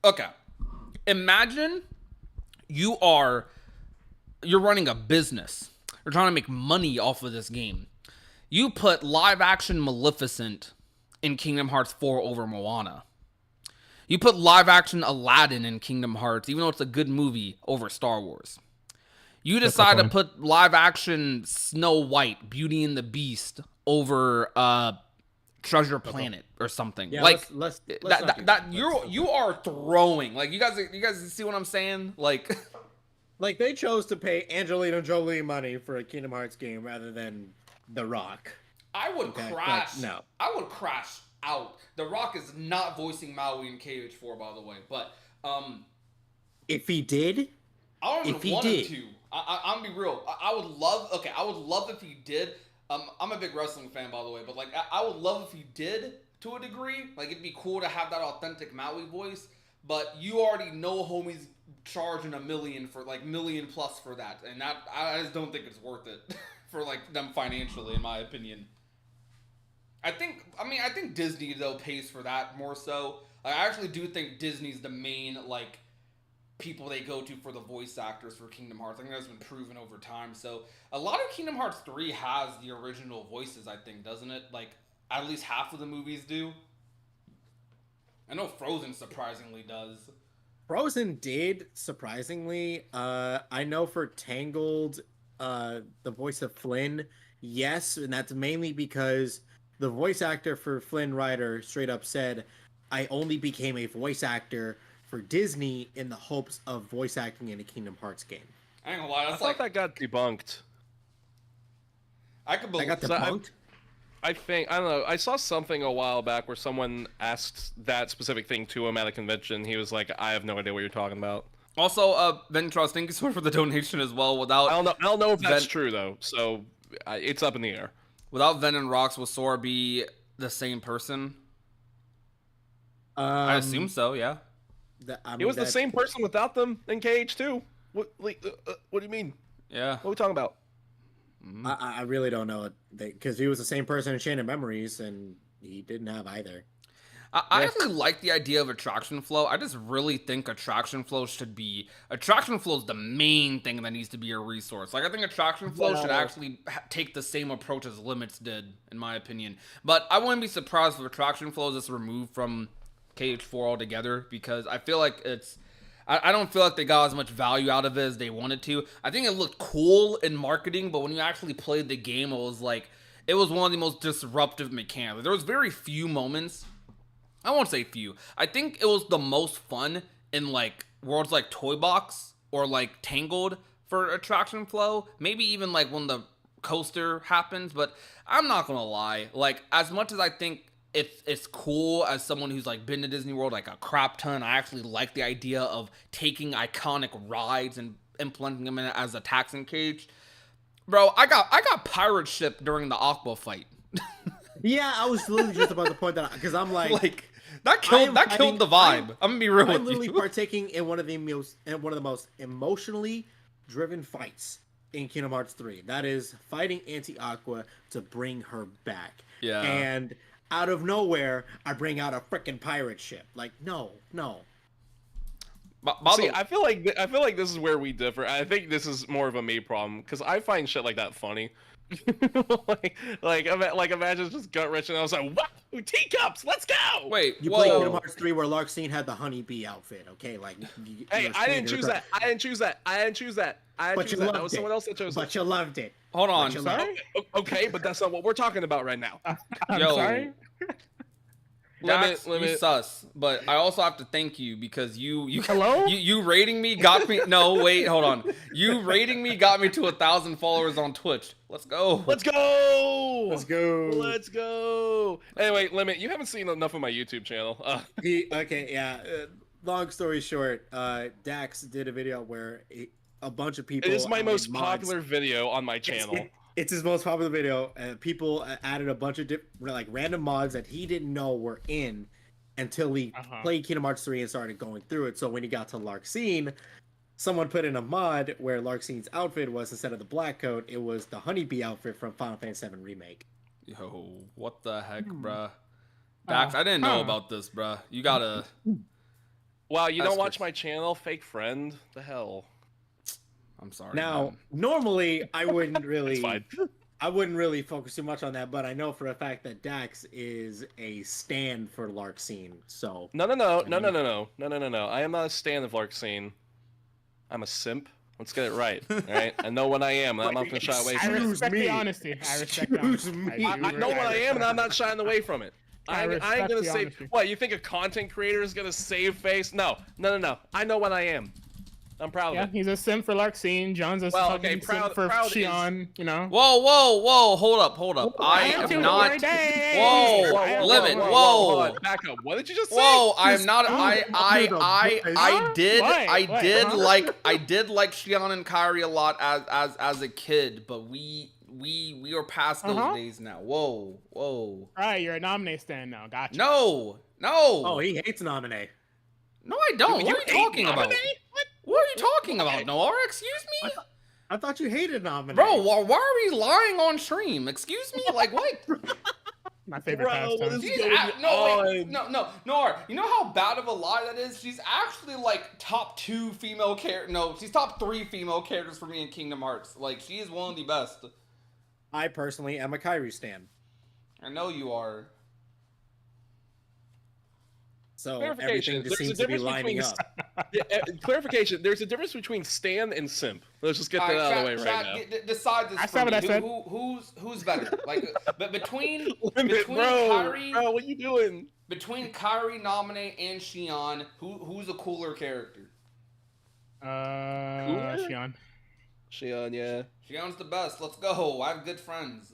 Okay. Imagine you're running a business. You're trying to make money off of this game. You put live action Maleficent in Kingdom Hearts 4 over Moana. You put live action Aladdin in Kingdom Hearts, even though it's a good movie, over Star Wars. You decide to put live action Snow White, Beauty and the Beast over Treasure Planet or something. Yeah, like let's not do that. you are throwing, like, you guys see what I'm saying? Like Like, they chose to pay Angelina Jolie money for a Kingdom Hearts game rather than The Rock. I would Okay, crash. like, no. I would crash out. The Rock is not voicing Maui in KH4, by the way, but If he did, I don't If even he want him did. to. I'm gonna be real. I would love. Okay, I would love if he did. I'm a big wrestling fan, by the way, but like I would love if he did to a degree. Like it'd be cool to have that authentic Maui voice. But you already know homie's charging $1 million for like $1 million plus for that, and that I just don't think it's worth it for like them financially, in my opinion. I think Disney though pays for that more so. Like, I actually do think Disney's the main like people they go to for the voice actors for Kingdom Hearts. I think that's been proven over time. So a lot of Kingdom Hearts 3 has the original voices, I think, doesn't it? Like at least half of the movies do. I know Frozen surprisingly does. Frozen did surprisingly. I know for Tangled, the voice of Flynn, yes, and that's mainly because the voice actor for Flynn Rider straight up said, "I only became a voice actor for Disney in the hopes of voice acting in a Kingdom Hearts game." I ain't gonna lie, I that's thought like that got debunked. I could I believe. got So debunked. I don't know. I saw something a while back where someone asked that specific thing to him at a convention. He was like, "I have no idea what you're talking about." Also, Ventros, thank you so much for the donation as well. I don't know if that's Ven- true though. So it's up in the air. Without Ven and Rocks, will Sora be the same person? I assume so. Yeah. It was the same person without them in KH2. What do you mean? Yeah. What are we talking about? I really don't know because he was the same person in Chain of Memories, and he didn't have either. I actually like the idea of attraction flow. I just really think attraction flow is the main thing that needs to be a resource. Like I think attraction flow should actually take the same approach as limits did, in my opinion. But I wouldn't be surprised if attraction flow is just removed from KH4 altogether, because I feel like I don't feel like they got as much value out of it as they wanted to. I think it looked cool in marketing, but when you actually played the game, it was one of the most disruptive mechanics. There was very few moments. I won't say few. I think it was the most fun in like worlds like Toy Box or like Tangled for attraction flow. Maybe even like when the coaster happens. But I'm not gonna lie. Like as much as I think it's cool as someone who's like been to Disney World like a crap ton, I actually like the idea of taking iconic rides and implementing them in as a taxing cage. Bro, I got pirate ship during the Aqua fight. Yeah, I was literally just about to point that out because I'm like that killed the vibe. I'm gonna be real I'm with literally you. partaking in one of the most emotionally driven fights in Kingdom Hearts 3. That is fighting Anti-Aqua to bring her back. Yeah. And out of nowhere, I bring out a freaking pirate ship. Like, no. See, I feel like this is where we differ. I think this is more of a me problem because I find shit like that funny. like imagine just gut wrenching. I was like, "What? Teacups? Let's go!" Wait, You whoa. play Kingdom Hearts 3 where Larxene had the honeybee outfit, okay? Like, Hey, I didn't choose that. I didn't choose that. But you That loved was it. someone else that chose But it. you loved it. Hold on. But you loved it. Okay, but that's not what we're talking about right now. I'm Yo. sorry. Dax, you limit. sus, but I also have to thank you because you Hello? you rating me got me. No, wait, hold on. You rating me got me to 1,000 followers on Twitch. Let's go. Let's go. Let's go. Let's go. Anyway, limit. You haven't seen enough of my YouTube channel. Long story short, Dax did a video where a bunch of people. It is my added most mods. popular video on my channel. It's his most popular video. People added a bunch of like random mods that he didn't know were in until he played Kingdom Hearts 3 and started going through it. So when he got to Larxene, someone put in a mod where Larxene's outfit was, instead of the black coat, it was the honeybee outfit from Final Fantasy VII Remake. Yo, what the heck, bruh? Dax, I didn't know about this, bruh. You gotta. Wow, you That's don't watch good. my channel, fake friend? The hell. I'm sorry. Now, man. normally I wouldn't It's really, fine. I wouldn't really focus too much on that, but I know for a fact that Dax is a stand for Larxene. So No. I am not a stan of Larxene. I'm a simp. Let's get it right. All right. I know what I am, and I'm not gonna shy away I from it. respect me. the honesty. I respect the honesty. Excuse me. I know what I am, and I'm not shying away from it. I ain't respect gonna the save. honesty. What, you think a content creator is gonna save face? No. I know what I am. I'm proud Yeah, of it. he's a simp for Larxene. John's a Well, fucking okay, proud- simp for proud is- Xion, you know? Whoa, hold up. I am too am not. worried. Hey, Whoa, I am Limit, too worried. whoa. Hold on, back up. What did you just say? Whoa, I'm Just not. under I Huh? did. What? I What? did Huh? like. I did like Xion and Kyrie a lot as a kid, but we are past those Uh-huh. days now. Whoa. All right, you're a nominee stand now. Gotcha. No. Oh, he hates Naminé. No, I don't. You What are you hate talking about? Naminé? What are you talking about, Noah? Excuse me, I thought you hated Naminé. bro. Why are we lying on stream? Excuse me, like what? My favorite Bro, pastime. what is She's going no, Nora. You know how bad of a lie that is? She's actually like top 2 female character. No, she's top 3 female characters for me in Kingdom Hearts. Like she is one of the best. I personally am a Kyrie stan. I know you are. So Clarification, everything just there's a seems to be difference lining between- up. Clarification. There's a difference between stan and simp. Let's just get that out of the way right now. Decide this I for said what me. I said. Who's better? Like, but between Limit, bro, Kyrie, bro, what you doing? between Kyrie, Naminé, and Xion, who's a cooler character? Xion. Xion, yeah. Xion's the best. Let's go. I have good friends.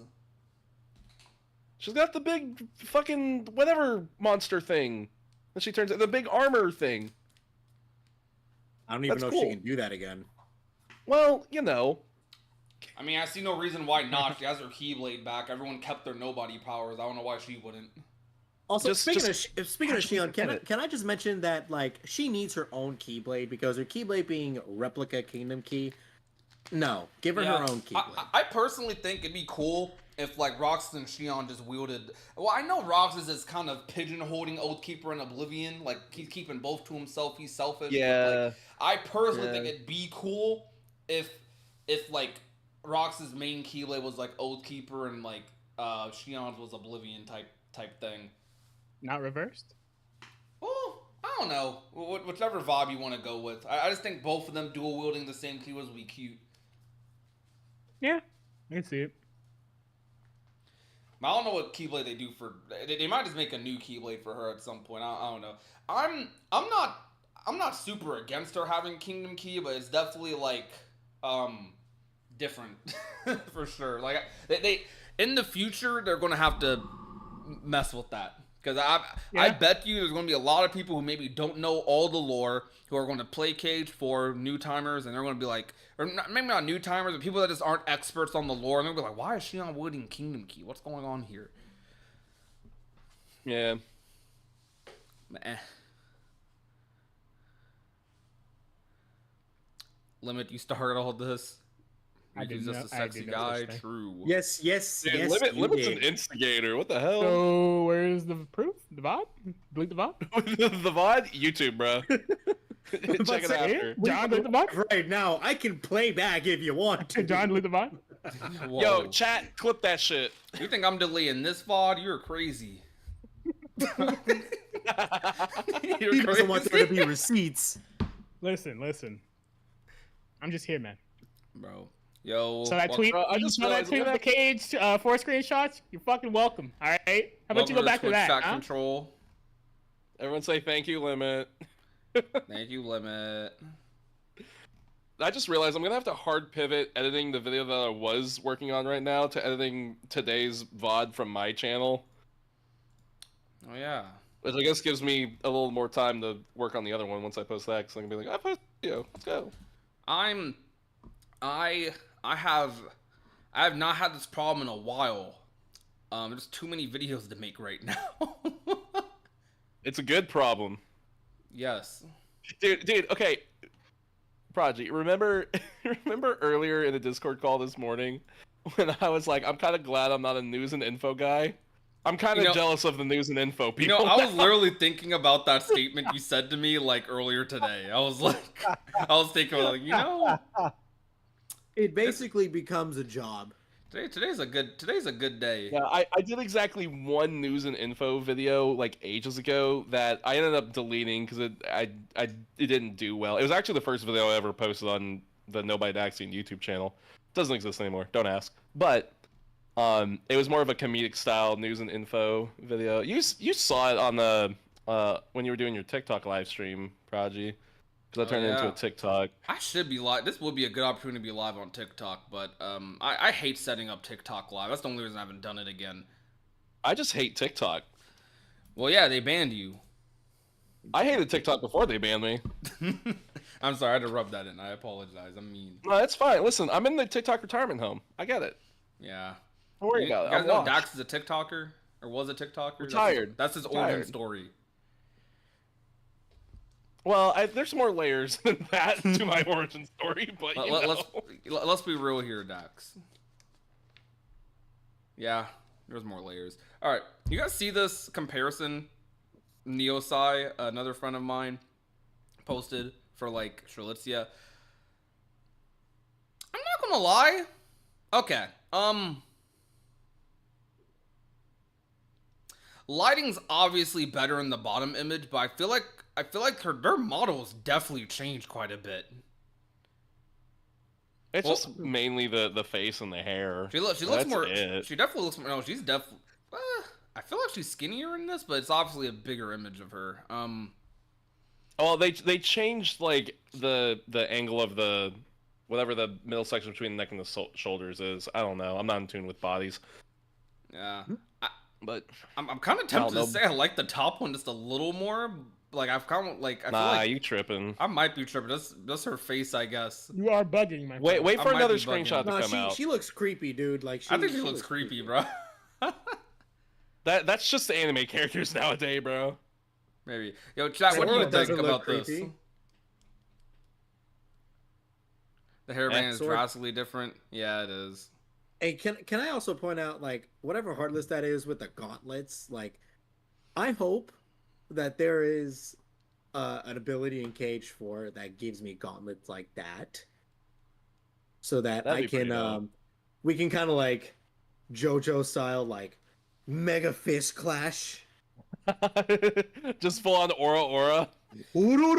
She's got the big fucking whatever monster thing. And she turns the big armor thing. I don't even That's know if cool. she can do that again. Well, you know. I mean, I see no reason why not. She has her Keyblade back. Everyone kept their nobody powers. I don't know why she wouldn't. Also, Just- speaking just- of Xion, get it. can I just mention that like she needs her own Keyblade because her Keyblade being replica Kingdom Key. No, give her Yeah. her own Keyblade. I personally think it'd be cool if like Roxas and Xion just wielded. Well, I know Roxas is kind of pigeonholing Oathkeeper and Oblivion. Like he's keeping both to himself. He's selfish. But, Yeah. like, I personally Yeah. think it'd be cool if like Roxas' main Keyblade was like Oathkeeper and like Xion's was Oblivion type thing. Not reversed? Well, I don't know. Whichever vibe you want to go with. I just think both of them dual wielding the same keyblades would be cute. Yeah, I can see it. I don't know what Keyblade they do for. They might just make a new Keyblade for her at some point. I don't know. I'm not super against her having Kingdom Key, but it's definitely like different for sure. Like they in the future they're gonna have to mess with that because I bet you there's gonna be a lot of people who maybe don't know all the lore who are going to play KH4 new timers and they're going to be like, or not, maybe not new timers, but people that just aren't experts on the lore and they're going to be like, why is she on wielding Kingdom Key? What's going on here? Yeah. Meh. Limit, you started all this. I He's did just not- a I sexy did no guy. such thing. True. Yes, Dude, yes, you Limit's did. an instigator. What the hell? So, where's the proof? The VOD? Delete the VOD? The VOD? YouTube, bro. About Check to it say, out. Eh? John, delete the VOD? Right now, I can play back if you want to. John, delete the VOD? Whoa. Yo, chat, clip that shit. You think I'm delaying this VOD? You're crazy. You're He doesn't want there to be receipts. Listen. I'm just here, man. Bro. Yo. So that well, tweet, bro, I you just saw that realized tweet I'm with the KH4 screenshots? You're fucking welcome, alright? How about you go welcome back to Twitch that, chat huh? control. Everyone say thank you, Limit. Thank you, Limit. I just realized I'm gonna have to hard pivot editing the video that I was working on right now to editing today's VOD from my channel. Oh, yeah. Which I guess gives me a little more time to work on the other one once I post that, because I can be like, I post video, let's go. I have not had this problem in a while. There's too many videos to make right now. It's a good problem. Yes. Dude, okay. Prodigy, remember earlier in the Discord call this morning when I was like, I'm kind of glad I'm not a news and info guy? I'm kind of jealous of the news and info You people. know, I was literally thinking about that statement you said to me like earlier today. I was thinking like, you know, It basically becomes a job. today's a good day. Yeah, I did exactly one news and info video like ages ago that I ended up deleting because it didn't do well. It was actually the first video I ever posted on the Nobody Daxian YouTube channel. It doesn't exist anymore. Don't ask. But it was more of a comedic style news and info video. You saw it on the when you were doing your TikTok live stream, Prodigy, because I turned it into a TikTok. I should be live. This would be a good opportunity to be live on TikTok, but I hate setting up TikTok live. That's the only reason I haven't done it again. I just hate TikTok. Well, yeah, they banned you. I hated TikTok before they banned me. I'm sorry, I had to rub that in. I apologize. I'm mean. No, it's fine. Listen, I'm in the TikTok retirement home. I get it. Yeah. Don't worry You about it. guys I'm know washed. Dax is a TikToker? Or was a TikToker? Retired. That's his Retired. origin story. Well, there's more layers than that to my origin story, but you know. Let's be real here, Dax. Yeah, there's more layers. All right, you guys see this comparison? Neosai, another friend of mine, posted for like Strelitzia. I'm not gonna lie. Okay, lighting's obviously better in the bottom image, but I feel like their models definitely changed quite a bit. It's just mainly the face and the hair. She looks That's more. it. She definitely looks more. No, she's definitely. I feel like she's skinnier in this, but it's obviously a bigger image of her. Well, they changed like the angle of the whatever the middle section between the neck and the shoulders is. I don't know. I'm not in tune with bodies. Yeah, but I'm kind of tempted to say I like the top one just a little more. Like I've kind of like. I feel like you tripping. I might be tripping. That's her face, I guess. You are bugging, my friend. Wait for I might another be bugging. screenshot to come out. She looks creepy, dude. Like I think she looks creepy, bro. That's just the anime characters nowadays, bro. Maybe. Yo, chat. What do you Sword think doesn't about look this? creepy. The hairband is Sword. drastically different. Yeah, it is. Hey, can I also point out, like, whatever Heartless that is with the gauntlets, like, I hope that there is an ability in KH4 that gives me gauntlets like that, so that That'd I be pretty can dope. we can kind of like JoJo style, like mega fist clash. Just full on aura. Listen,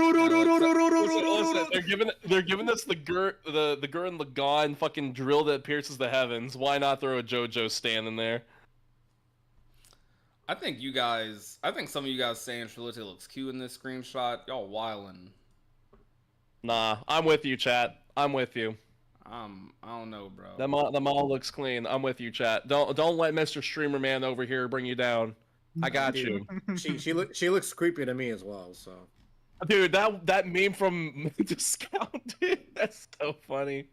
they're giving us the Gurren Lagann fucking drill that pierces the heavens. Why not throw a JoJo stand in there? I think some of you guys saying Charlotte looks cute in this screenshot. Y'all wildin'. Nah, I'm with you, chat. I'm with you. I don't know, bro. The model looks clean. I'm with you, chat. Don't let Mr. Streamer Man over here bring you down. I got you. She looks creepy to me as well. So, Dude, that meme from Discount, dude, that's so funny.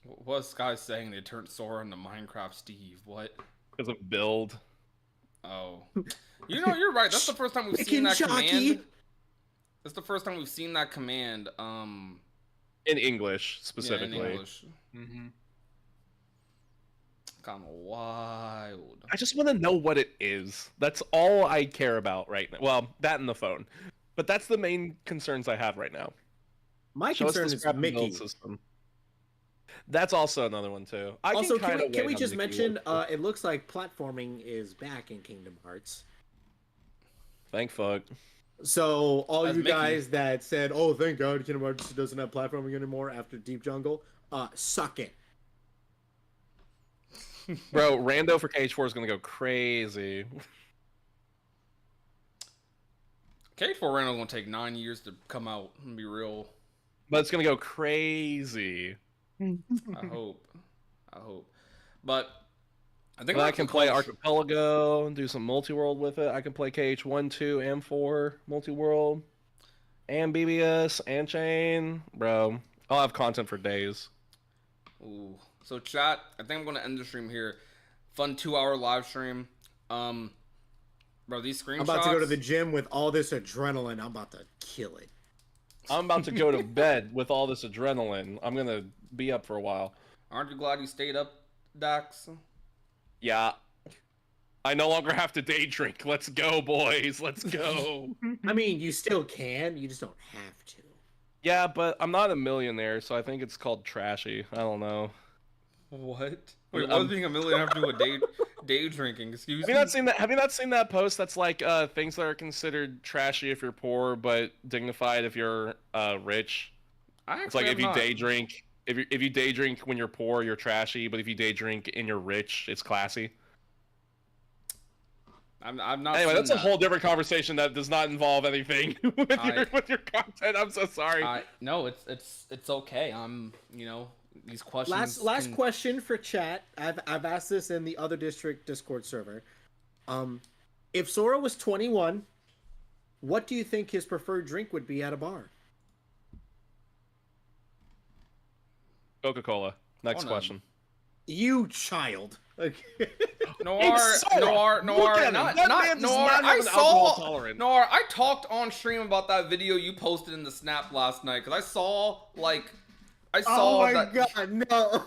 What's Sky saying? They turned Sora into Minecraft Steve. What? Because of build. Oh. You know, you're right. That's the first time we've seen that command. That's the first time we've seen that command. In English, Yeah, specifically. in English. Mm-hmm. Kind of wild. I just want to know what it is. That's all I care about right now. Well, that and the phone. But that's the main concerns I have right now. my Show us concern the is scrap and build Mickey. system. That's also another one too. Also, can we just mention? It looks like platforming is back in Kingdom Hearts. Thank fuck. So all That's you Mickey. guys that said, "Oh, thank God, Kingdom Hearts doesn't have platforming anymore after Deep Jungle," suck it. Bro, Rando for KH4 is gonna go crazy. KH4 Randall's gonna take 9 years to come out and be real. But it's gonna go crazy. I hope. But I think But I that's can the play culture- Archipelago and do some multi-world with it. I can play KH1, 2, and 4 multi-world. And BBS, and Chain. Bro, I'll have content for days. Ooh. So chat, I think I'm gonna end the stream here. Fun 2-hour live stream. Bro, these screenshots. I'm about to go to the gym with all this adrenaline. I'm about to kill it. I'm about to go to bed with all this adrenaline. I'm gonna be up for a while. Aren't you glad you stayed up, Dax? Yeah. I no longer have to day drink. Let's go, boys. Let's go. I mean, you still can. You just don't have to. Yeah, but I'm not a millionaire, so I think it's called trashy. I don't know. What? Wait, what does being a millionaire have to do with day drinking? Excuse Have me. you not seen that? Have you not seen that post that's like things that are considered trashy if you're poor, but dignified if you're rich? It's like if you day drink, if you day drink when you're poor, you're trashy, but if you day drink and you're rich, it's classy. I'm not. Anyway, seen that's a that. whole different conversation that does not involve anything with your content. I'm so sorry. No, it's okay. These questions. Last question for chat. I've asked this in the other district Discord server. If Sora was 21, what do you think his preferred drink would be at a bar? Coca-Cola. Next question. You child. Okay. Noir, I talked on stream about that video you posted in the Snap last night because I saw Oh my god, no.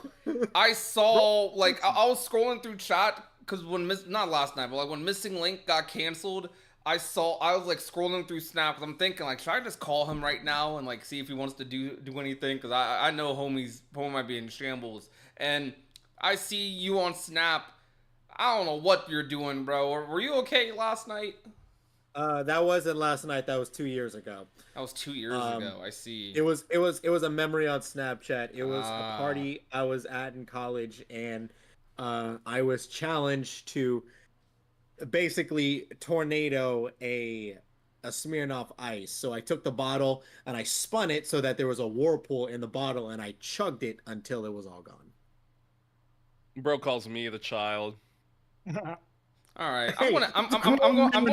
I saw I was scrolling through chat because not last night, but like when Missing Link got canceled, I was scrolling through Snap because I'm thinking should I just call him right now and see if he wants to do anything because I know homie might be in shambles, and I see you on Snap. I don't know what you're doing, bro. Were you okay last night? That wasn't last night. That was 2 years ago. That was 2 years ago. I see. It was a memory on Snapchat. It was a party I was at in college, and I was challenged to basically tornado a Smirnoff Ice. So I took the bottle and I spun it so that there was a whirlpool in the bottle, and I chugged it until it was all gone. Bro calls me the child. All right, Hey, I'm gonna end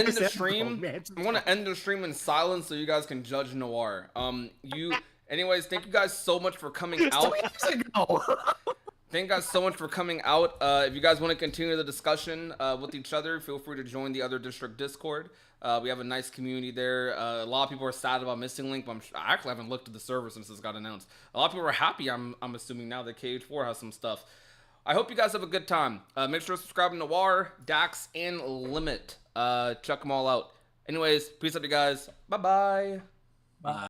the stuff, stream. man. I'm gonna end the stream in silence so you guys can judge Noir. Anyways, thank you guys so much for coming out. Thank you guys so much for coming out. If you guys want to continue the discussion with each other, feel free to join the other district Discord. We have a nice community there. A lot of people are sad about Missing Link, but I actually haven't looked at the server since this got announced. A lot of people are happy. I'm assuming now that KH4 has some stuff. I hope you guys have a good time. Make sure to subscribe to Noir, Dax, and Limit. Check them all out. Anyways, peace out, you guys. Bye-bye. Bye.